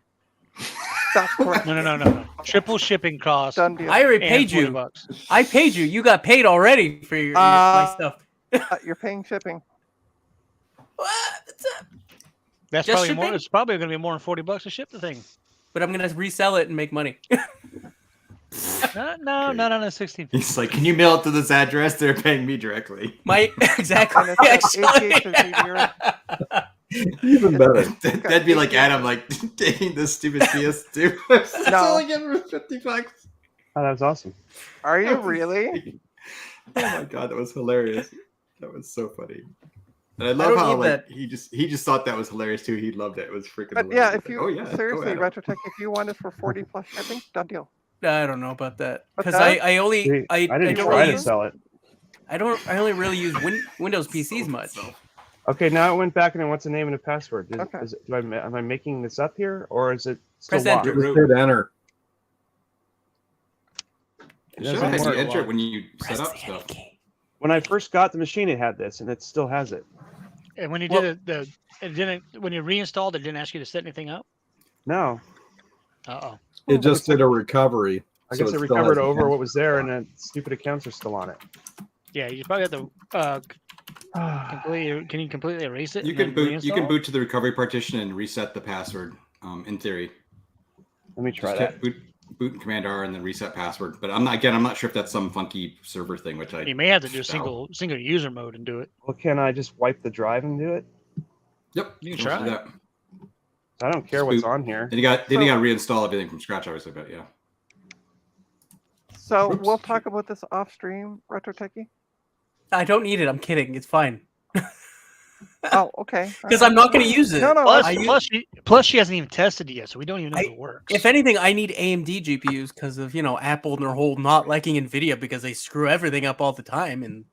That's correct. No. Triple shipping cost. Done deal. I already and paid you. $40. I paid you. You got paid already for your my stuff. You're paying shipping. What? What's up? That's Just probably more. shipping? It's probably going to be more than $40 to ship the thing. But I'm gonna resell it and make money. No, not on a 16. He's like, can you mail it to this address? They're paying me directly. My exactly. And it's got 88 actually. Even better. That'd be like Adam, like taking this stupid PS2. It's No. only getting for $50. Oh, that was awesome. Are you really? Oh my god, that was hilarious. That was so funny. And I don't love how need like he just thought that was hilarious too. He loved it. It was freaking But hilarious. yeah, if Like, you oh, yeah, go seriously, Adam. Retrotech, if you want it for 40 plus shipping, done deal. I don't know about that What's because that? I only See, I didn't don't try really to use, sell it. I only really use Windows PCs much. Okay, now it went back and it wants a name and a password. Okay. Am I making this up here, or is it still Press locked? enter. Just hit enter. It Sure, doesn't you work. enter it when you Press set up the stuff. edit key. When I first got the machine, it had this, and it still has it. And when you Well- did it didn't. When you reinstalled, it didn't ask you to set anything up. No, Oh. It just did a recovery. I so guess it still recovered has over account. what was there, and then stupid accounts are still on it. Yeah, you probably have to completely. Can you completely erase it? You and can then boot. You can reinstall? boot to the recovery partition and reset the password. In theory, Let me try Just that. hit boot and Command R and then reset password. But I'm not sure if that's some funky server thing, which I You may have to do doubt. single user mode and do it. Well, can I just wipe the drive and do it? Yep, You can let's try. do that. I don't care what's on here. Then you got to reinstall everything from scratch, obviously. But yeah, So Oops. we'll talk about this off stream, Retrotechie. I don't need it. I'm kidding. It's fine Oh, okay. because I'm not going to use it. No, no. Plus, I use- plus, she hasn't even tested it yet, so we don't even know if it works. If anything, I need AMD GPUs because of Apple and their whole not liking Nvidia because they screw everything up all the time and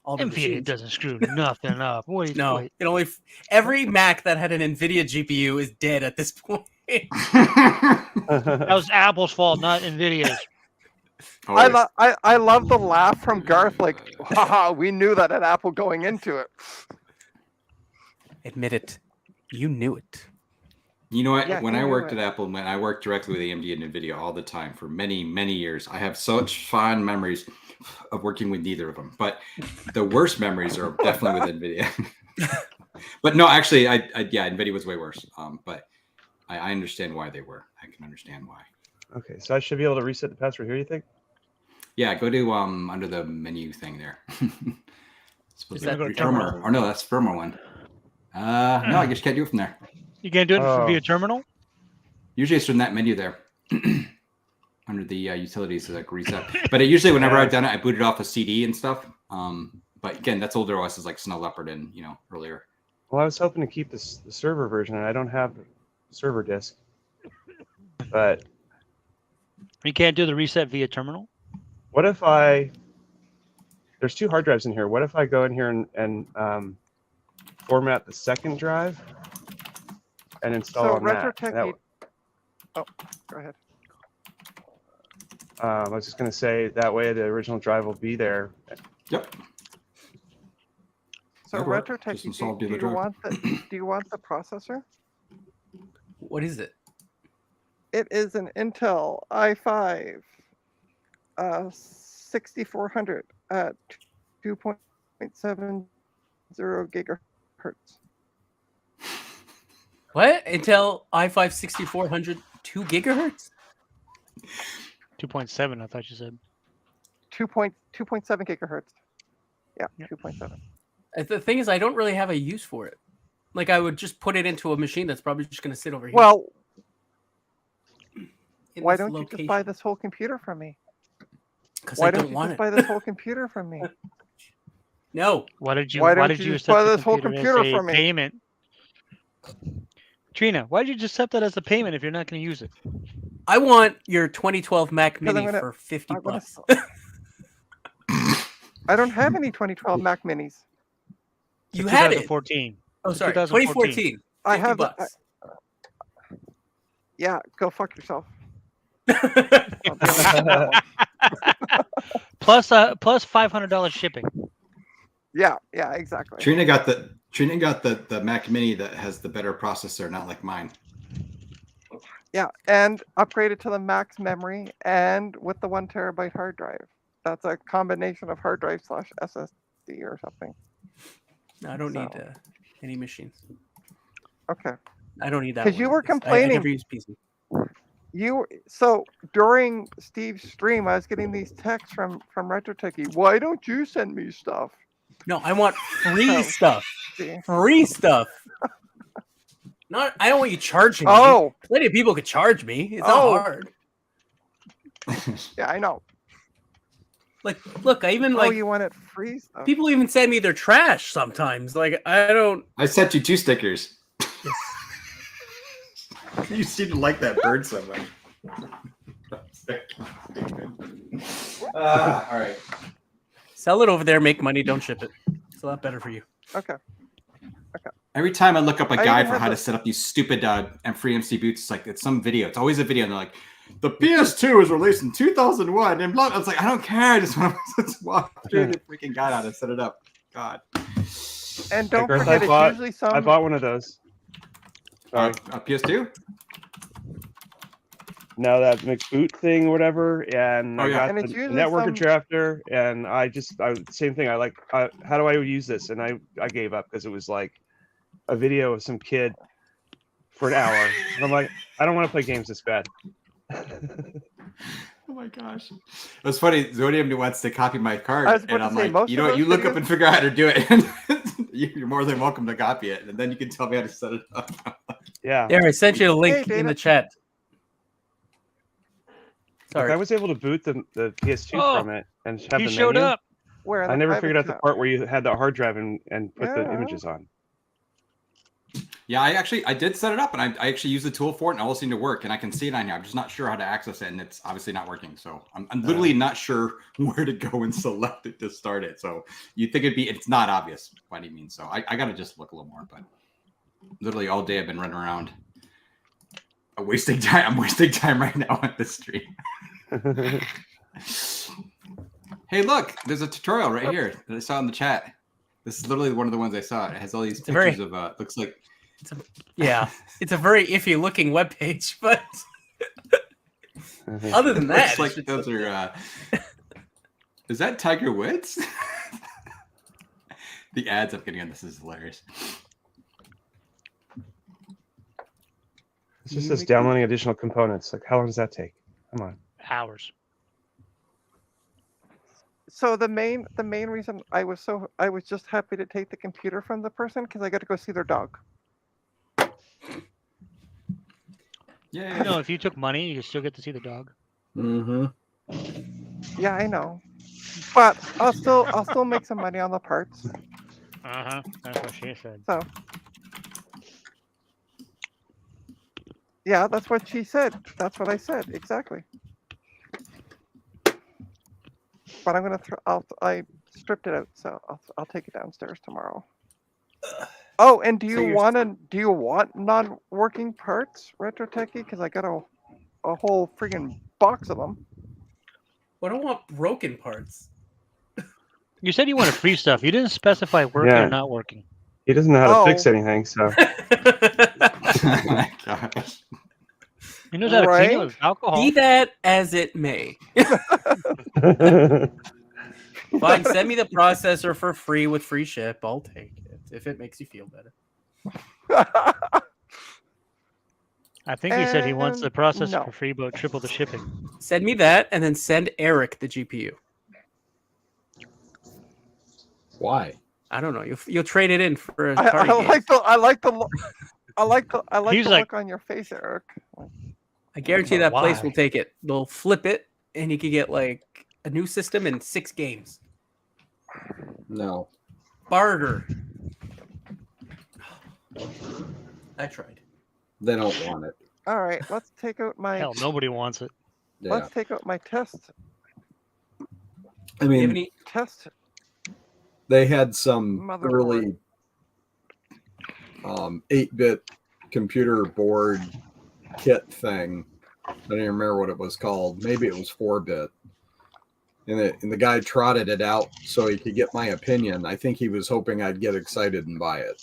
all the Nvidia machines. doesn't screw nothing up. Wait, No, wait. it only every Mac that had an Nvidia GPU is dead at this point. That was Apple's fault, not Nvidia's. Always. I love the laugh from Garth. Like, haha, we knew that at Apple going into it. Admit it, you knew it. You know what? Yeah, when he I knew worked it. at Apple, when I worked directly with AMD and NVIDIA all the time for many, many years, I have such fond memories of working with neither of them. But the worst memories are definitely with NVIDIA. But no, actually, NVIDIA was way worse. But I understand why they were. I can understand why. Okay, so I should be able to reset the password here. You think? Yeah, go to under the menu thing there. Is that firmware? Or no, that's firmware one. No, I guess you can't do it from there. You can't do it Oh. via terminal. Usually it's from that menu there. Under the utilities, like reset. But usually whenever I've done it, I booted off a CD and stuff. But again, that's older OSs like Snow Leopard and earlier. Well, I was hoping to keep the server version, and I don't have the server disk. But You can't do the reset via terminal. what if there's 2 hard drives in here. What if I go in here and format the second drive and install So on that? RetroTech. Oh, go ahead. I was just going to say that way the original drive will be there. Yep. So That'll work. RetroTech, Just install the other drive. do you want the processor? What is it? It is an Intel i5 6400 at 2.70 gigahertz. What? Intel i5 6400 2 gigahertz? 2.7. I thought you said. 2.7 gigahertz. Yeah, 2.7. The thing is, I don't really have a use for it. Like, I would just put it into a machine that's probably just going to sit over here. Well, in why this don't you just buy location. this whole computer from me? Because Why I don't don't you want just it. buy this whole computer from me? No. Why did you? Why don't did you you just accept buy the this whole computer computer as a from me? payment? Trina, why did you just accept that as a payment if you're not going to use it? I want your 2012 Mac 'Cause I'm Mini gonna- for 50 I'm gonna bucks. I don't have any 2012 Mac Minis. You had it. 2014. Oh, sorry. 2014. 2014. 50 I have. bucks. Yeah, go fuck yourself. Plus $500 shipping. Yeah, exactly. Trina got the Mac Mini that has the better processor, not like mine. Yeah, and upgraded to the max memory and with the 1 terabyte hard drive. That's a combination of hard drive / SSD or something. No, I don't need So. any machines. Okay. I don't need that. 'Cause you one. were I complaining- never use PC. So during Steve's stream, I was getting these texts from RetroTechie. Why don't you send me stuff? No, I want free Oh. stuff. See? Free stuff. I don't want you charging me. Oh, Plenty of people could charge me. It's Oh. not hard. yeah, I know. Like, look, I even Oh, you wanted free stuff. people even send me their trash sometimes. Like, I don't. I sent you 2 stickers. You seem to like that bird so much. All right. Sell it over there, make money, don't ship it. It's a lot better for you. Okay. Every time I look up a I guide even for had how to the- set up these stupid free MC boots, it's some video. It's always a video, and they're like, "The PS2 was released in 2001," and blah. I was like, I don't care. I just want to walk through the freaking guide how to set it up. God. And don't Garth, forget, I it's usually I some. bought one of those. Sorry. A PS2? No, that McBoot thing, or whatever, and Oh, I yeah. got And it's the usually network some- adapter, and same thing. How do I use this? And I gave up because it was like a video of some kid for an hour, and I'm like, I don't want to play games this bad. Oh my gosh. It was funny. Zodium wants to copy my card, I was about and to I'm say, like, most you of know what? those You look up videos- and figure out how to do it. You're more than welcome to copy it, and then you can tell me how to set it up. Yeah, There, I sent you a link Hey, in Dana. the chat. like, Sorry. I was able to boot the PS2 Oh, from it and have He the showed menu. up. Where in I the never private figured out the chat? part where you had the hard drive and put the Yeah. images on. Yeah, I did set it up, and I actually used the tool for it, and it all seemed to work, and I can see it on here. I'm just not sure how to access it, and it's obviously not working. So I'm literally not sure where to go and select it to start it. So you think it's not obvious by any means. So I got to just look a little more, but literally all day I've been running around. I'm wasting time right now on this stream. Hey, look, there's a tutorial right here that I saw in the chat. This is literally one of the ones I saw. It has all these It's a very- pictures of looks like Yeah, it's a very iffy looking webpage, but other than that, looks like it's just- those are is that Tiger Woods? The ads I'm getting on this is hilarious. It's just this downloading additional components. Like, how long does that take? Come on. Hours. So the main reason I was just happy to take the computer from the person because I got to go see their dog. Yeah. You know, if you took money, you still get to see the dog. Mm-hmm. Yeah, I know, but I'll still make some money on the parts. That's what she said. So yeah, that's what she said. That's what I said exactly. But I'm gonna I stripped it out, so I'll take it downstairs tomorrow. Oh, and do So you you're- want non-working parts, Retro Techie? Because I got a whole friggin' box of them. I don't want broken parts. You said you wanted free stuff. You didn't specify working Yeah. or not working. He doesn't know how to fix Oh. anything, so Gosh. He knows how to clean it with alcohol. Be that as it may. Fine, send me the processor for free with free ship. I'll take it if it makes you feel better. I think he said he wants the processor no. for free, but triple the shipping. Send me that, and then send Eric the GPU. Why? I don't know. You'll trade it in for a I party game. like the He's the like- look on your face, Eric. I guarantee know that place why. will take it. They'll flip it, and you can get like a new system in 6 games. No. Barter. I tried. They don't want it. All right, let's take out my Hell, nobody wants it. Yeah. let's take out my test I Do you have mean, any? test. they had some Motherboard. early 8-bit computer board kit thing. I don't even remember what it was called. Maybe it was 4-bit. And the guy trotted it out so he could get my opinion. I think he was hoping I'd get excited and buy it.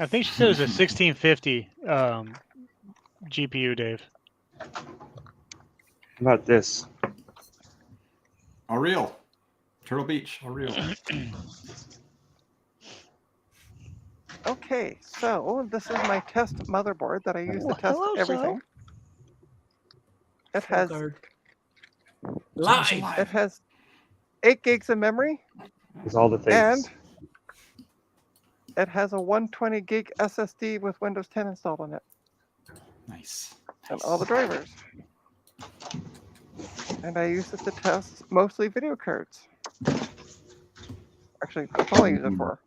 I think she said it was a 1650 GPU, Dave. How about this? Unreal. Turtle Beach. Unreal. Okay, so this is my test motherboard that I use to test hello, everything. It has Live. it has 8 gigs of memory It's all the things. and it has a 120 gig SSD with Windows 10 installed on it Nice. and all the drivers. And I use it to test mostly video cards. Actually, that's all I use it for.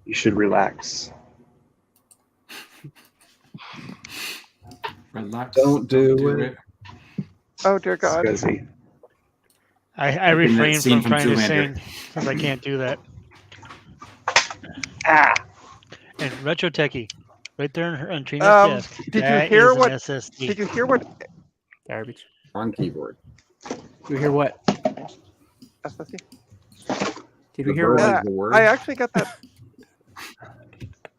You should relax. Relax. Don't do it. Oh dear It's God. busy. I that refrain scene from from trying to Zoolander. sing since I can't do that. Ah! And Retro Techie, right there on Trina's desk. Did you that hear is an what- SSD. Did you hear what Garbage. On keyboard. Did we hear what? SSD? Did we The hear bird what? is the word. I actually got that.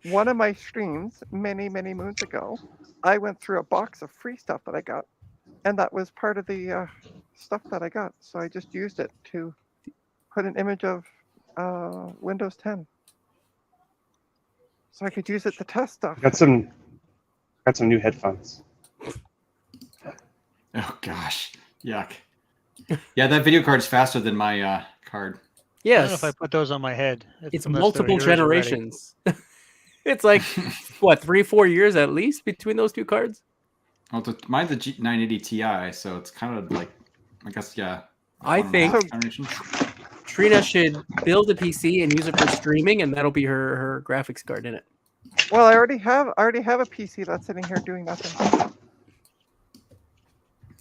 One of my streams many moons ago, I went through a box of free stuff that I got, and that was part of the stuff that I got. So I just used it to put an image of Windows 10, so I could use it to test stuff. Got some new headphones. Oh gosh. Yuck. Yeah, that video card's faster than my card. I don't know Yes. if I put those on my head. It's unless they're multiple yours already. generations. It's like what, 3-4 years at least between those two cards? Well, mine's a G980 Ti, so it's kind of like, I guess, yeah. I one and a half think- generations. Trina should build a PC and use it for streaming, and that'll be her graphics card in it. Well, I already have a PC that's sitting here doing nothing.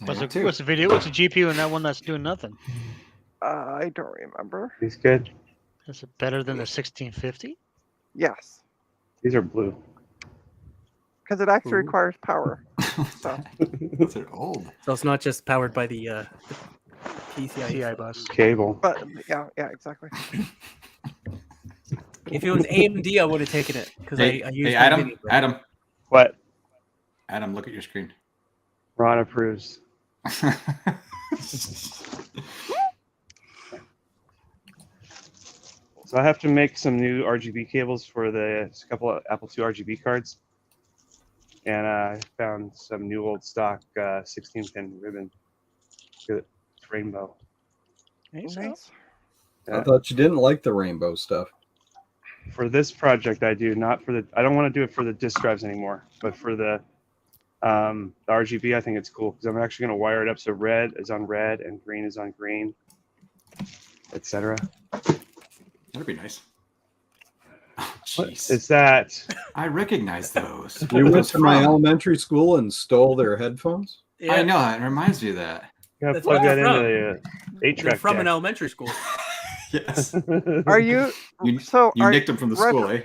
Yeah, What's too. the video? What's the GPU in that one that's doing nothing? I don't remember. These good? Is it better than the 1650? Yes, These are blue. because it actually Ooh. requires power. So They're old. So it's not just powered by the PCIe. TI bus. Cable. but yeah, exactly. If it was AMD, I would have taken it because Hey, I used hey Adam, NVIDIA. Adam, What? Adam, look at your screen. Ron approves. So I have to make some new RGB cables for the couple of Apple II RGB cards. and I found some new old stock 16-pin ribbon. Good. It's rainbow. Nice. I Yeah. thought you didn't like the rainbow stuff. For this project, I do. Not for the. I don't want to do it for the disk drives anymore, but for the RGB, I think it's cool because I'm actually going to wire it up so red is on red and green is on green, etc. That'd be nice. Oh, What jeez. is that? I recognize those. You went Those to my from- elementary school and stole their headphones? I know. It reminds me of that. You gotta That's plug what that they're into the They're 8-track from an deck. elementary school. Yes. Are you, You- so You are nicked them from the school, eh?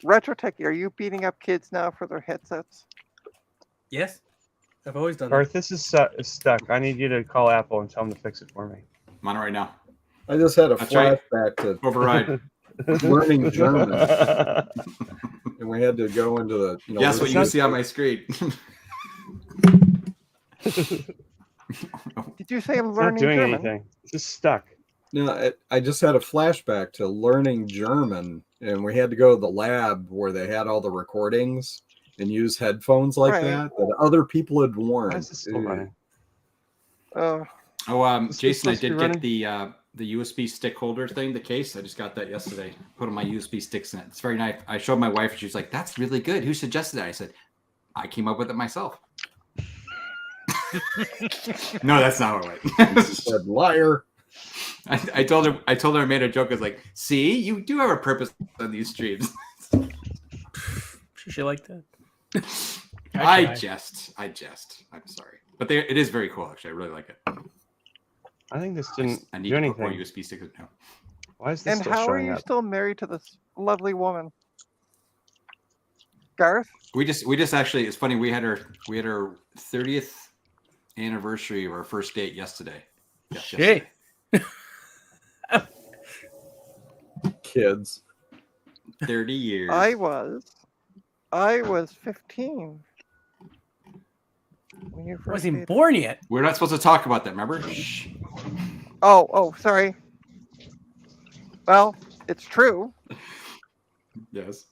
Retrotech, are you beating up kids now for their headsets? Yes, I've always done that. Garth, this is stuck. I need you to call Apple and tell them to fix it for me. I'm on it right now. I just had a That's right. flashback to Override. learning German, and we had to go into the. Yes, what you can see on my screen. Did you say I'm It's not learning doing German? anything. It's just stuck. No, I just had a flashback to learning German, and we had to go to the lab where they had all the recordings and use headphones like Right. that other people had worn. Why is this still running? Oh, Oh, This is Jason, I supposed to did be get the USB stick holder thing, the case. I just got that yesterday. Put my USB sticks in it. It's very nice. I showed my wife, and she's like, "That's really good. Who suggested that?" I said, "I came up with it myself." No, that's not what I went. Said liar. I told her I made a joke. I was like, "See, you do have a purpose on these streams." She like that. I try. jest. I'm sorry, but it is very cool. Actually, I really like it. I think this I didn't need do to put more anything. USB sticks now. Why is this and still how are showing you up? still married to this lovely woman? Garth? We just actually, it's funny. We had our 30th anniversary of our first date yesterday. Yes, Shit. yesterday. Kids. 30 years. I was 15. When you I first wasn't even dated. born yet. We're not supposed to talk about that. Remember? Shh. Oh, sorry. Well, it's true. Yes.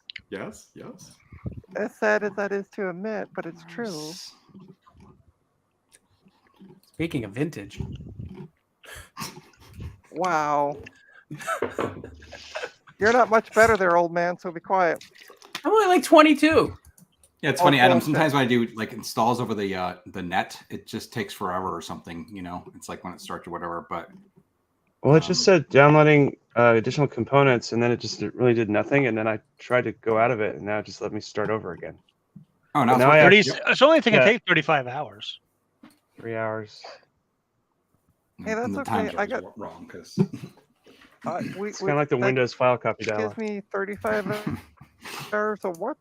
As sad as that is to admit, but it's true. Speaking of vintage, Wow. You're not much better there, old man, so be quiet. I'm only like 22. Yeah, it's Oh, funny, Adam. bullshit. Sometimes when I do like installs over the net, it just takes forever or something. You know, it's like when it starts or whatever. But Well, it just said downloading additional components, and then it really did nothing. And then I tried to go out of it, and now it just let me start over again. oh, now Now it's I working. actually- Yep. It's only going to Yeah. take 35 hours. 3 hours. Hey, that's And the okay. time I zone's got- wrong because It's kind of like the Windows file copy Gives dialog. me 35 hours of what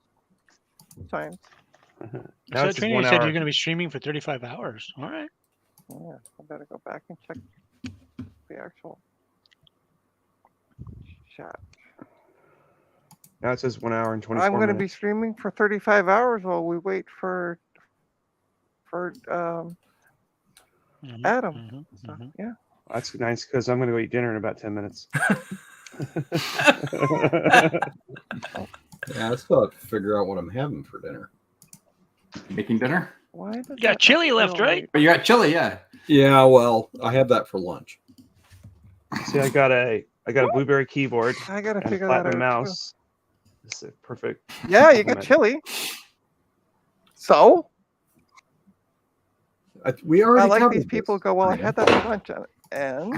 time? Now So it's just Trini 1 said hour. you're going to be streaming for 35 hours. All right. Yeah, I better go back and check the actual chat. Now it says 1 hour and 24 I'm going to be minutes. streaming for 35 hours while we wait for Mhm, Adam. mhm, So, mhm. yeah. That's nice because I'm going to go eat dinner in about 10 minutes. Yeah, I still have to figure out what I'm having for dinner. making dinner. Why does You got that chili left, feel right? like- But you're at chili, yeah. Yeah, well, I had that for lunch. See, I got a blueberry keyboard I gotta and a figure that out. platinum too. mouse. This is a perfect. Yeah, you got compliment. chili. So We I already like covered these people this. go, well, I Yeah. had that for lunch, and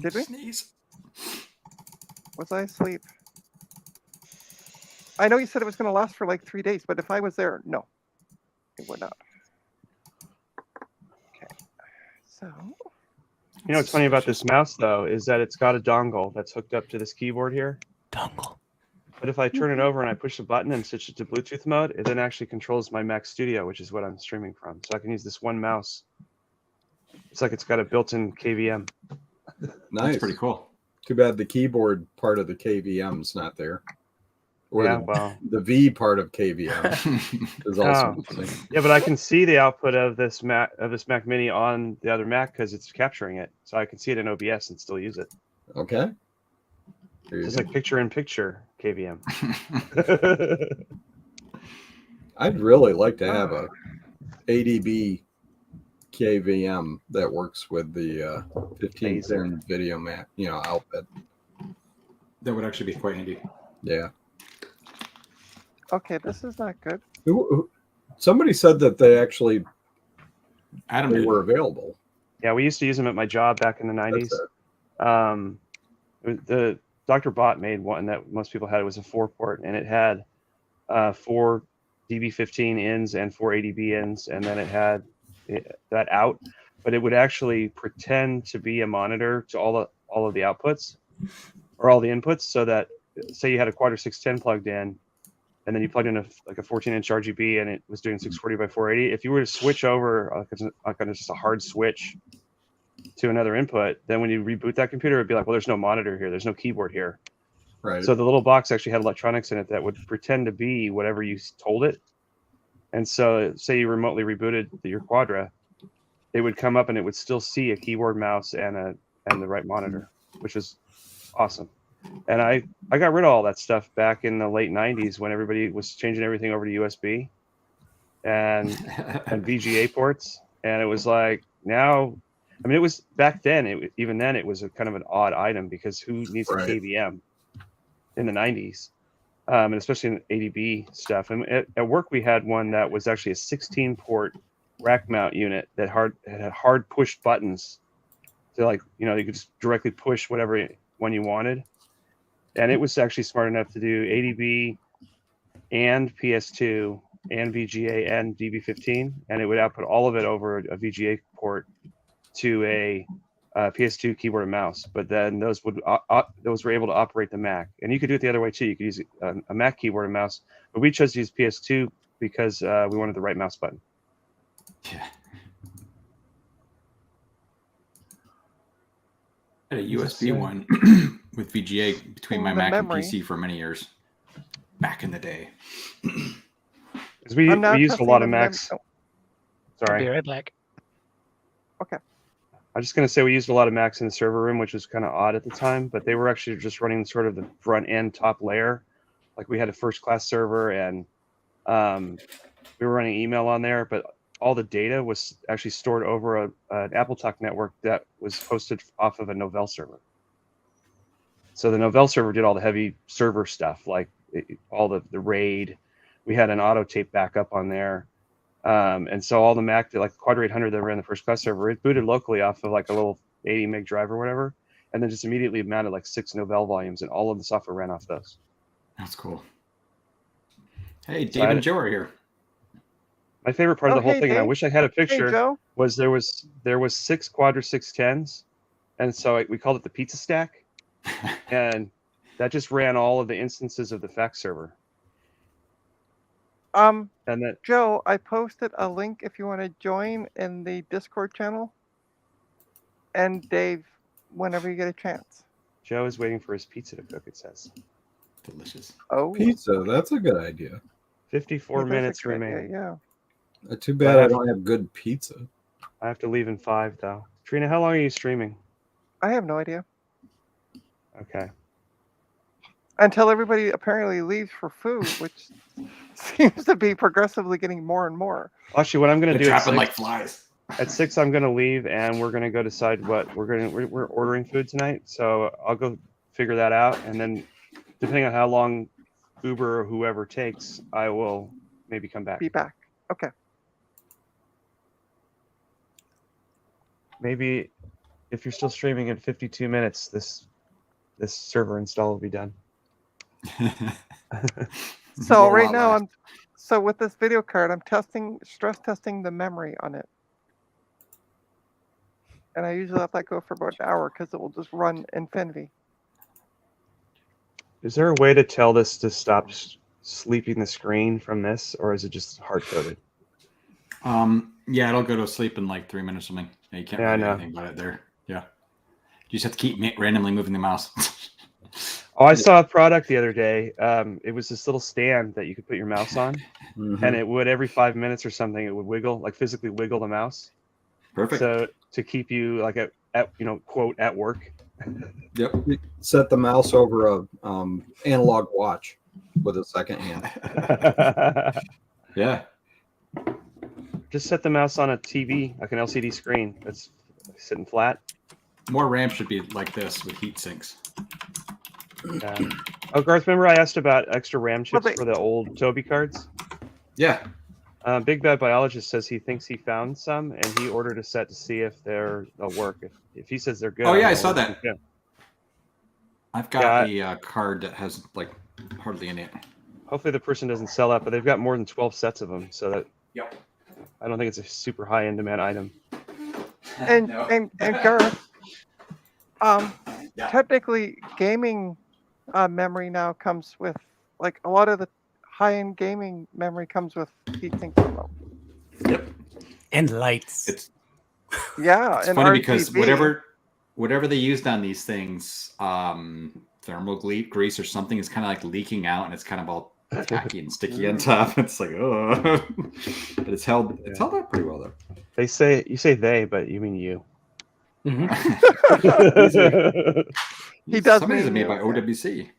Did we? Sneeze. was I asleep? I know you said it was going to last for like 3 days, but if I was there, no, it would not. Okay, so You know what's funny about this mouse though is that it's got a dongle that's hooked up to this keyboard here. Dongle. But if I turn it over and I push the button and switch it to Bluetooth mode, it then actually controls my Mac Studio, which is what I'm streaming from. So I can use this one mouse. It's like it's got a built-in KVM. Nice. That's pretty cool. Too bad the keyboard part of the KVM's not there. Or Yeah, the, well, the V part of KVM is also Oh. missing. yeah, but I can see the output of this Mac Mini on the other Mac because it's capturing it, so I can see it in OBS and still use it. Okay. There you It's go. like picture-in-picture KVM. I'd really like to have a ADB KVM that works with the 15 Laser. pin video map, output. That would actually be quite handy. Yeah. Okay, this is not good. Somebody said that they Adam they did. were available. Yeah, we used to use them at my job back in the 90s. That's The Dr. Bot made one that most people had. It was a 4-port, and it had 4 DB15 ins and 4 ADB ins, and then it had that out, but it would actually pretend to be a monitor to all of the outputs or all the inputs, so that say you had a Quadra 610 plugged in, and then you plugged in a 14-inch RGB, and it was doing 640 by 480. If you were to switch over like on just a hard switch to another input, then when you reboot that computer, it'd be like, well, there's no monitor here, there's no keyboard here. right. So the little box actually had electronics in it that would pretend to be whatever you told it. And so say you remotely rebooted your Quadra, it would come up and it would still see a keyboard, mouse, and the right monitor, which is awesome. And I got rid of all that stuff back in the late 90s when everybody was changing everything over to USB and VGA ports. And it was like, now, I mean, it was back then, even then it was a kind of an odd item, because who needs Right. a KVM in the 90s? And especially in ADB stuff. And at work, we had one that was actually a 16-port rack mount unit that had hard push buttons. So like, you could just directly push whatever one you wanted. And it was actually smart enough to do ADB and PS2 and VGA and DB15. And it would output all of it over a VGA port to a PS2 keyboard and mouse, but then those were able to operate the Mac, and you could do it the other way too. You could use a Mac keyboard and mouse, but we chose to use PS2 because we wanted the right mouse button. Yeah. I had a USB one with VGA between my The Mac memory. and PC for many years back in the day. Because we I'm now used a testing lot the of Macs. Oh, Be Sorry, right back. I'm just going to say we used a lot of Macs in the server room, which was kind of odd at the time, but they were actually just running sort of the front end top layer. Like we had a first class server, and we were running email on there, but all the data was actually stored over an AppleTalk network that was hosted off of a Novell server. So the Novell server did all the heavy server stuff, like all the RAID. We had an auto tape backup on there. And so all the Mac, like Quadra 800 that ran the first class server, it booted locally off of like a little 80 meg drive or whatever, and then just immediately mounted like 6 Novell volumes, and all of the software ran off those. That's cool. Hey, So Dave and Joe are here. My favorite part of Oh, the whole hey, thing, and I Dave. wish I had a Hey, picture, Joe. was there was 6 Quadra 610s, and so we called it the pizza stack, and that just ran all of the instances of the fax server. And then Joe, I posted a link if you want to join in the Discord channel. And Dave, whenever you get a chance. Joe is waiting for his pizza to cook, it says. Delicious. Oh, Pizza, that's a good idea. 54 that's a minutes good idea, remaining. Yeah. Too bad I don't have good pizza. I have to leave in 5 though. Trina, how long are you streaming? I have no idea. Okay. Until everybody apparently leaves for food, which seems to be progressively getting more and more. Actually, what I'm going to They're do at trapping 6, like flies. at 6, I'm going to leave, and we're going to go decide what we're ordering food tonight. So I'll go figure that out, and then depending on how long Uber or whoever takes, I will maybe come back. Be back. Okay. Maybe if you're still streaming in 52 minutes, this server install will be done. So Roll right out now last. so with this video card, I'm stress testing the memory on it. And I usually let that go for about an hour because it will just run Infinity. Is there a way to tell this to stop sleeping the screen from this, or is it just hard coded? Yeah, it'll go to sleep in like 3 minutes or something. Yeah, you can't Yeah, I really do know. anything about it there. Yeah. You just have to keep randomly moving the mouse. Oh, I saw a product the other day. It was this little stand that you could put your mouse on, Mhm. and it would every 5 minutes or something, it would wiggle, like physically wiggle the mouse. Perfect. So to keep you like at quote at work, Yep. Set the mouse over a analog watch with a second hand. Yeah. Just set the mouse on a TV, like an LCD screen that's sitting flat. More RAM should be like this with heat sinks. Oh, Garth, remember I asked about extra RAM chips they- for the old Toby cards? Yeah. Big Bad Biologist says he thinks he found some, and he ordered a set to see if they'll work. If he says they're good, Oh, yeah, I'll I saw order that. them too. I've got a card that has like hardly any. Hopefully the person doesn't sell out, but they've got more than 12 sets of them, so that Yep. I don't think it's a super high in demand item. And No. and Garth, Yeah. technically, gaming memory now comes with like a lot of the high-end gaming memory comes with heatsink remote. Yep. And lights. It's Yeah, It's and funny because RGB. whatever they used on these things, thermal grease or something is kind of like leaking out, and it's kind of all tacky and sticky on top. It's like, oh, but it's held up pretty well though. You say they, but you mean you. Mhm. These are- He does Some of these are mean made by you, yeah. OWC.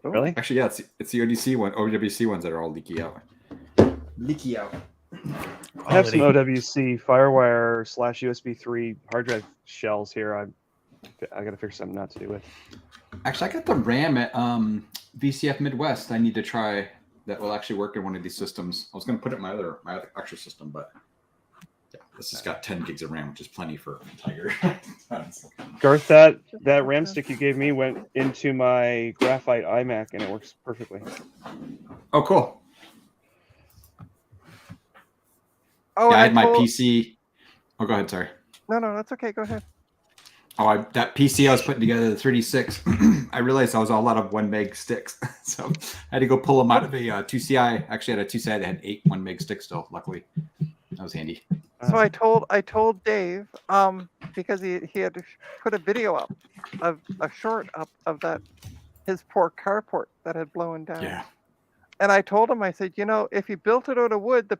Really? Actually, yeah, it's the OWC ones that are all leaky out. Leaky out. I have some Quality. OWC FireWire / USB 3 hard drive shells here. I got to figure something not to do with. Actually, I got the RAM at VCF Midwest. I need to try that will actually work in one of these systems. I was going to put it in my other extra system, but yeah, this has got 10 gigs of RAM, which is plenty for Tiger. Garth, that RAM stick you gave me went into my graphite iMac, and it works perfectly. Oh, cool. Oh, Yeah, I and had my told- PC. Oh, go ahead. Sorry. No, that's okay. Go ahead. Oh, that PC I was putting together, the 36. I realized I was all out of 1 meg sticks, so I had to go pull them out of a 2CI. Actually, I had a 2CI that had 8 1 meg sticks still. Luckily, that was handy. So I told Dave because he had to put a video up of a short up of that his poor carport that had blown down. Yeah. And I told him, I said, if you built it out of wood, the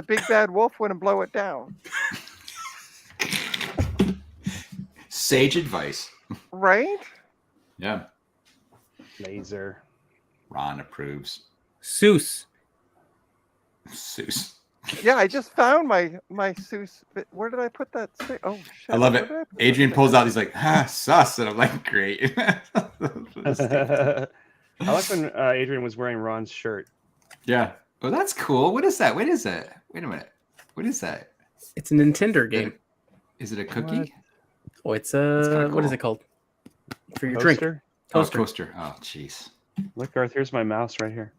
big bad wolf wouldn't blow it down, Sage advice. right? Yeah. Laser. Ron approves. Seuss. Seuss. Yeah, I just found my Seuss. Where did I put that? Oh shit! I love where it. did I put that Adrian thing? pulls out. He's like, sus. And I'm like, great. I like when Adrian was wearing Ron's shirt. Yeah. Oh, that's cool. What is that? What is that? Wait a minute. What is that? It's a Nintendo game. Is it a cookie? What? Oh, it's kinda what is cool. it called? For your drink. Toaster? Oh, Toaster. toaster. Oh, jeez. Look, Garth, here's my mouse right here.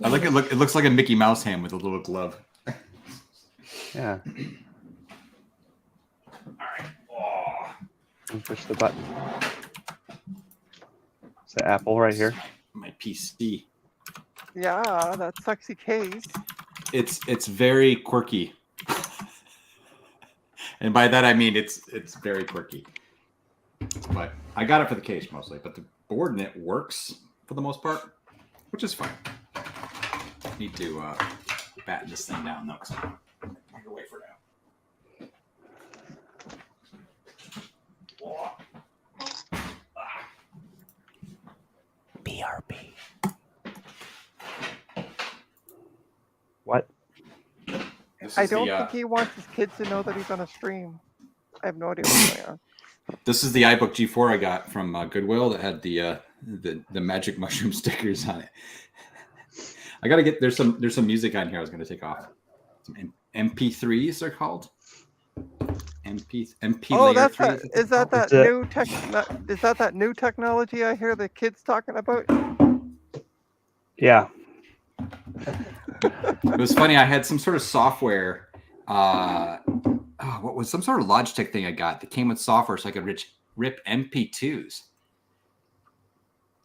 I look. It looks like a Mickey Mouse hand with a little glove. Yeah. And push the button. It's the Apple right here. My PC. Yeah, that sexy case. It's very quirky, and by that I mean it's very quirky. But I got it for the case mostly. But the board and it works for the most part, which is fine. Need to batten this thing down though, because I'm away for now. BRB. What? This I is don't the, think he wants his kids to know that he's on a stream. I have no idea what's going on. This is the iBook G4 I got from Goodwill that had the magic mushroom stickers on it. I gotta get there's some music on here I was gonna take off. Some MP3s they're called. MP Oh, layer that's 3s, that. I think Is that they're that It's a- new tech? Is that new technology I hear the kids talking about? Yeah. It was funny. I had some sort of software. What was some sort of Logitech thing I got that came with software so I could rip MP2s.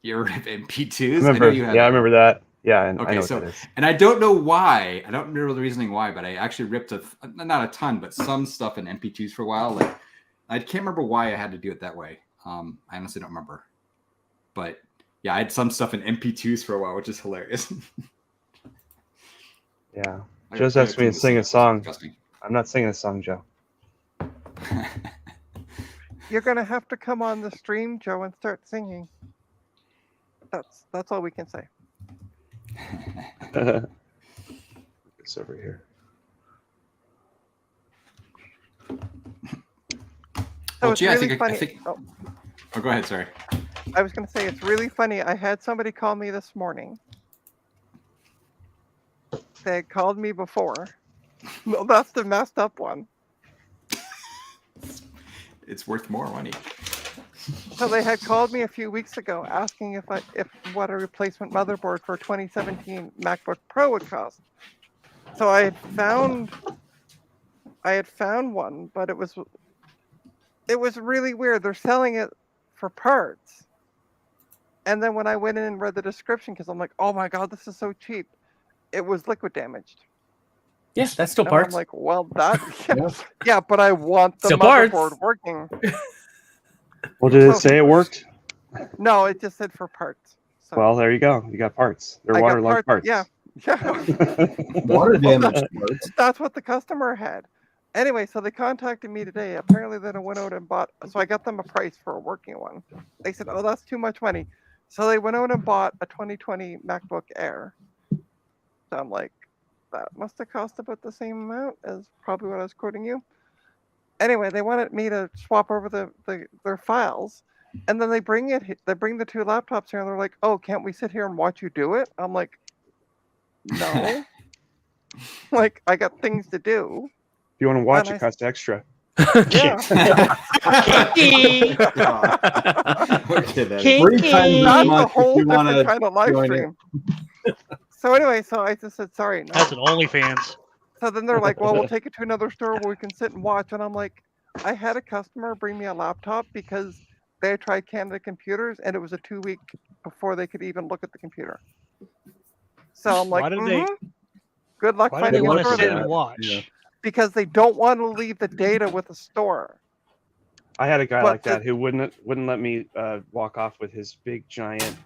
You ever rip MP2s? I remember that. Yeah, and Okay, I know so- what that is. And I don't know why. I don't remember the reasoning why, but I actually ripped not a ton, but some stuff in MP2s for a while. Like I can't remember why I had to do it that way. I honestly don't remember. But yeah, I had some stuff in MP2s for a while, which is hilarious. Yeah. I Joe's gotta asked me to clean this sing thing a up. It's song. disgusting. I'm not singing a song, Joe. You're gonna have to come on the stream, Joe, and start singing. That's all we can say. It's over here. So Well, it's gee, I really think- funny. I think- Oh, Oh, go ahead. Sorry. I was gonna say it's really funny. I had somebody call me this morning. They had called me before. No, that's the messed up one. It's worth more money. So they had called me a few weeks ago asking if what a replacement motherboard for 2017 MacBook Pro would cost. So I had found one, but it was really weird. They're selling it for parts. And then when I went in and read the description, because I'm like, oh my god, this is so cheap, it was liquid damaged. Yes, that's still And parts. I'm like, well, that Yeah. yeah, but I want the Still parts. motherboard working. Well, did it So- say it worked? No, it just said for parts. So Well, there you go. You got parts. They're I got waterlogged parts. Yeah, yeah. Water damage parts. That's what the customer had. Anyway, so they contacted me today. Apparently, then I went out and bought. So I got them a price for a working one. They said, "Oh, that's too much money." So they went out and bought a 2020 MacBook Air. So I'm like, that must have cost about the same amount as probably what I was quoting you. Anyway, they wanted me to swap over their files, and then they bring the two laptops here, and they're like, "Oh, can't we sit here and watch you do it?" I'm like, "No." Like, I got things to do. If you want to watch, And it costs extra. Yeah. Okay, then. 3 times as That's a much if whole you want different to. kind of live join it. stream. So anyway, so I just said sorry. No. That's an OnlyFans. So then they're like, "Well, we'll take it to another store where we can sit and watch." And I'm like, I had a customer bring me a laptop because they had tried Canada Computers, and it was a 2-week before they could even look at the computer. So I'm like, Why did they- good luck Why do they finding a want to store sit there. and watch? Yeah. Because they don't want to leave the data with the store. I had a guy But like that who wouldn't let me walk off with his big giant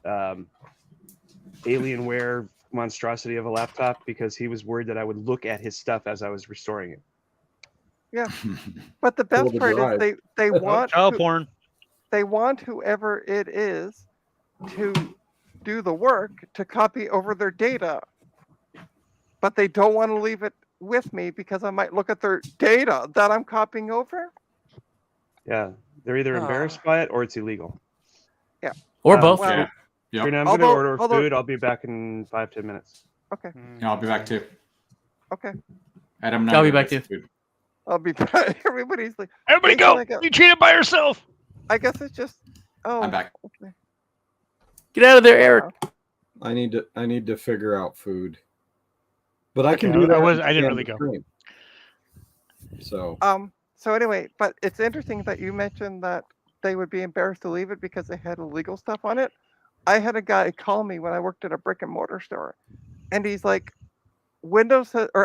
Alienware monstrosity of a laptop because he was worried that I would look at his stuff as I was restoring it. But the best the part drive. is they want Child porn. they want whoever it is to do the work to copy over their data, but they don't want to leave it with me because I might look at their data that I'm copying over. Yeah, they're either embarrassed by it or it's illegal. Or both. Well, Yeah. Yep. Trina, I'm going to Although- order food. I'll be back in 5-10 minutes. Okay, Yeah, I'll be back too. okay, Adam, and I I'll are be gonna back get too. food. I'll be back. Everybody's like, Everybody Jason, go. I got- You cheated by yourself. I guess it's just. Oh, I'm back. okay. Get out of there, Eric. I need to figure out food. But I can Okay, do that. I didn't really go. stream. So So anyway, but it's interesting that you mentioned that they would be embarrassed to leave it because they had illegal stuff on it. I had a guy call me when I worked at a brick and mortar store, and he's like,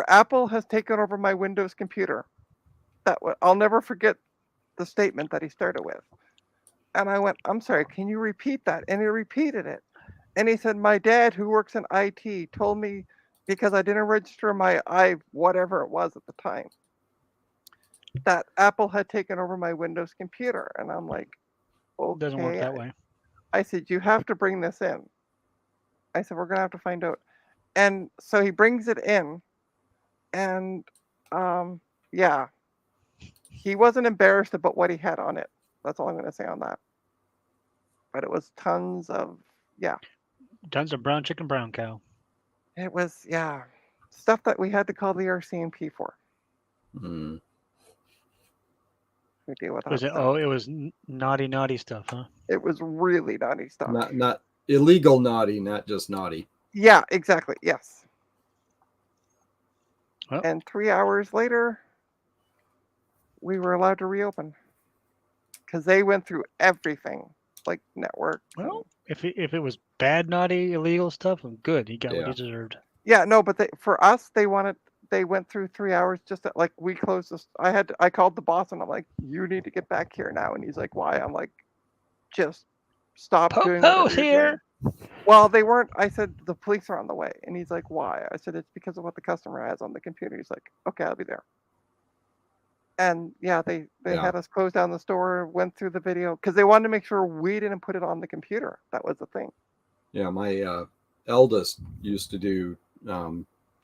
Apple has taken over my Windows computer. I'll never forget the statement that he started with. And I went, I'm sorry, can you repeat that? And he repeated it. And he said, my dad, who works in IT, told me because I didn't register my whatever it was at the time, that Apple had taken over my Windows computer. And I'm like, okay. Doesn't work that way. I said, you have to bring this in. I said, we're going to have to find out. And so he brings it in. And yeah, he wasn't embarrassed about what he had on it. That's all I'm going to say on that. But it was tons of, Tons of brown chicken, brown cow. it was, stuff that we had to call the RCMP for. mm, We deal with that Was it? stuff. Oh, it was naughty stuff, huh? It was really naughty stuff. not illegal naughty, not just naughty. Yeah, exactly. Yes. Well- And 3 hours later, we were allowed to reopen because they went through everything, like network. Well, if it was bad, naughty, illegal stuff, well, good. He got what Yeah. he deserved. Yeah, no, but for us, they went through 3 hours just at, like, we closed this. I called the boss and I'm like, you need to get back here now. And he's like, why? I'm like, just stop doing whatever Popo's you're here. doing." Well, they weren't. I said the police are on the way, and he's like, "Why?" I said, "It's because of what the customer has on the computer." He's like, "Okay, I'll be there." And yeah, they Yeah. had us close down the store, went through the video because they wanted to make sure we didn't put it on the computer. That was the thing. Yeah, my eldest used to do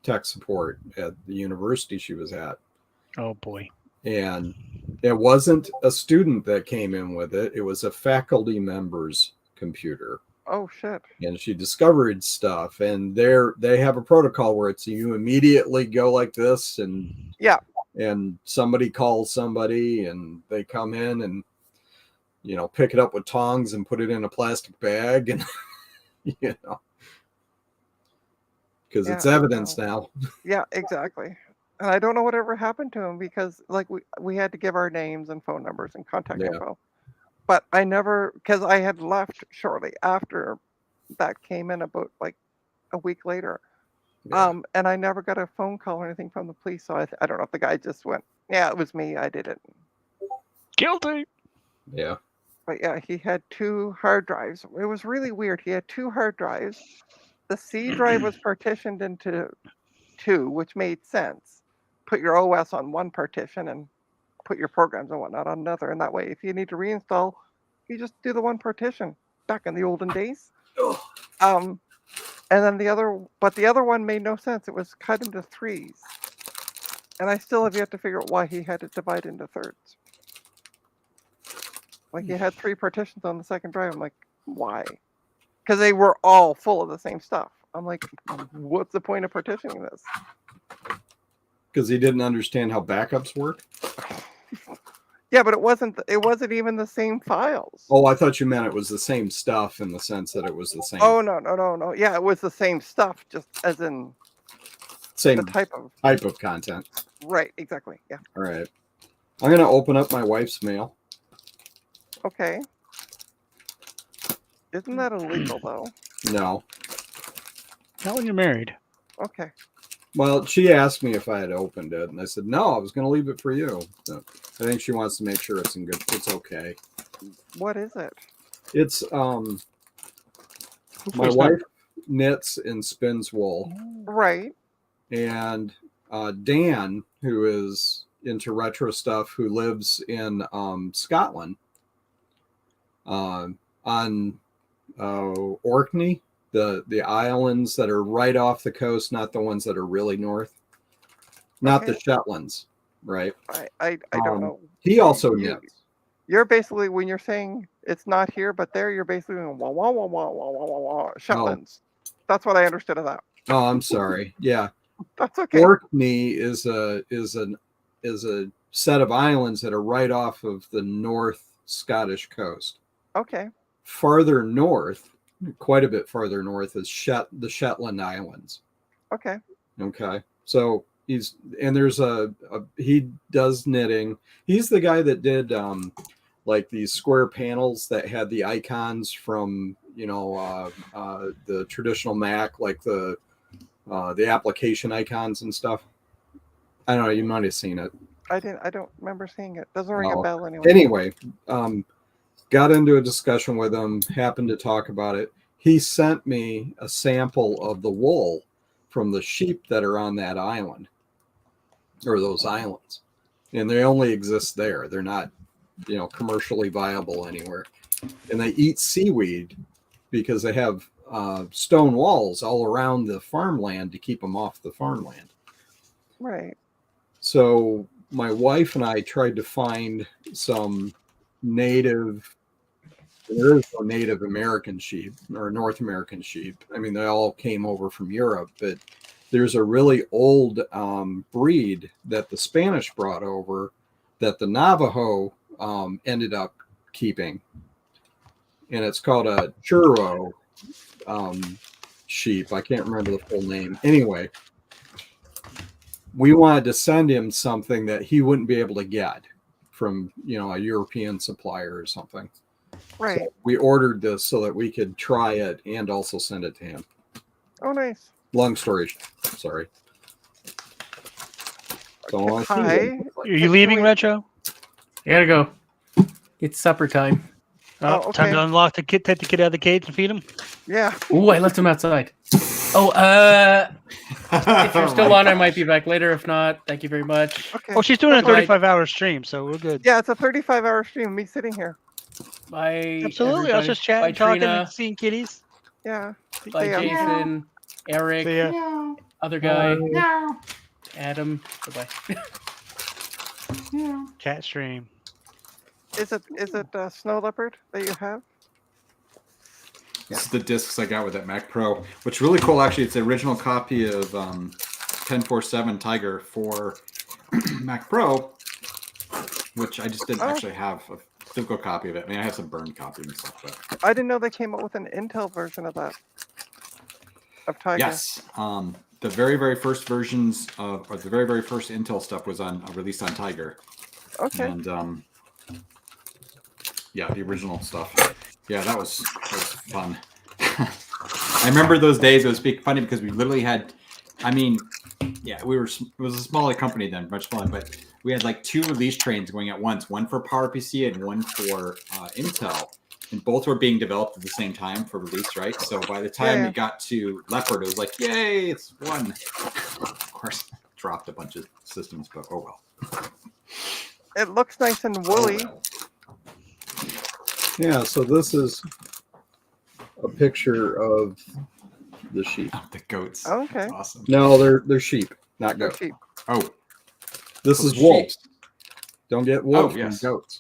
tech support at the university she was at. Oh boy. And it wasn't a student that came in with it, it was a faculty member's computer. Oh shit! And she discovered stuff, and they have a protocol where it's you immediately go like this, and Yeah. and somebody calls somebody, and they come in and pick it up with tongs and put it in a plastic bag, and because it's Yeah, evidence no. now. Yeah, exactly. And I don't know whatever happened to him because like we had to give our names and phone numbers and contact Yeah. info. But I never, because I had left shortly after that came in about like a week later. Yeah. And I never got a phone call or anything from the police. So I don't know if the guy just went, yeah, it was me. I did it. Guilty. Yeah. But yeah, he had 2 hard drives. It was really weird. He had 2 hard drives. The C drive was partitioned into 2, which made sense. Put your OS on one partition and put your programs and whatnot on another. And that way, if you need to reinstall, you just do the one partition back in the olden days. And then the other one made no sense. It was cut into 3s. And I still have yet to figure out why he had it divided into 3rds. Like he had 3 partitions on the second drive. I'm like, why? Because they were all full of the same stuff. I'm like, what's the point of partitioning this? Because he didn't understand how backups work. Yeah, but it wasn't even the same files. Oh, I thought you meant it was the same stuff in the sense that it was the same. Oh no. Yeah, it was the same stuff, just as in Same the type of content. right, exactly. Yeah. All right. I'm gonna open up my wife's mail. Okay. Isn't that illegal though? No. Not when you're married. Okay. Well, she asked me if I had opened it, and I said no. I was gonna leave it for you. So I think she wants to make sure it's it's okay. What is it? It's my Hopefully wife knits and spins wool, Right. and Dan, who is into retro stuff, who lives in Scotland, on Orkney, the islands that are right off the coast, not the ones that are really north, not the Okay. Shetlands, right? I don't know. He also You- knits. You're basically when you're saying it's not here but there, you're basically going wah wah wah wah wah wah wah wah Shetlands. That's what I understood of that. Oh, I'm sorry. Yeah, That's okay. Orkney is a set of islands that are right off of the North Scottish coast. Okay. Farther north, quite a bit farther north, is the Shetland Islands. Okay. Okay, so there's he does knitting. He's the guy that did like these square panels that had the icons from the traditional Mac, like the application icons and stuff. I don't know, you might have seen it. I don't remember seeing it. Doesn't ring Oh. a bell anyway. Anyway, got into a discussion with him, happened to talk about it. He sent me a sample of the wool from the sheep that are on that island, or those islands, and they only exist there. They're not commercially viable anywhere, and they eat seaweed because they have stone walls all around the farmland to keep them off the farmland. Right. So my wife and I tried to find some native. There is no Native American sheep or North American sheep. I mean, they all came over from Europe, but there's a really old breed that the Spanish brought over that the Navajo ended up keeping, and it's called a churro sheep. I can't remember the full name. Anyway, we wanted to send him something that he wouldn't be able to get from a European supplier or something. Right. So we ordered this so that we could try it and also send it to him. Oh, nice. Long story, sorry. So Hi. Are you leaving, Retro? I gotta go. It's supper time. Oh, Time to okay. unlock the kid, take the kid out of the cage and feed him. Yeah. Ooh, I left him outside. Oh, if you're still on, I might be back later. If not, thank you very much. Okay. Oh, she's doing a Bye-bye. 35-hour stream, so we're good. Yeah, it's a 35-hour stream. Me sitting here. Bye. Absolutely. I was everybody. just chatting, Bye, talking, Trina. and seeing kitties. Yeah. Bye, They, Jason. Eric. See ya. Other guy. Adam. Bye. Cat stream. Is it Snow Leopard that you have? This is the discs I got with that Mac Pro, which is really cool. Actually, it's the original copy of 1047 Tiger for Mac Pro, which I just didn't actually have a physical copy of it. I mean, I have some burned copies and stuff, but I didn't know they came out with an Intel version of that. Of Tiger. yes, the very first versions of, or the very first Intel stuff was on released on Tiger, Okay. and yeah, the original stuff. Yeah, that was fun. I remember those days. It was funny because we literally had, I mean, yeah, it was a smaller company then, much smaller, but we had like 2 release trains going at once, one for PowerPC and one for Intel, and both were being developed at the same time for release, right? So by the time Yeah. it got to Leopard, it was like, yay, it's one. Of course, dropped a bunch of systems, but oh well. It looks nice and woolly. Yeah, so this is a picture of the sheep. The goats. Okay. That's awesome. No, they're sheep, not They're goats. cheap. Oh, This those is wolves. sheep. Don't get wolves from yes. goats.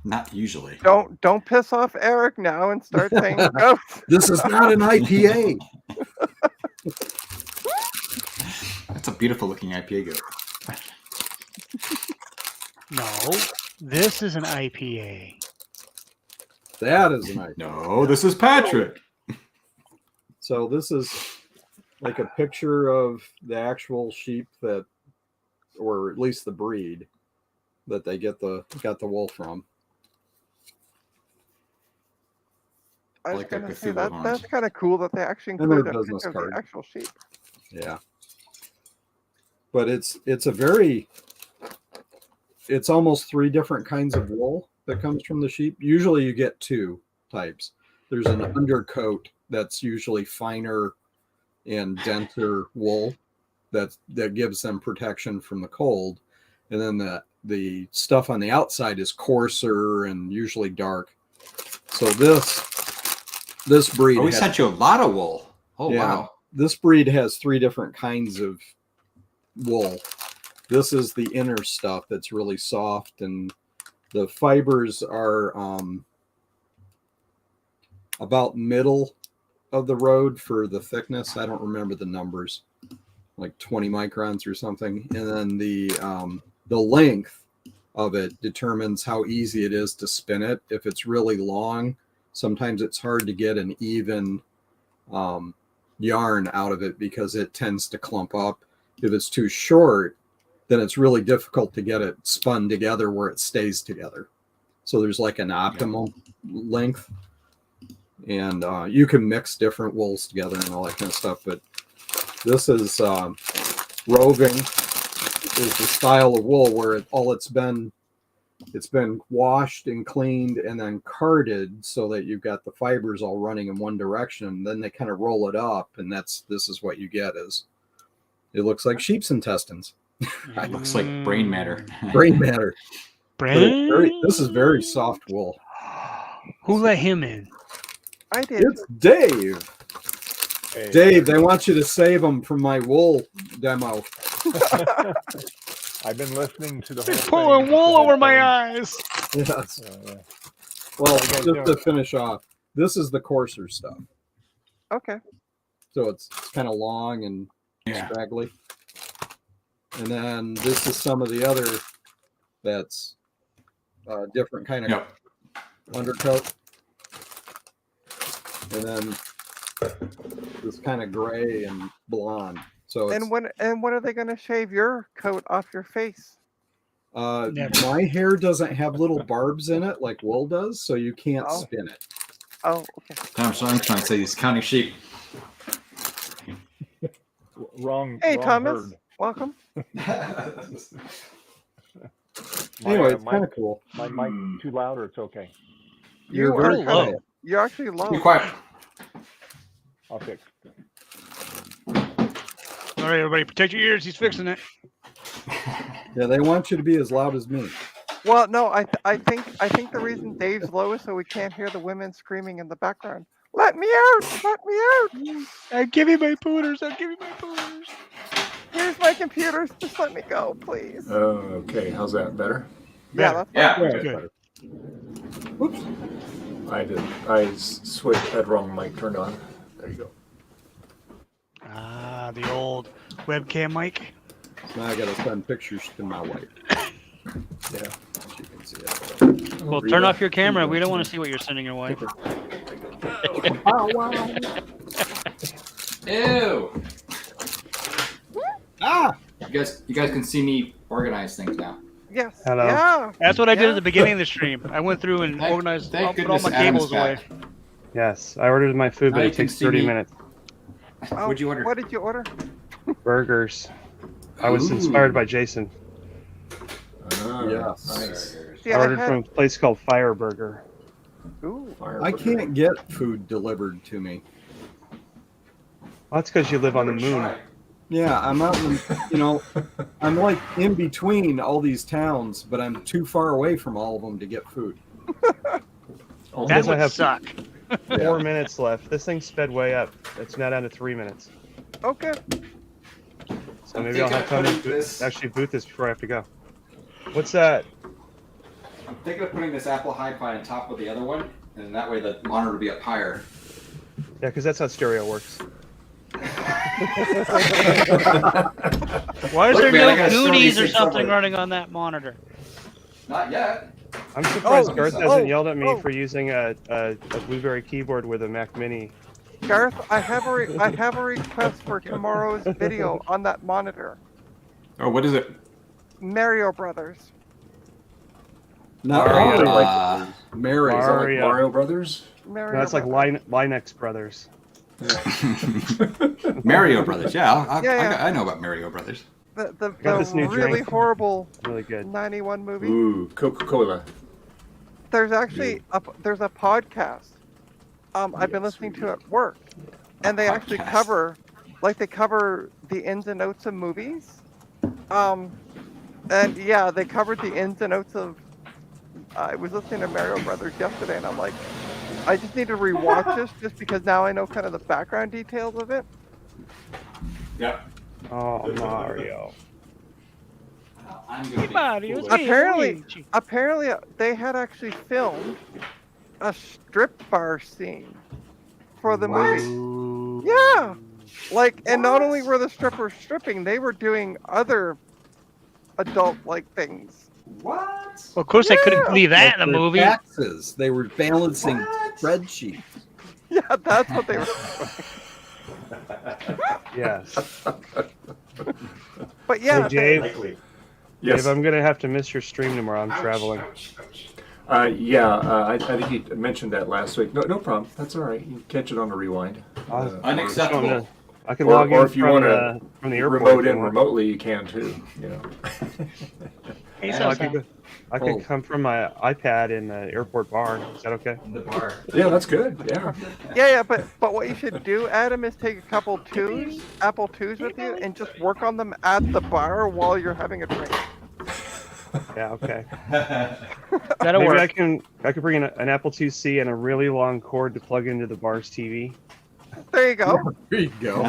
Not usually. Don't piss off Eric now and start saying ghosts. This is not an IPA. That's a beautiful looking IPA goat. No, this is an IPA. That is an IPA. No, this is Patrick. So this is like a picture of the actual sheep that, or at least the breed that they got the wool from. I was Like a gonna say Cthulhu that horns. that's kind of cool that they actually And their include a business picture of the card. actual sheep. Yeah. But it's almost 3 different kinds of wool that comes from the sheep. Usually you get 2 types. There's an undercoat that's usually finer and denser wool that gives them protection from the cold. And then the stuff on the outside is coarser and usually dark. So this breed Oh, we has- sent you a lot of wool. Oh, Yeah. wow. this breed has 3 different kinds of wool. This is the inner stuff that's really soft, and the fibers are about middle of the road for the thickness. I don't remember the numbers, like 20 microns or something. And then the length of it determines how easy it is to spin it. If it's really long, sometimes it's hard to get an even yarn out of it because it tends to clump up. If it's too short, then it's really difficult to get it spun together where it stays together. So there's like an optimal length, and you can mix different wools together and all that kind of stuff. But this is roving is the style of wool where it's been washed and cleaned and then carded so that you've got the fibers all running in one direction. Then they kind of roll it up, and this is what you get. It looks like sheep's intestines, It looks like brain matter. brain matter. But Brain? this is very soft wool. Who let him in? I did. It's Dave. Hey. Dave, they want you to save them from my wool demo. I've been listening to the whole thing. Pulling wool over my eyes. Yes. Yeah. Well, What are you guys just to doing? finish off, this is the coarser stuff. Okay. So it's kind of long and Yeah. scraggly. And then this is some of the other that's different kind of Yep. undercoat. And then this kind of gray and blonde. So it's, And when are they going to shave your coat off your face? Never. my hair doesn't have little barbs in it like wool does, so you can't Oh. spin it. Oh, okay. I'm trying to say he's counting sheep. Wrong. Hey, wrong Thomas. herd. Welcome. Anyway, it's my, kind of cool. my mic too loud or it's okay? You You're are very low. quiet. You're actually low. Be quiet. I'll fix. All right, everybody, protect your ears. He's fixing it. Yeah, they want you to be as loud as me. Well, no, I think the reason Dave's low is so we can't hear the women screaming in the background. Let me out! Let me out! I'll give you my pooters. I'll give you my pooters. Here's my computers. Just let me go, please. Okay, how's that better? Yeah, that's Yeah. Yeah, Good. better. Whoops. I switched, had wrong mic turned on. There you go. Ah, the old webcam mic. Now I gotta send pictures to my wife. Yeah. She can see it. Well, turn off your camera. We don't want to see what you're sending your wife. Oh, wow. Ew. Ah! You guys can see me organize things now. yes. Hello. Yeah. That's what I did Yeah. at the beginning of the stream. I went through and Thank organized, I'll put all goodness my Adam's cables away. back. Yes, I ordered my food, Now but you it can takes see 30 me. minutes. Oh, What'd you order? What did you order? Burgers. I was Ooh. inspired by Jason. Yes. Nice. See, I I ordered had. from a place called Fire Burger. Ooh. I can't get food delivered to me. Well, that's because you live on the moon. Yeah, I'm out in, I'm like in between all these towns, but I'm too far away from all of them to get food. That Because I would have suck. 4 minutes left. This thing sped way up. It's now down to 3 minutes. Okay. So maybe I'll have time to actually boot this before I have to go. What's that? I'm thinking of putting this Apple Hi-Fi on top of the other one, and that way the monitor will be up higher. Yeah, because that's how stereo works. Why is Look, there man, I no gotta store Goonies these or things something somewhere. running on that monitor? Not yet. I'm surprised Garth oh, hasn't yelled at me oh. for using a Blueberry keyboard with a Mac Mini. Garth, I have a request for tomorrow's video on that monitor. Oh, what is it? Mario Brothers. Not Mario. Mario. Mary. Is that like Mario. Mario Brothers? Mario No, that's like Brothers. Linux Brothers. Mario Brothers. Yeah, Yeah. I know about Mario Brothers. The got this new really drink. horrible Really good. 91 movie. Ooh, Coca-Cola. There's actually there's a podcast. I've been listening to at work, and they actually Podcast. cover the ins and outs of movies. And yeah, they covered the ins and outs of. I was listening to Mario Brothers yesterday, and I'm like, I just need to rewatch this just because now I know kind of the background details of it. Yeah. Oh, Mario. I'm gonna be Mario, foolish. Apparently, they had actually filmed a strip bar scene for the movie. Yeah, like, and not only were the strippers stripping, they were doing other adult-like things. What? Well, of course, I couldn't Yeah. leave that in the Their movie. Taxes. They were balancing spreadsheets. Yeah, that's what they were. Yes. But yeah, Hey, Dave, Likely. Yes. Dave, I'm going to have to miss your stream tomorrow. I'm traveling. I think you mentioned that last week. No problem. That's all right. You can catch it on the rewind. Unacceptable. I can Or- log or in if you from, wanna from the airport. Remote if you in want. remotely, you can too. You know. Hey, So so I could, I could Oh. come from my iPad in the airport bar. Is that okay? The bar. Yeah, that's good. Yeah. yeah, but what you should do, Adam, is take a couple Apple IIs with you, and just work on them at the bar while you're having a drink. Yeah, okay. that'll Maybe work. I could bring an Apple IIc and a really long cord to plug into the bar's TV. There you go. There you go.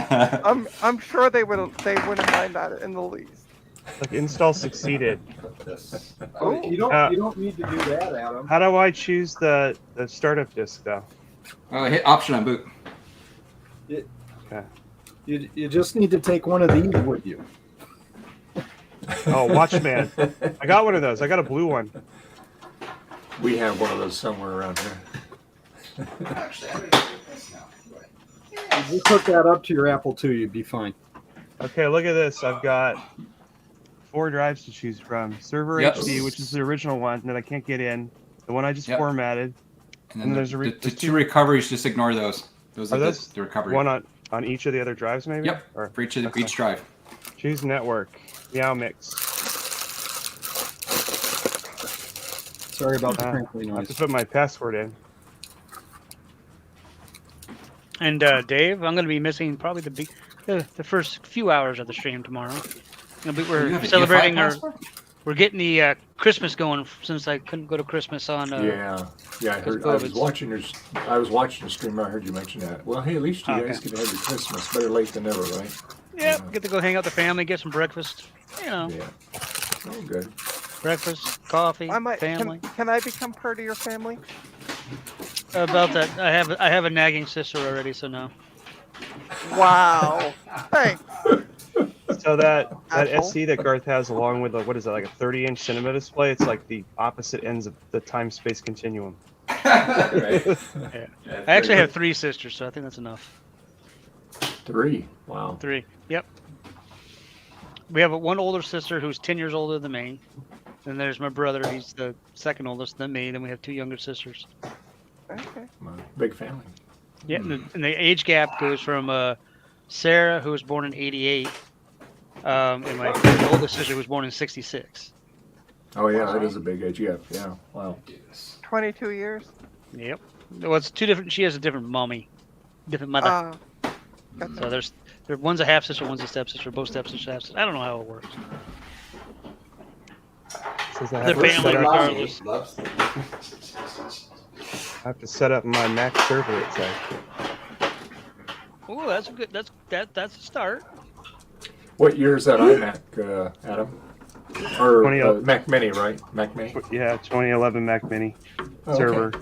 I'm sure they wouldn't mind that in the least. Like install succeeded. Oh, you don't need to do that, Adam. How do I choose the startup disk though? Hit option on boot. You just need to take one of these with you. Oh, Watchman. I got one of those. I got a blue one. We have one of those somewhere around here. Actually, I'm gonna do this now. You just hook that up to your Apple II, you'd be fine. Okay, look at this. I've got 4 drives to choose from. Server Yep. HD, which is the original one that I can't get in. The one I just Yep. formatted. And then And there's there's the two recoveries. Just ignore those. Those Are are those the recovery. One on each of the other drives, maybe? Yep. Or For each drive. choose network. Meow mix. Sorry about the Uh, crinkly I have to noise. put my password in. And Dave, I'm going to be missing probably the first few hours of the stream tomorrow. You We're have an celebrating EFI our. password? We're getting the Christmas going since I couldn't go to Christmas on. Yeah, I heard. I was watching your. I was watching the stream. I heard you mention that. Well, hey, at least you guys Okay. get to have your Christmas. Better late than never, right? Yeah, get to go hang out with the family, get some breakfast. You know, Yeah. Oh, good. breakfast, coffee, I might. family. Can I become part of your family? About that, I have a nagging sister already, so no. Wow. Thanks. So that Asshole. SC that Garth has, along with what is it, like a 30-inch cinema display? It's like the opposite ends of the time-space continuum. Right. I actually have 3 sisters, so I think that's enough. 3. Wow. 3. Yep. We have one older sister who's 10 years older than me. Then there's my brother. He's the second oldest than me. Then we have 2 younger sisters. Okay. Wow. Big family. Yeah, and the age gap goes from Sarah, who was born in '88, and my oldest sister was born in '66. Oh yeah, that is a big age gap. Yeah. Wow. 22 years. Yep. Well, it's 2 different. She has a different mommy, different mother. Gotcha. So there's one's a half sister, one's a stepsister, both stepsisters, half sister. I don't know how it works. Says They're I have, to family set up, regardless. I have to set up my Mac server. It says. Oh, that's a good. That's a start. What year is that iMac, Adam? Or 2011. Mac Mini, right? Mac Mini. Yeah, 2011 Mac Mini Oh, okay. server.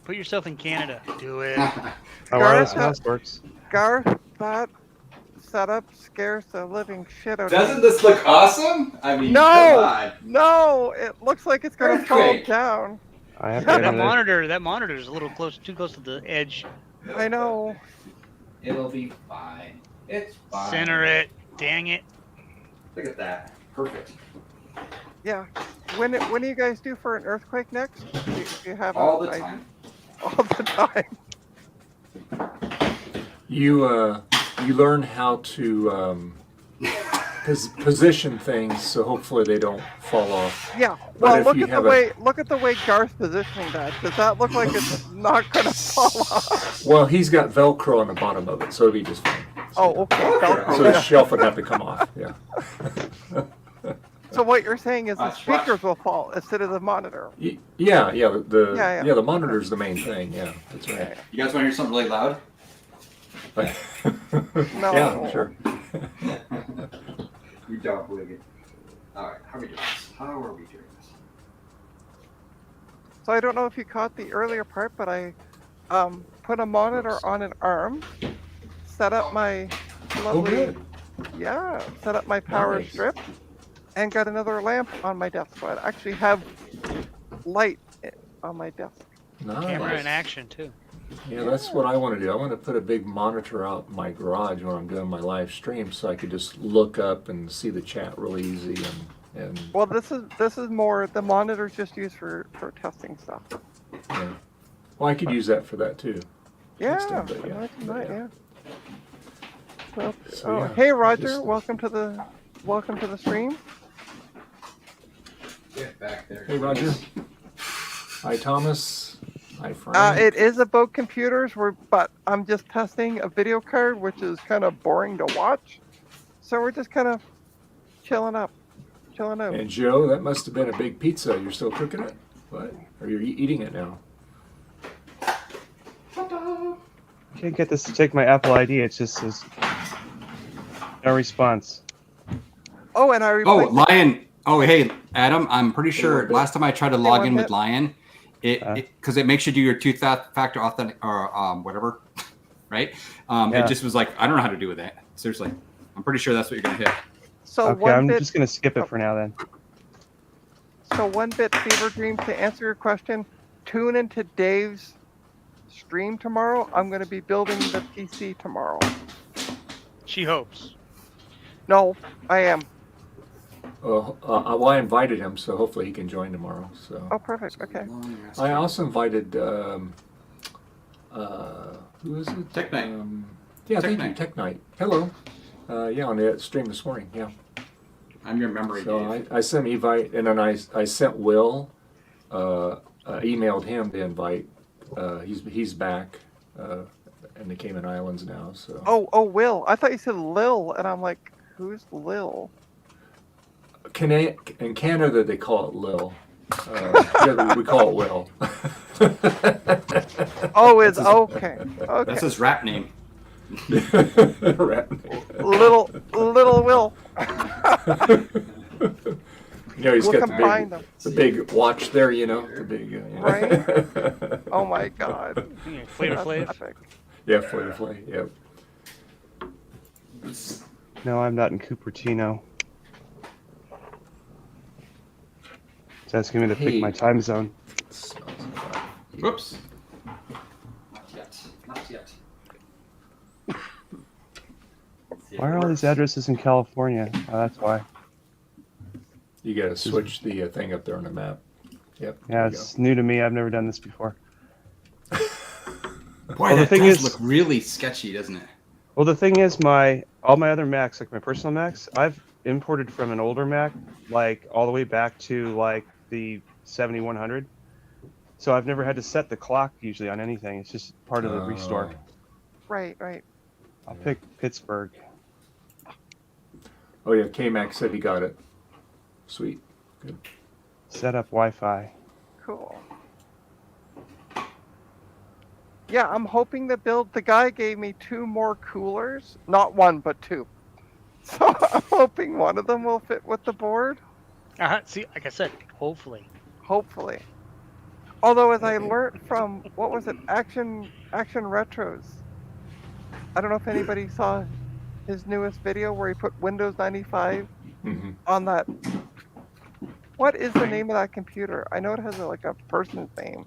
Put yourself in Canada. Do it. My wireless mouse works. Garth, that setup scares the living shit out of Doesn't me. this look awesome? I mean, No! come on. No, it looks like it's gonna fall Earthquake. down. I have That to monitor is a little too close to the edge. I know. It'll be fine. It's fine. Center it. Dang it. Look at that. Perfect. Yeah. When do you guys do for an earthquake next? Do you have All the an time. idea? All the time. You learn how to position things so hopefully they don't fall off. Yeah. But Well, if look you at the have way Garth's positioning that. Does that look like it's not gonna fall off? Well, he's got Velcro on the bottom of it, so it'll be just fine. Oh, okay. Velcro, So the yeah. shelf would have to come off. Yeah. So what you're saying is the Watch, watch. speakers will fall instead of the monitor. Yeah. The Yeah. the monitor's the main thing. Yeah, that's right. You guys want to hear something really loud? No. Yeah, sure. You don't believe it. All right. How are we doing this? How are we doing this? So I don't know if you caught the earlier part, but I put a monitor on an arm, set up my lovely, good. yeah, set up my power Nice. strip, and got another lamp on my desk. So I actually have light on my desk. Camera Nice. in action too. Yeah, that's what I want to do. I want to put a big monitor out in my garage when I'm doing my live stream, so I could just look up and see the chat really easy. And Well, this is more the monitor's just used for testing stuff. yeah. Well, I could use that for that too. Yeah, Testing, but yeah, imagine but that, yeah. yeah. Well, So, yeah, hey Roger, just- welcome to the stream. Get back there. Hey, Roger. Hi, Thomas. Hi, Frank. It is about computers, but I'm just testing a video card, which is kind of boring to watch. So we're just kind of chilling out. And Joe, that must have been a big pizza. You're still cooking it? What? Or you're eating it now? Can't get this to take my Apple ID. It just says no response. Oh, and I Oh, replaced Lion. Oh, hey, Adam. I'm pretty sure bit. last time I tried to log in one with bit. Lion, because it makes you do your two-factor authentic or whatever, right? Yeah. It just was like I don't know how to do with that. Seriously, I'm pretty sure that's what you're gonna hit. So Okay, one I'm bit. just gonna skip it for now then. So one bit fever dream to answer your question. Tune into Dave's stream tomorrow. I'm going to be building the PC tomorrow. She hopes. No, I am. Well, I invited him, so hopefully he can join tomorrow. So Oh, perfect. Okay. I also invited who is it? Tech Night. Yeah, Tech thank Night. you, Tech Night. Hello. Yeah, on the stream this morning. Yeah. I'm your memory. So Dave. I sent him invite, and then I sent Will emailed him the invite. He's back in the Cayman Islands now. So Oh, Will. I thought you said Lil, and I'm like, who's Lil? in Canada they call it Lil. Here we call it Will. Oh, it's okay. That's Okay. his rap name. Rat name. Little Will. You know, he's We'll got combine them. the big watch there. You know, the big. Right? Oh my God. Yeah, Flavor That's Flav. epic. Yeah, Flavor Flav. Yep. No, I'm not in Cupertino. It's asking me to pick Hey. my time zone. Whoops. Not yet. Not yet. Why are all these addresses in California? Oh, that's why. You got to switch the thing up there on the map. Yep. Yeah, there you it's new to me. I've never done this before. Boy, the that thing does is- look really sketchy, doesn't it? Well, the thing is, all my other Macs, like my personal Macs, I've imported from an older Mac, like all the way back to like the 7100. So I've never had to set the clock usually on anything. It's just part of the restore. Right. I'll pick Pittsburgh. Oh yeah, K-Mac said he got it. Sweet. Good. Set up Wi-Fi. Cool. Yeah, I'm hoping the guy gave me 2 more coolers. Not 1, but 2. So I'm hoping one of them will fit with the board. See, like I said, hopefully. Hopefully. Although, as I learned from, what was it, Action Retros. I don't know if anybody saw his newest video where he put Windows 95 Mhm. on that. What is the name of that computer? I know it has like a person's name.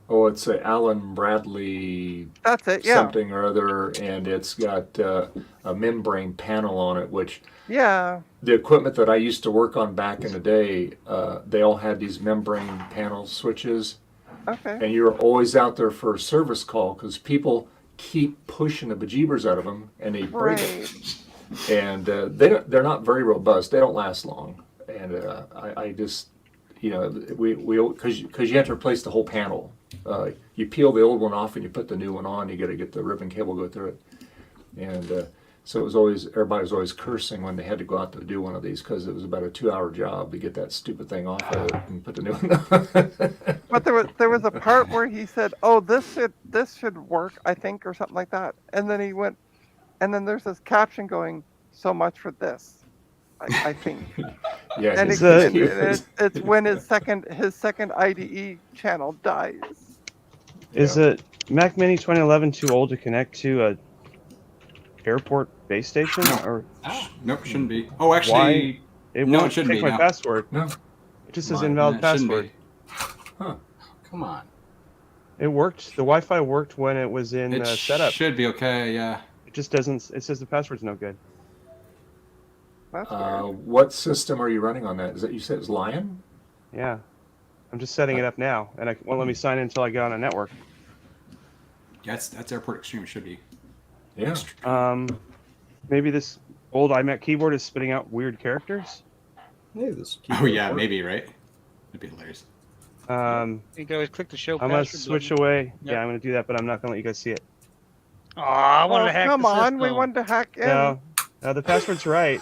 Oh, it's a Alan Bradley That's it. Yeah. something or other, and it's got a membrane panel on it, which Yeah. the equipment that I used to work on back in the day, they all had these membrane panel switches, Okay. and you're always out there for a service call because people keep pushing the bejeebers out of them, and they break it. Right. And they're not very robust. They don't last long. And I just, you know, we because you have to replace the whole panel. You peel the old one off and you put the new one on. You got to get the ribbon cable go through it. And so it was always, everybody was always cursing when they had to go out to do one of these because it was about a 2-hour job to get that stupid thing off of it and put the new one on. But there was a part where he said, "Oh, this should work, I think," or something like that. And then he went, and then there's this caption going, "So much for this," I think. Yeah, And his- it's when his second IDE channel dies. Is yeah. a Mac Mini 2011 too old to connect to a airport base station? No. Or Nope, shouldn't be. Oh, actually, it No, it won't shouldn't take be, my no. password. No. It just says Mine, invalid it shouldn't password. be. Come on. It worked. The Wi-Fi worked when it was in It setup. should be okay, yeah. It just doesn't. It says the password's no good. That's weird. What system are you running on that? Is that you said it's Lion? Yeah, I'm just setting it up now, and it won't let me sign in until I get on a network. Yeah, that's Airport Extreme, it should be. Yeah. Maybe this old iMac keyboard is spitting out weird characters. Hey, this Oh, yeah, maybe, right? That'd be hilarious. You can always click the show I'm gonna password switch button. away. Yep. Yeah, I'm gonna do that, but I'm not gonna let you guys see it. Aw, I wanted Oh, to hack come the on, we system. wanted to hack in. No, the password's right.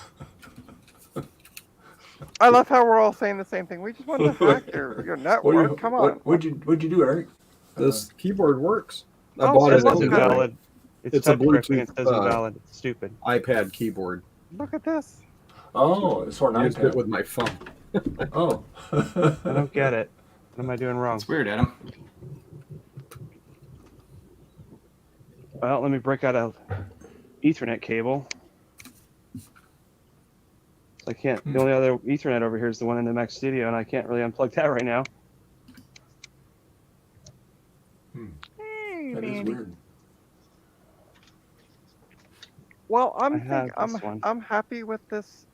I love how we're all saying the same thing. We just wanted to hack your network. Come on. What'd you do, Eric? This keyboard works. I Oh, bought it it It says looks on good. the invalid. It's a typed correctly and Bluetooth, it says invalid. It's stupid. iPad keyboard. Look at this. Oh, it's for an Used it iPad. with my phone. Oh. I don't get it. What am I doing wrong? It's weird, Adam. Well, let me break out a Ethernet cable. I can't. The only other Ethernet over here is the one in the Mac Studio, and I can't really unplug that right now. Hey, That is Mandy. weird. Well, I have this one. I'm happy with this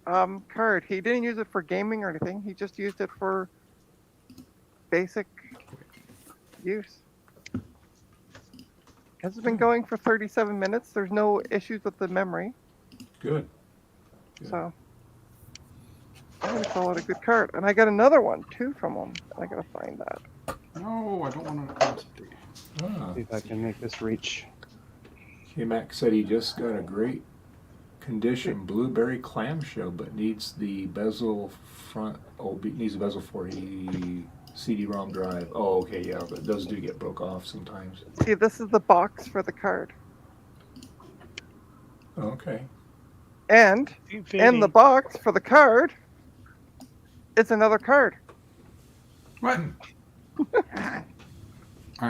card. He didn't use it for gaming or anything. He just used it for basic use. It's been going for 37 minutes. There's no issues with the memory. Good. Yeah. So I'm gonna call it a good card. And I got another one too from him. I gotta find that. No, I don't want to. See if I can make this reach. K-Mac said he just got a great condition blueberry clamshell, but needs the bezel front. Oh, needs the bezel for a CD-ROM drive. Oh, okay, yeah, but those do get broke off sometimes. See, this is the box for the card. Okay. And in the box for the card, it's another card. What? All right,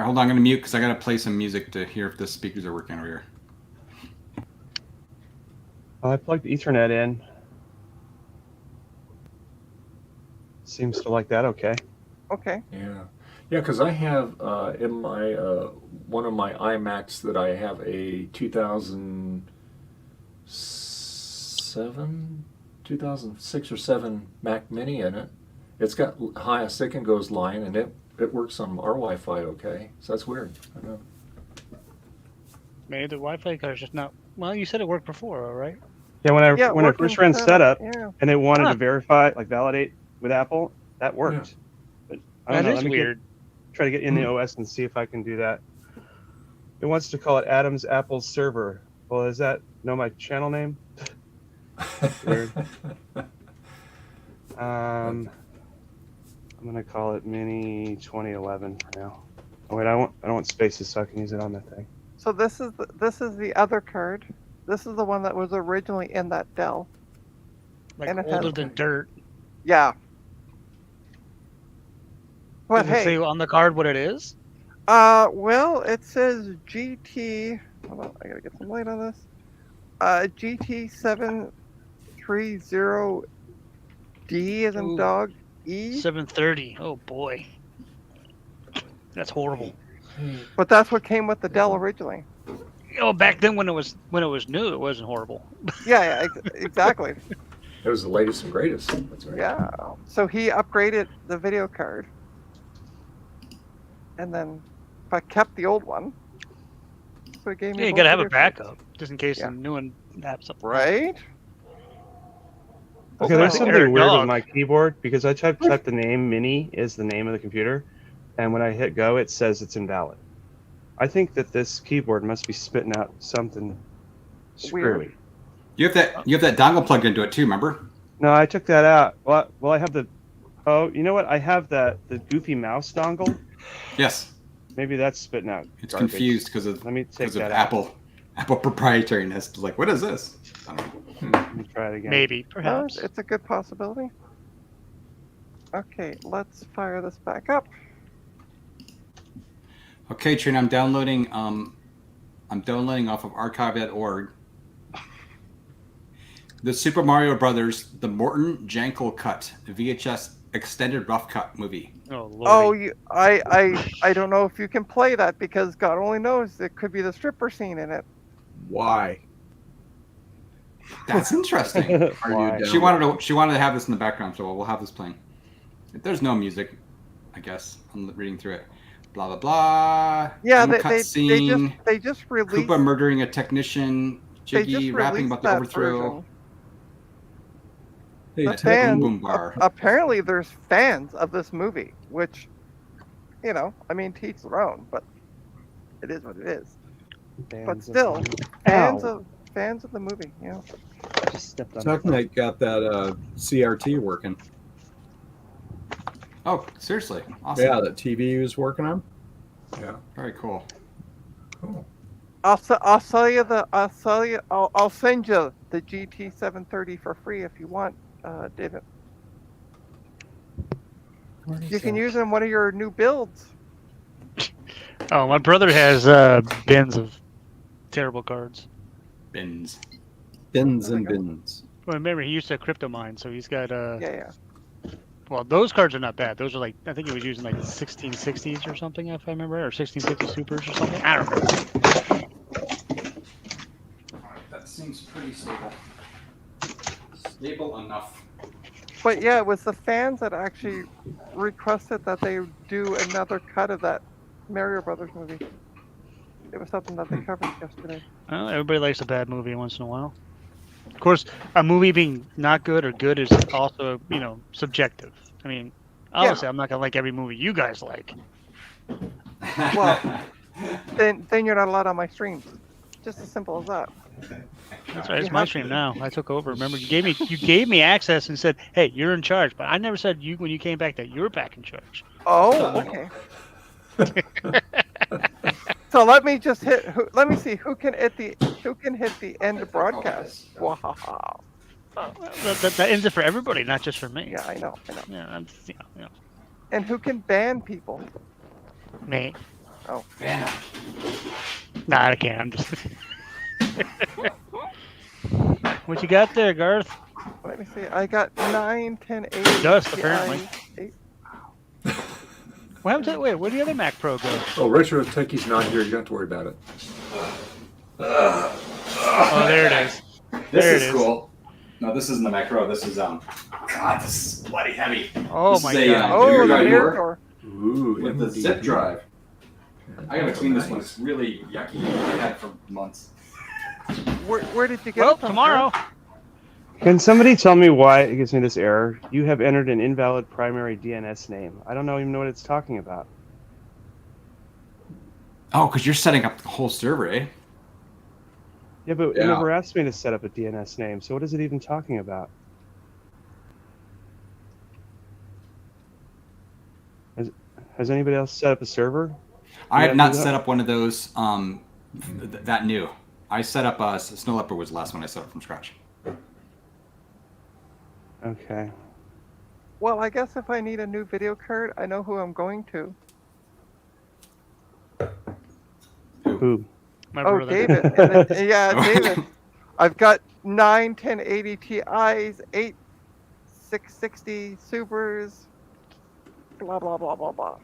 hold on. I'm gonna mute because I gotta play some music to hear if the speakers are working over here. I plugged the Ethernet in. Seems to like that okay. Okay. Yeah, yeah, because I have in my one of my iMacs that I have a 2006 or 7 Mac Mini in it. It's got high stick and goes line, and it works on our Wi-Fi okay. So that's weird. I know. Maybe the Wi-Fi card's just not. Well, you said it worked before, all right? Yeah, when I working first ran setup Yeah. and they wanted Huh. to verify, like validate with Apple, that worked. But I don't That know. is Let me weird. try to get in the OS and see if I can do that. It wants to call it Adam's Apple server. Well, does that know my channel name? Weird. I'm gonna call it Mini 2011 for now. Oh wait, I don't want spaces, so I can use it on that thing. So this is the other card. This is the one that was originally in that Dell. Like And it older has- than dirt. Yeah. But Does it say hey, on the card what it is? well, it says GT. Hold on, I gotta get some light on this. GT730D as in Ooh. dog E. 730. Oh boy, that's horrible. But that's what came with the Dell originally. Oh, back then when it was new, it wasn't horrible. Yeah, exactly. It was the latest and greatest. That's right. Yeah. So he upgraded the video card, and then but kept the old one. So he gave me. Yeah, you both gotta have a video cards. backup just in case Yeah. the new one happens up. Right? Okay, there's I think something they're a weird with dog. my keyboard because I typed the name Mini is the name of the computer, and when I hit go, it says it's invalid. I think that this keyboard must be spitting out something screwy. Weird. You have that dongle plugged into it too. Remember? No, I took that out. Well, I have the. Oh, you know what? I have the goofy mouse dongle. Yes. Maybe that's spitting out. It's garbage. confused because of Let me take because of that out. Apple proprietariness. It's like, what is this? I don't know. Let me try it again. Maybe, Oh, perhaps. it's a good possibility. Okay, let's fire this back up. Okay, Trina, I'm downloading off of archive.org. The Super Mario Brothers, the Morton Jankel cut, the VHS extended rough cut movie. Oh lord. Oh, I don't know if you can play that because God only knows it could be the stripper scene in it. Why? That's interesting. Are you Why? down? She wanted to have this in the background, so we'll have this playing. There's no music, I guess. I'm reading through it. Blah blah blah. Yeah, Uncut they scene. just released. Koopa murdering a technician. They Jiggy just rapping released about the that overthrow. version. Hey, The Boom fans, Boom Bar. apparently there's fans of this movie, which, I mean, teach their own, but it is what it is. But Bands of still, them. fans Ow. of the movie, yeah. Just stepped on Tuck Knight got that CRT working. Oh, seriously? Awesome. Yeah, that TV he was working on. Yeah. Very cool. Cool. I'll send you the GT730 for free if you want, David. You can use it in one of your new builds. Oh, my brother has bins of terrible cards. Bins. Bins and bins. Well, remember he used to crypto mine, so he's got Yeah. Well, those cards are not bad. Those are like I think he was using like 1660s or something, if I remember, or 1650 supers or something. I don't remember. That seems pretty stable. Stable enough. But yeah, it was the fans that actually requested that they do another cut of that Mario Brothers movie. It was something that they covered yesterday. Well, everybody likes a bad movie once in a while. Of course, a movie being not good or good is also, subjective. I mean, obviously, I'm not gonna like every movie you guys like. Well, then you're not allowed on my streams. Just as simple as that. That's right. It's You my have stream to. now. I took over. Remember, you gave me access and said, "Hey, you're in charge." But I never said you when you came back that you're back in charge. Oh, okay. So let me just hit. Let me see who can hit the end broadcast. Wow. That ends it for everybody, not just for me. Yeah, I know. Yeah, And who can ban people? me. Oh. Nah, I can't. I'm just. What you got there, Garth? Let me see. I got 9, 10, 8. Dust, Ti, apparently. 8. What happened to wait? Where did the other Mac Pro go? Oh, Retro Techie's not here. You don't have to worry about it. Oh, there it is. This There is it is. cool. No, this isn't the Macro. This is God, this is bloody heavy. Oh This my is a, god. Oh, the Mirror mirror door. door. Ooh, With the MD. zip drive. I gotta clean this one. Nice. It's really yucky. I had it for months. Where did you get Well, it from? tomorrow. Can somebody tell me why it gives me this error? You have entered an invalid primary DNS name. I don't even know what it's talking about. Oh, because you're setting up the whole server, eh? Yeah, but Yeah. it never asked me to set up a DNS name. So what is it even talking about? Has anybody else set up a server? I Yeah, have not do that. set up one of those that new. I set up Snow Leopard was the last one I set up from scratch. Okay. Well, I guess if I need a new video card, I know who I'm going to. Who? My Oh, brother. David. And then- yeah, David. I've got 9 1080 Ti's, 8 660 Supers, blah blah blah blah blah.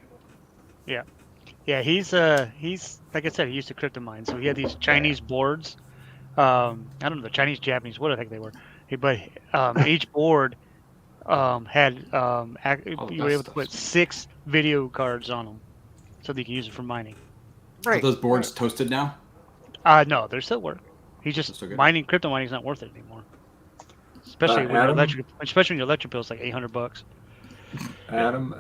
Yeah, he's like I said, he used to crypto mine, so he had these Chinese boards. I don't know, the Chinese, Japanese, what the heck they were. But each board had you were able to put 6 video cards on them, so that you can use it for mining. Are Right. those boards toasted now? No, they're still work. He's They're just still good. crypto mining is not worth it anymore. Especially when your Adam? electric bill is like $800. Adam,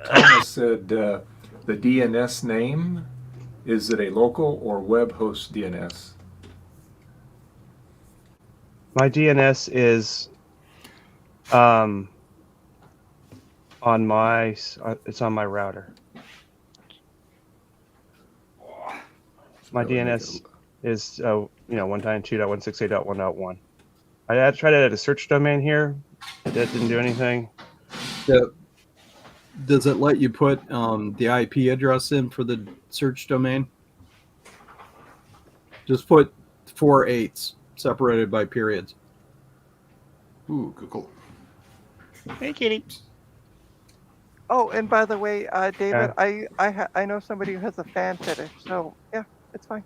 Thomas said the DNS name, is it a local or web host DNS? My DNS is on my it's on my router. My DNS is 192.168.1.1. I tried to add a search domain here. That didn't do anything. Does it let you put the IP address in for the search domain? Just put 4 8s separated by periods. Ooh, cool. Hey, kitty. Oh, and by the way, David, Yeah. I know somebody who has a fan fetish, so yeah, it's fine.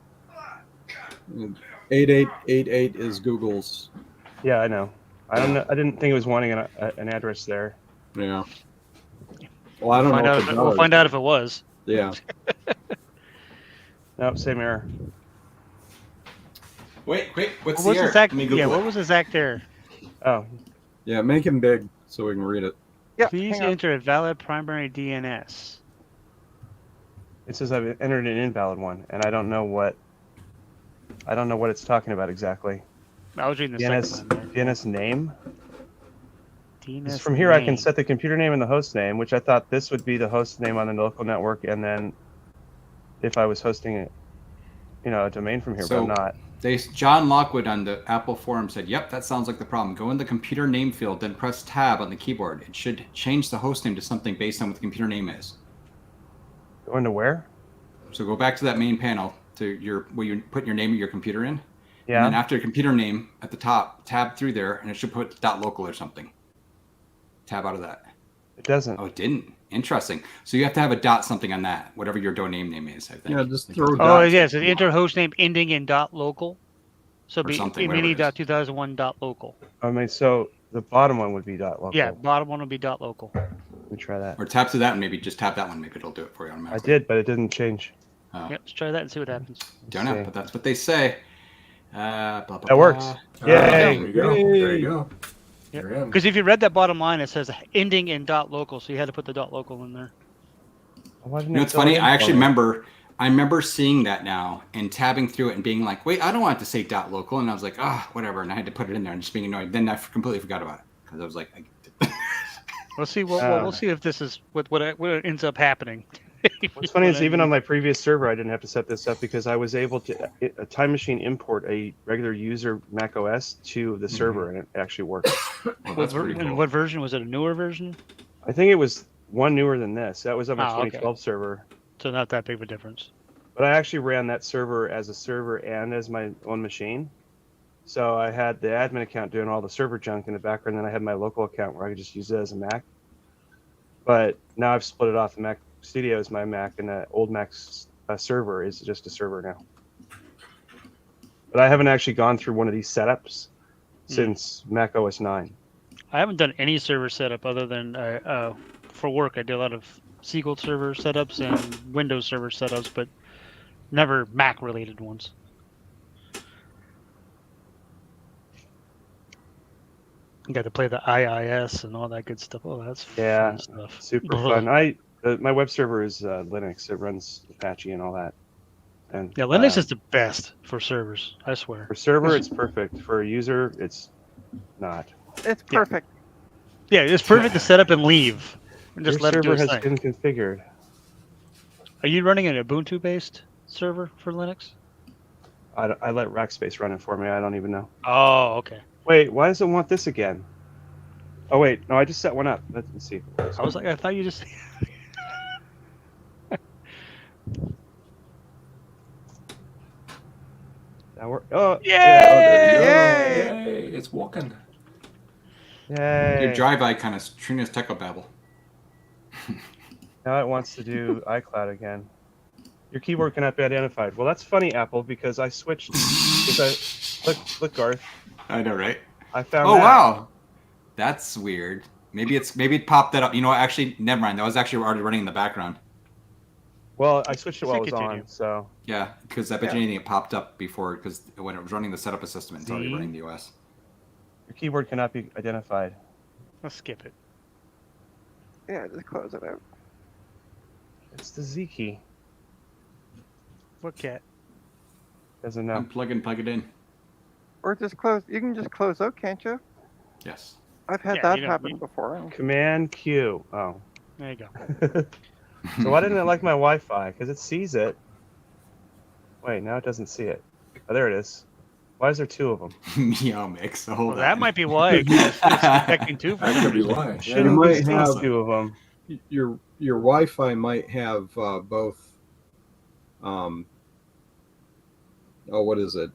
8888 is Google's. Yeah, I know. I don't know. I didn't think it was wanting an address there. Yeah. Well, I don't know. If it We'll does. find out if it was. Yeah. Nope, same error. Wait, what's What the was error? exact? Let me Google Yeah, it. what was the exact error? Oh, Yeah. Make him big so we can read it. Yeah. Please hang on. enter a valid primary DNS. it says I've entered an invalid one, and I don't know what it's talking about exactly. I was reading the DNS second one there. DNS name. DNS From here, I can name. set the computer name and the host name, which I thought this would be the host name on the local network, and then if I was hosting it, a domain from here, So- but I'm not. John Lockwood on the Apple forum said, "Yep, that sounds like the problem. Go in the computer name field, then press Tab on the keyboard. It should change the host name to something based on what the computer name is. Going to where? So go back to that main panel to where you put your name of your computer in. Yeah. And then after your computer name at the top, tab through there, and it should put .local or something. Tab out of that. It doesn't. Oh, it didn't. Interesting. So you have to have a dot something on that, whatever your domain name is, I think. Yeah, just throw Oh, dots. yes, an enter host name ending in .local. So Or be something, whatever it is. mini.2001.local. I mean, so the bottom one would be .local. Yeah, bottom one would be .local. Let me try that. Or tap to that and maybe just tap that one. Maybe it'll do it for you I automatically. did, but it didn't change. Oh, Yep, let's try that and see what happens. don't know, see. but that's what they say. Blah, blah, That works. blah. Yay. There you go. There you go. Yep. You're in. Because if you read that bottom line, it says ending in .local, so you had to put the .local in there. Why didn't You know, it it's fill funny. in I for actually me? remember seeing that now and tabbing through it and being like, wait, I don't want it to say .local. And I was like, whatever. And I had to put it in there and just being annoyed. Then I completely forgot about it because I was like, We'll see. We'll Uh, see if this is what ends up happening. What's funny is even on my previous server, I didn't have to set this up because I was able to a Time Machine import a regular user Mac OS to the server, and it actually worked. well, that's pretty And cool. what version was it? A newer version? I think it was one newer than this. That was on my Oh, okay. 2012 server. So not that big of a difference. But I actually ran that server as a server and as my own machine. So I had the admin account doing all the server junk in the background, and then I had my local account where I could just use it as a Mac. But now I've split it off. The Mac Studio is my Mac, and the old Mac's server is just a server now. But I haven't actually gone through one of these setups since Mac OS 9. I haven't done any server setup other than for work. I did a lot of SQL server setups and Windows server setups, but never Mac related ones. You got to play the IIS and all that good stuff. Oh, that's Yeah, fun stuff. super fun. My web server is Linux. It runs Apache and all that. And Yeah, Linux is the best for servers. I swear. for server, it's perfect. For a user, it's not. It's Yeah. perfect. Yeah, it's perfect to set up and leave, and just Your let it do server its has thing. been configured. Are you running an Ubuntu-based server for Linux? I let Rackspace run it for me. I don't even know. Oh, okay. Wait, why does it want this again? Oh wait, no, I just set one up. Let's see. If it works. I was like, I thought you just. That work? Oh, Yay! Yeah, Yay! It's walking. yay! Your drive icon is Trina's Technobabble. Now it wants to do iCloud again. Your keyboard cannot be identified. Well, that's funny, Apple, because I switched. Look, Garth. I know, right? I found. Oh that. wow, that's weird. Maybe it popped that up. You know, what, actually, never mind. That was actually already running in the background. Well, I switched it while it was Continue. on. So Yeah, because I bet you anything it popped up before because when it was running the setup of system, it's already See? running the OS. your keyboard cannot be identified. Let's skip it. Yeah, just close it out. It's the Z key. What cat? Doesn't know. Unplug and plug it in. Or just close. You can just close out, can't you? Yes. I've had Yeah, that you don't- happen you- before. Command Q. Oh. There you go. So why didn't it like my Wi-Fi? Because it sees it. Wait, now it doesn't see it. Oh, there it is. Why is there two of them? Meow mix. Hold Well, on. that might be why. It's detecting two. That could be why. Should You have might seen have- two of them. Your Wi-Fi might have both. What is it?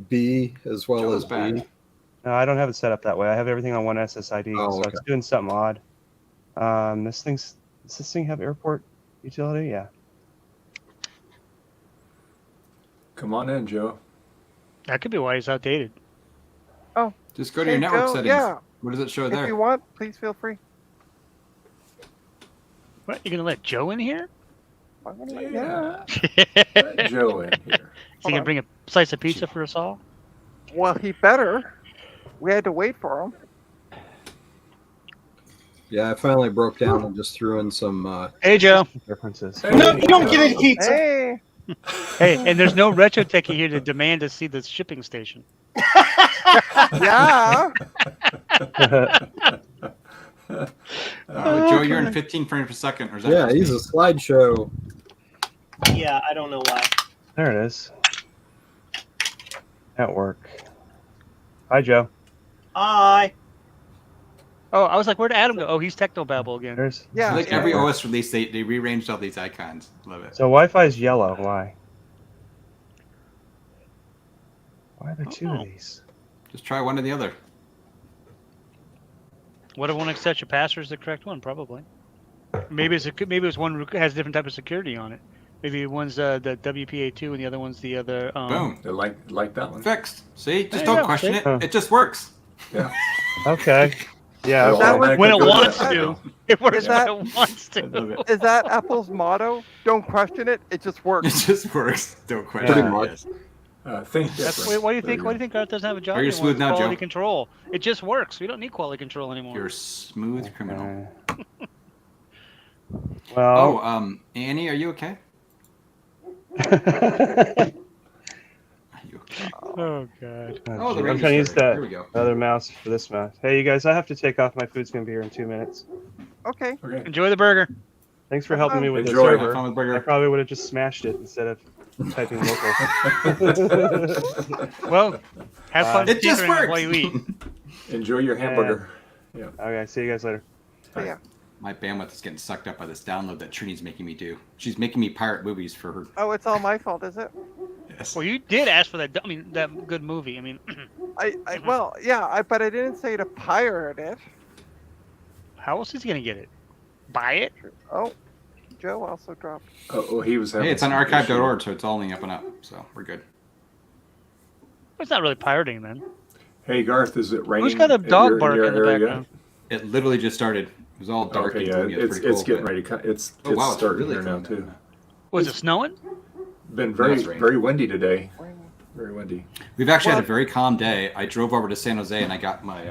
B as well Joe as is bad. B. No, I don't have it set up that way. I have everything on one SSID, Oh, so okay. it's doing something odd. Does this thing have airport utility? Yeah. Come on in, Joe. That could be why it's outdated. Just go to your Hey, network Joe, settings. yeah. What does it show If there? you want, please feel free. What? You gonna let Joe in here? I'm gonna let you know. Let Joe in here. So you can bring a slice of pizza for us all? Well, he better. We had to wait for him. Yeah, I finally broke down and just threw in some. Hey, Joe. Differences. No, you don't get any pizza. Hey, Hey, and there's no retro techie here to demand to see the shipping station. yeah. Joe, you're in 15 frames per second. Or is that Yeah, just he's me? a slideshow. Yeah, I don't know why. There it is. Network. Hi, Joe. Hi. Oh, I was like, where'd Adam go? Oh, he's Technobabble again. There's. Yeah. Like every OS release, they rearranged all these icons. Love it. So Wi-Fi is yellow. Why? Why are there two of Oh. these? Just try one or the other. What if one accepts your password is the correct one? Probably. Maybe it's one who has a different type of security on it. Maybe one's the WPA2 and the other one's the other. Boom. They like that one. Fixed. See? Just There you don't go, question see? it. Huh. It just works. Yeah. Okay. Yeah. They'll That okay. was- When it automatically go to wants that. to. It works Is that- when it wants I love to. it. Is that Apple's motto? Don't question it. It just It works. just works. Don't question Pretty it. much. Yes. Think That's different. why do you There think? Why do go. you think Garth doesn't have a job Are you anymore? smooth now, Quality Joe? control. It just works. We don't need quality control anymore. You're a smooth criminal. Well, Annie, are you okay? Are you okay? Oh god. Oh, the I'm rain trying to use started. that Here we go. other mouse for this mouse. Hey, you guys, I have to take off. My food's gonna be here in 2 minutes. Okay. Okay. Enjoy the burger. Thanks for helping me with the Enjoy. Have server. fun with I burger. probably would have just smashed it instead of typing local. Well, have fun It just tinkering with works. while you eat. Enjoy your hamburger. Okay, see you guys later. So, yeah. My bandwidth is getting sucked up by this download that Trini's making me do. She's making me pirate movies for her. Oh, it's all my fault, is it? Yes. Well, you did ask for that. I mean, that good movie. I mean, Well, yeah, but I didn't say to pirate it. how else is he gonna get it? Buy it? Oh, Joe also dropped. Oh, he was having. Hey, it's on some issue. archive.org, so it's all only up and up. So we're good. It's not really pirating then. Hey Garth, is it raining? Who's got a in dog your- bark your in the area? background? It literally just started. It was all dark. Okay, and yeah, gloomy. It was it's pretty cool, getting but- ready. It's Oh, wow, it's starting really here now cool. too. Was it snowing? Been No, very it's raining. very windy today. Very windy. We've actually had Well- a very calm day. I drove over to San Jose and I got my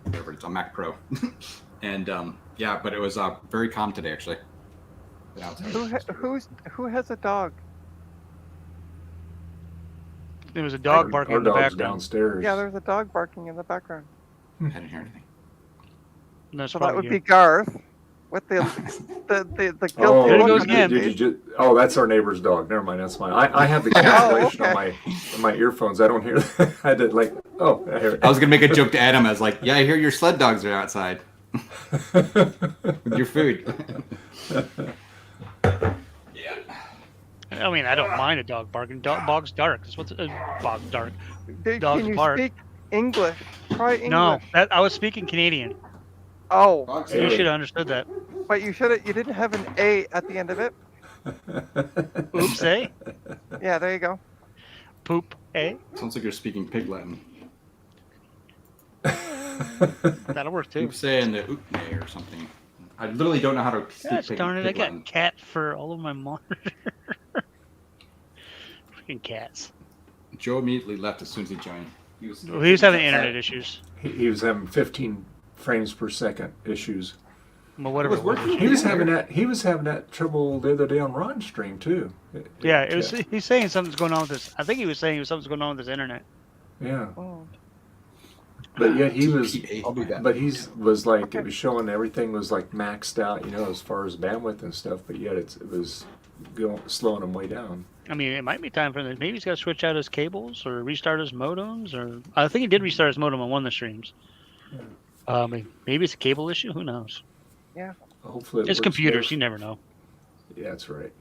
whatever it's on Mac Pro, and yeah, but it was very calm today actually. Been outside. Who has a dog? There was a dog barking Our in the dog's background. downstairs. Yeah, there's a dog barking in the background. I didn't hear anything. That's So that probably would be you. Garth with the guilty Oh, There he look goes on again. his did you face. oh, that's our neighbor's dog. Never mind, that's mine. I have the cancellation okay. on my earphones. I don't hear. I did like. Oh, I hear it. I was gonna make a joke to Adam. I was like, "Yeah, I hear your sled dogs are outside with your food." Yeah. I mean, I don't mind a dog barking. Bog's dark. That's what's bog's dark. Dude, Dogs can you bark. speak English? Try English. No, I was speaking Canadian. Oh, You Hey. should have understood that. but you should have. You didn't have an A at the end of it. Oops, eh? Yeah, there you go. Poop, eh? Sounds like you're speaking Pig Latin. That'll work too. Keep saying the oopne or something. I literally don't know how to speak Gosh Pig, darn it, I Pig got Latin. cat fur all over my monitor. Freaking cats. Joe immediately left as soon as he joined. He was having internet issues. He was having 15 frames per second issues. Well, whatever. It was working. He was having that trouble the other day on Ron's stream too. Yeah, it was. He's saying something's going on with this. I think he was saying something's going on with his internet. Yeah, Oh. but yet he was. I'll do that. But he was like Okay. it was showing everything was like maxed out, as far as bandwidth and stuff. But yet it was slowing him way down. I mean, it might be time for him. Maybe he's got to switch out his cables or restart his modems. Or I think he did restart his modem on one of the streams. Maybe it's a cable issue. Who knows? Hopefully, It's works computers. better. You never know. Yeah, that's right.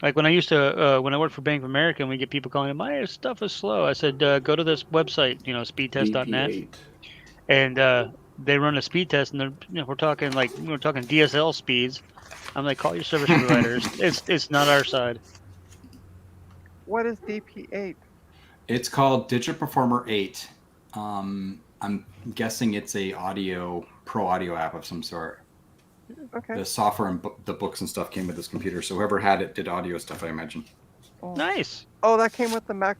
Like when I used to, when I worked for Bank of America, and we get people calling, my stuff is slow. I said, go to this website, speedtest.net, BP8. and they run a speed test, and they're, we're talking DSL speeds. I'm like, call your service providers. It's not our side. What is DP8? It's called Digital Performer 8. I'm guessing it's a pro audio app of some sort. Okay. The software and the books and stuff came with this computer, so whoever had it did audio stuff, I imagine. Oh. Nice. Oh, that came with the Mac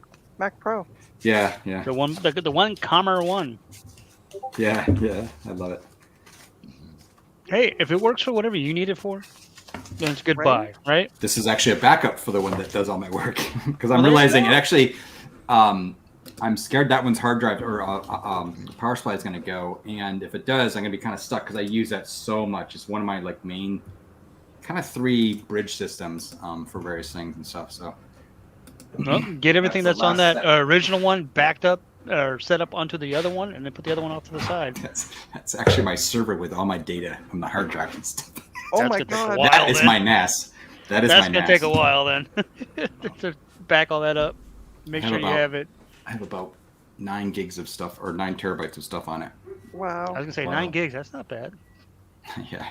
Pro. Yeah. The one Commer one. Yeah, I love it. Hey, if it works for whatever you need it for, then it's good Right. buy, right? This is actually a backup for the one that does all my work because Oh, I'm there you realizing go. it actually. I'm scared that one's hard drive or power supply is going to go, and if it does, I'm going to be kind of stuck because I use that so much. It's one of my main kind of 3 bridge systems for various things and stuff. So Well, get everything That's that's the on last that original one backed up or set up onto the other one, and then put the other one off to the side. that's actually my server with all my data from the hard drive and stuff. Oh That's my gonna take a god. while. That is then. my NAS. That is That's my gonna NAS. take a while then to back all that up. Make How sure you about- have it. I have about 9 gigs of stuff or 9 terabytes of stuff on it. I Wow. was gonna say Wow. 9 gigs. That's not bad. Yeah.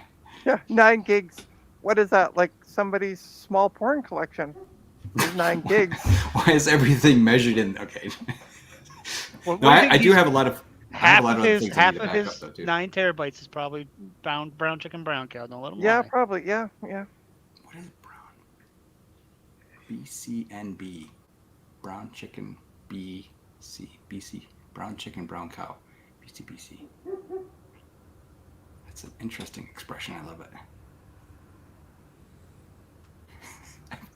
Yeah, 9 gigs. What is that? Like somebody's small porn collection. There's 9 gigs. Why is everything measured in? Okay. Well, No, I do have a lot of. I have half a lot of of other his things I need to back up, his though, too. 9 terabytes is probably brown chicken brown cow. Don't let him Yeah, lie. probably. Yeah. What is brown? BCNB. brown chicken, BC, brown chicken, brown cow, BC. That's an interesting expression. I love it.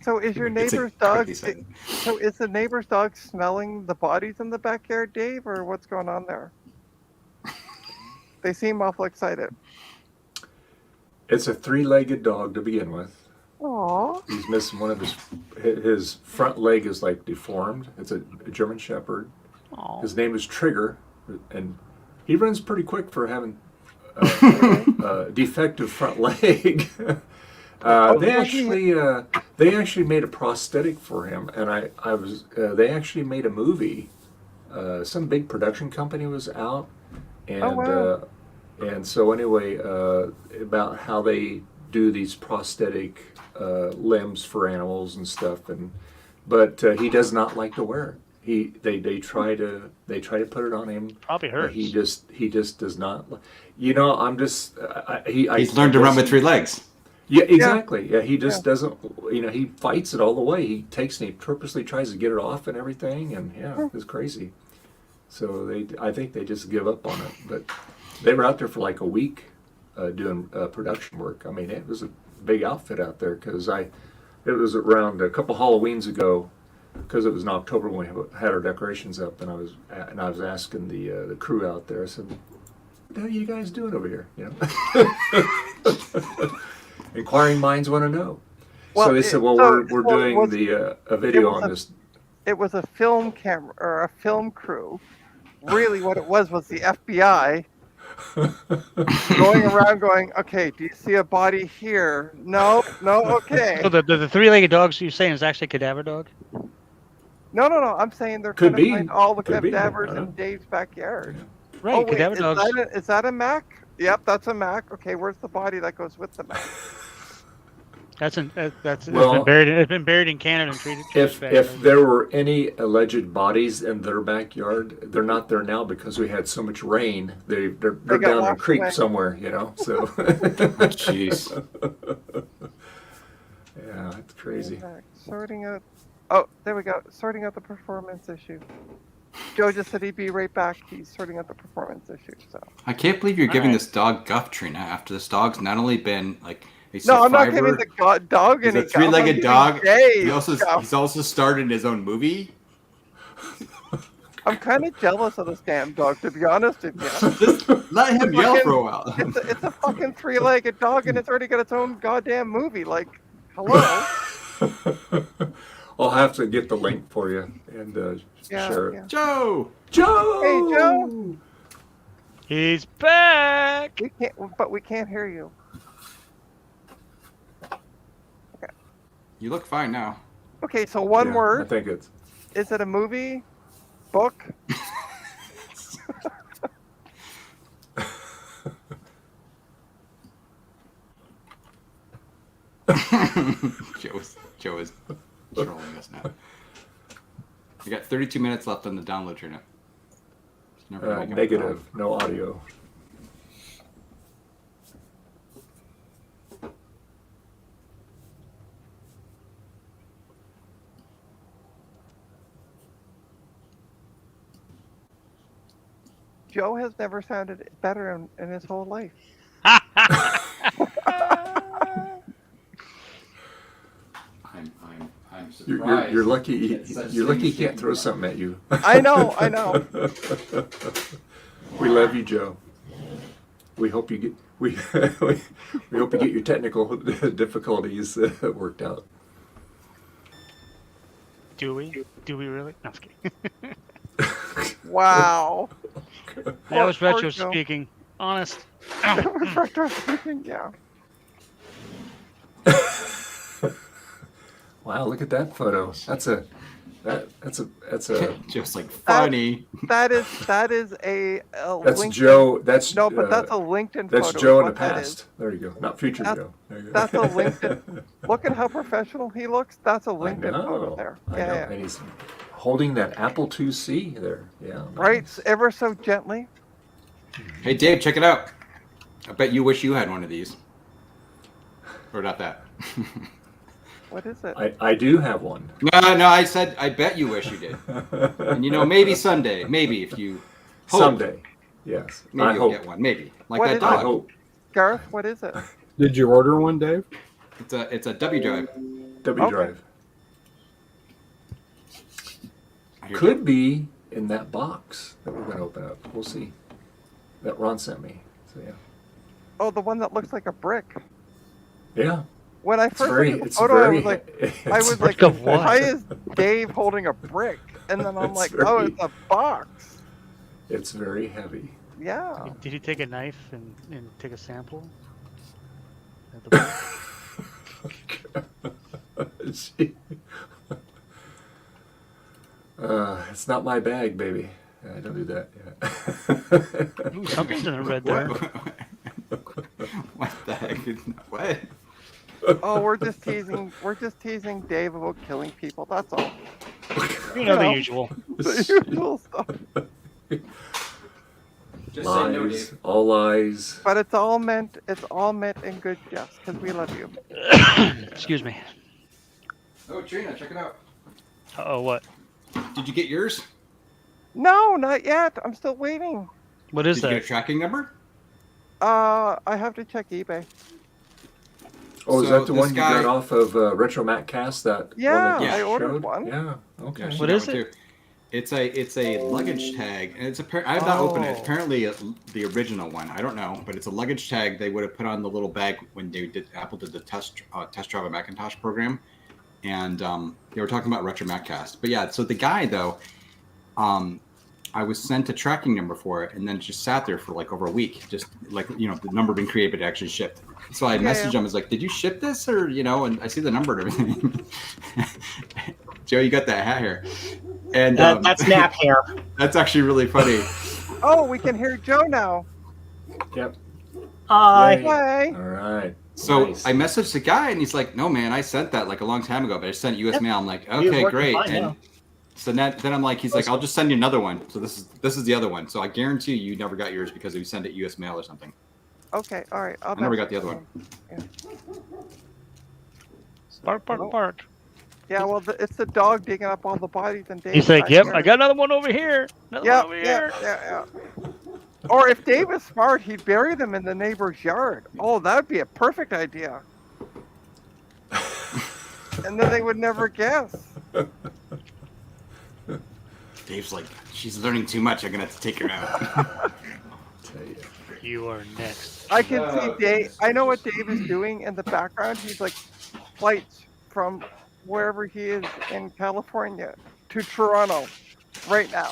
So is your It's a neighbor's dog? quickly said. So is the neighbor's dog smelling the bodies in the backyard, Dave, or what's going on there? They seem awful excited. It's a three-legged dog to begin with. Aw. He's missing one of his front leg is like deformed. It's a German Shepherd. Aw. His name is Trigger, and he runs pretty quick for having a defective front leg. They actually made a prosthetic for him, and they actually made a movie. Some big production company was out, and wow. And so anyway, about how they do these prosthetic limbs for animals and stuff, but he does not like to wear it. They try to put it on him. Probably but hurts. he just does not. You know, I'm just He's learned to run with 3 legs. Yeah, exactly. Yeah, he just doesn't. You know, he fights it all the way. He takes and he purposely tries to get it off and everything, and it's crazy. So I think they just give up on it. But they were out there for like a week doing production work. I mean, it was a big outfit out there because it was around a couple Halloweens ago, because it was in October when we had our decorations up, and I was asking the crew out there. I said, "What the hell are you guys doing over here?" You know. Inquiring minds want to know. Well, so they said, "Well, we're doing a video on this." It was a film camera or a film crew. Really, what it was the FBI going around, going, "Okay, do you see a body here? No, okay." So the three-legged dogs you're saying is actually a cadaver dog? No. I'm saying they're Could trying be. to find all the Could be. cadavers I don't in Dave's backyard. Right, Oh, wait, cadaver dogs. is that a Mac? Yep, that's a Mac. Okay, where's the body that goes with the Mac? It's Well, been buried in Canada and treated. If there were any alleged bodies in their backyard, they're not there now because we had so much rain. They're got down in a washed creek away. somewhere, you know. So Jeez. yeah, it's crazy. Mac, sorting out. Oh, there we go. Sorting out the performance issue. Joe just said he'd be right back. He's sorting out the performance issue. So. I can't believe you're giving Alright. this dog guff, Trina, after this dog's not only been like a No, I'm not survivor, giving the dog he's any a guff. I'm three-legged giving dog. Dave He's guff. also started his own movie. I'm kind of jealous of this damn dog, to be honest with you. Just let him yell for a while. It's a fucking three-legged dog, and it's already got its own goddamn movie. Like, hello? I'll have to get the link for you and share it. Yeah. Joe! Joe! Hey, Joe! He's back. We can't hear you. You look fine now. Okay, so one Yeah, I word. think it's. Is it a movie? Book? Joe is trolling us now. We got 32 minutes left on the download, Trina. It's never gonna make it Negative, no audio. Joe has never sounded better in his whole life. I'm surprised. You're lucky. It's such You're lucky he things can't taken throw away. something at you. I know. We love you, Joe. We hope you get we hope you get your technical difficulties worked out. Do we? Do we really? No, I'm just kidding. Wow. That was Poor retro Joe. speaking. Honest. That was retro speaking, yeah. Wow, look at that photo. That's a Just like funny. That is a that's LinkedIn. Joe. That's No, but that's a LinkedIn that's photo. Joe is in the what that past. is. There you go. Not future That's- Joe. There you go. That's a LinkedIn. Look at how professional he looks. That's a LinkedIn photo there. I know. Yeah. And he's holding that Apple IIc there. Yeah. Right, nice. ever so gently. Hey, Dave, check it out. I bet you wish you had one of these. Or not that. What is it? I do have one. No, I said I bet you wish you did. And maybe Sunday, maybe if you hope, Someday. Yes. maybe I you'll hope. get one. Maybe like What that is I dog. hope. Garth, what is it? Did you order one, Dave? It's a W drive. W Okay. drive. I hear Could be in that box that we're going to open up. We'll see. That Ron sent me. So yeah. Oh, the one that looks like a brick. Yeah. When I It's first very. looked at the It's photo, very. I was like, it's Brick of what? why is Dave holding a brick? And then I'm It's like, oh, very- it's a box. It's very heavy. Yeah. Did you take a knife and take a sample? At the It's not my bag, baby. I don't do that. Yeah. Ooh, something's in the red there. what the heck? What? Oh, we're just teasing. We're just teasing Dave about killing people. That's all. You know the know. usual. The usual stuff. Just say no, Lies, Dave. all lies. But it's all meant. It's all meant in good jest because we love you. Excuse me. Oh, Trina, check it out. Oh, what? Did you get yours? No, not yet. I'm still waiting. What is Did you get a that? tracking number? I have to check eBay. Oh, is So that the this one you got guy- off of Retro Mac Cast? That Yeah, one that you I ordered showed? one. Yeah. Okay. Yeah, she What got is one it? too. It's a luggage tag, and it's I have not opened it. It's Oh. apparently the original one. I don't know, but it's a luggage tag they would have put on the little bag when Apple did the test drive a Macintosh program, and they were talking about Retro Maccast. But yeah, so the guy though, I was sent a tracking number for it, and then it just sat there for like over a week, just like the number been created, but it actually shipped. So I messaged him, I was like, "Did you ship this, or and I see the number and everything." Joe, you got that hat here, and That's nap hair. that's actually really funny. Oh, we can hear Joe now. Yep. Hi. Yay. Hey. All right. So Nice. I messaged the guy, and he's like, "No, man, I sent that like a long time ago, but I sent U.S. Yep. mail." I'm like, was "Okay, working great." fine, And yeah. so then I'm like, he's like, "I'll just send you another one." So this is the other one. So I guarantee you never got yours because you sent it U.S. mail or something. Okay. All right. I'll I never got message the other him. one. Bark, bark, bark. Yeah. Well, it's the dog digging up all the bodies and Dave. He's like, "Yep, I got another one over here. Another Yeah, one over yeah, here." yeah, yeah. Or if Dave is smart, he'd bury them in the neighbor's yard. Oh, that'd be a perfect idea. And then they would never guess. Dave's like, "She's learning too much. I'm gonna have to take her out." Tell you. You are next. I can see Dave. I know what Dave is doing in the background. He's like flights from wherever he is in California to Toronto right now.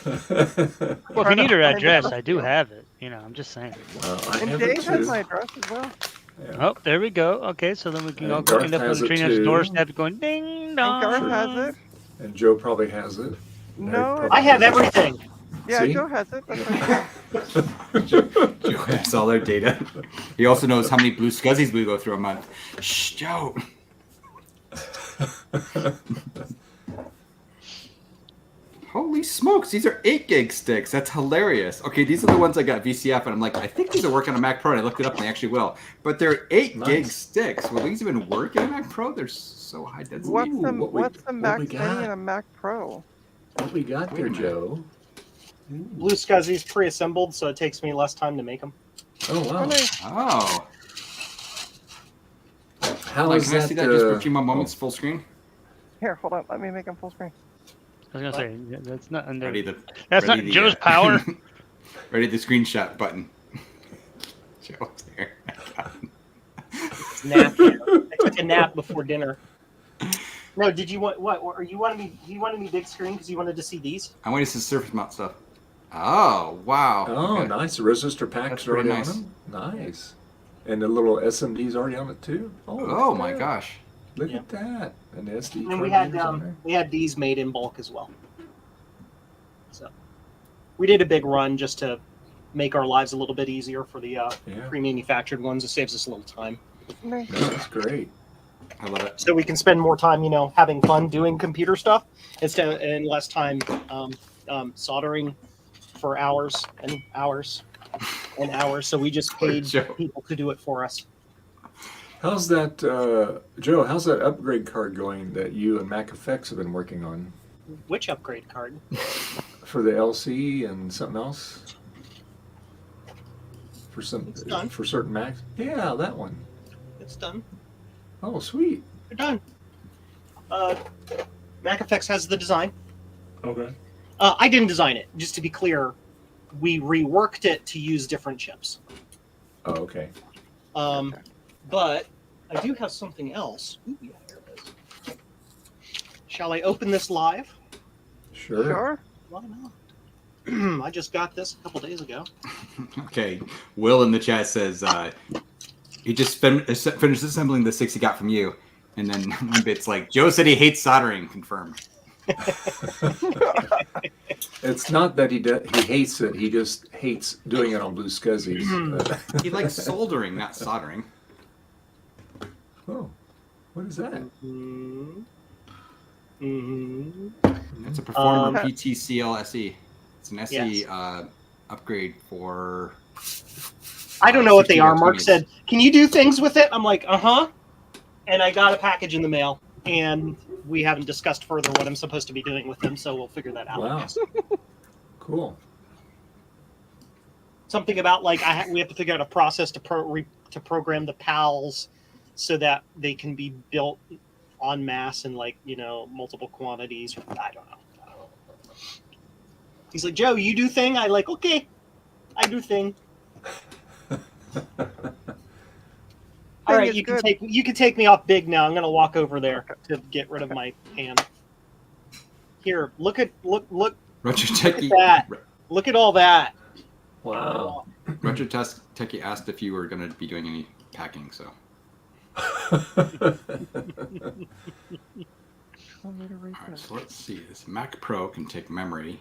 Well, if you Trying need to her find address, out. I do have it. I'm just saying. I And have it Dave has too. my address as well. Yeah. Oh, there we go. Okay, so then we can And all Garth end up on has it Trina's too. doorstep going ding And Garth dong. has it. And Joe probably has it. No, I have everything. yeah, See? Joe has it. That's right. Joe has all their data. He also knows how many blue scuzzies we go through a month. Shh, Joe. Holy smokes, these are 8 gig sticks. That's hilarious. Okay, these are the ones I got VCF, and I'm like, I think these will work on a Mac Pro, and I looked it up, and they actually will. But they're 8 gig Nice. sticks. Will these even work in a Mac Pro? They're so high density. What's the what we- what's the what Mac we Mini got? and a Mac Pro? What we got Wait a there, minute. Joe? Blue Scuzzy's pre-assembled, so it takes me less time to make them. Oh Oh, wow! nice. Oh. How Like, is can I that? see that just for a few more moments, full screen? Here, hold on. Let me make him full screen. I was gonna say that's not under. Ready the That's ready not the, Joe's power. Ready the screenshot button. Joe's there. It's nap hair. I took a nap before dinner. No, did you want what? Are you wanted me? You wanted me big screen because you wanted to see these? I want to see Surface Mount stuff. Oh, wow. Oh, Okay. nice. The resistor packs That's are already pretty on them. Nice. And the little SMD's already on it too. Oh, look Oh at my that. gosh. Look Yeah. at that. And the SD And card we had readers on there. we had these made in bulk as well. So we did a big run just to make our lives a little bit easier for the Yeah, pre-manufactured ones. It saves us a little time, Nice. no, that's great. I love it. so we can spend more time, having fun doing computer stuff instead and less time soldering for hours and hours and hours. So we just paid Joe. people to do it for us. How's that, Joe? How's that upgrade card going that you and MacFX have been working on Which upgrade card? for the LC and something else? For It's done. for certain Macs? Yeah, that one. It's done. Oh, sweet. They're done. MacFX has the design. Okay. I didn't design it. Just to be clear, we reworked it to use different chips. Oh, okay. But I do have something else. Ooh, yeah, here it is. Shall I open this live? Sure. Sure. Why not? I just got this a couple days ago. Okay. Will in the chat says he just finished assembling the 6 he got from you. And then one bit's like, Joe said he hates soldering. Confirmed. It's not that he hates it. He just hates doing it on Blue Scuzzies. He likes soldering, not soldering. Oh, what is that? Mm-hmm. It's a Performer PTCL SE. It's an SE Yes. upgrade for. I don't know what they are. 16 Mark keys. said, "Can you do things with it?" I'm like, "Uh-huh." And I got a package in the mail, and we haven't discussed further what I'm supposed to be doing with them, so we'll figure that out. Wow. Cool. Something about like we have to figure out a process to program the PALs so that they can be built en masse in multiple quantities. I don't know. He's like, Joe, you do thing. I like, okay, I do thing. All right, is you good. can take me off big now. I'm gonna walk over there to get rid of my hand. Here, look Retro Techie. that. Look at all that. Wow. Retro Techie asked if you were going to be doing any packing, so. Alright, so let's see. This Mac Pro can take memory.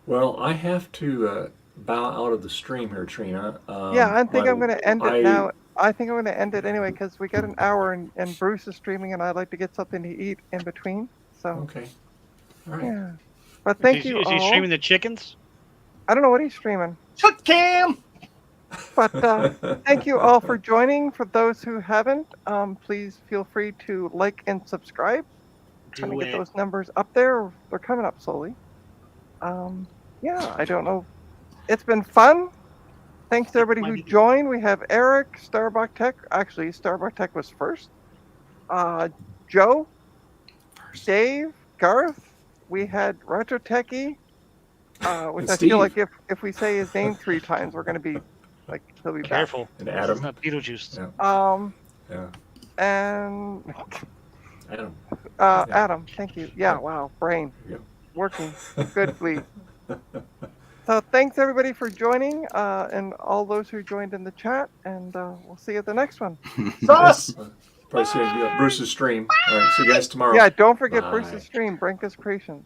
Well, I have to bow out of the stream here, Trina. Yeah, I think I'm going to end it I- now. I think I'm going to end it anyway because we got an hour and Bruce is streaming and I'd like to get something to eat in between. So Okay. All right. yeah, but thank is you he all. streaming the chickens? I don't know what he's streaming, Shoot cam. but thank you all for joining. For those who haven't, please feel free to like and subscribe. Trying to Do get it. those numbers up there. They're coming up slowly. Yeah, I don't know. It's been fun. Thanks to everybody who joined. We have Eric, Starbuck Tech. Actually, Starbuck Tech was first. Joe, Dave, Garth. We had Retro Techie. Which And I feel like Steve. if we say his name 3 times, we're going to be like, he'll be back. Careful. And This Adam. is not Beetlejuice. Yeah. Yeah. And Adam. Adam, thank you. Yeah, wow, brain There you working good, Lee. So thanks everybody for joining, and all those who joined in the chat, and we'll see you at the next one. Sauce. Probably see Bruce's stream. All right. See you guys tomorrow. Yeah, don't forget Bye. Bruce's stream, Branka's Creations.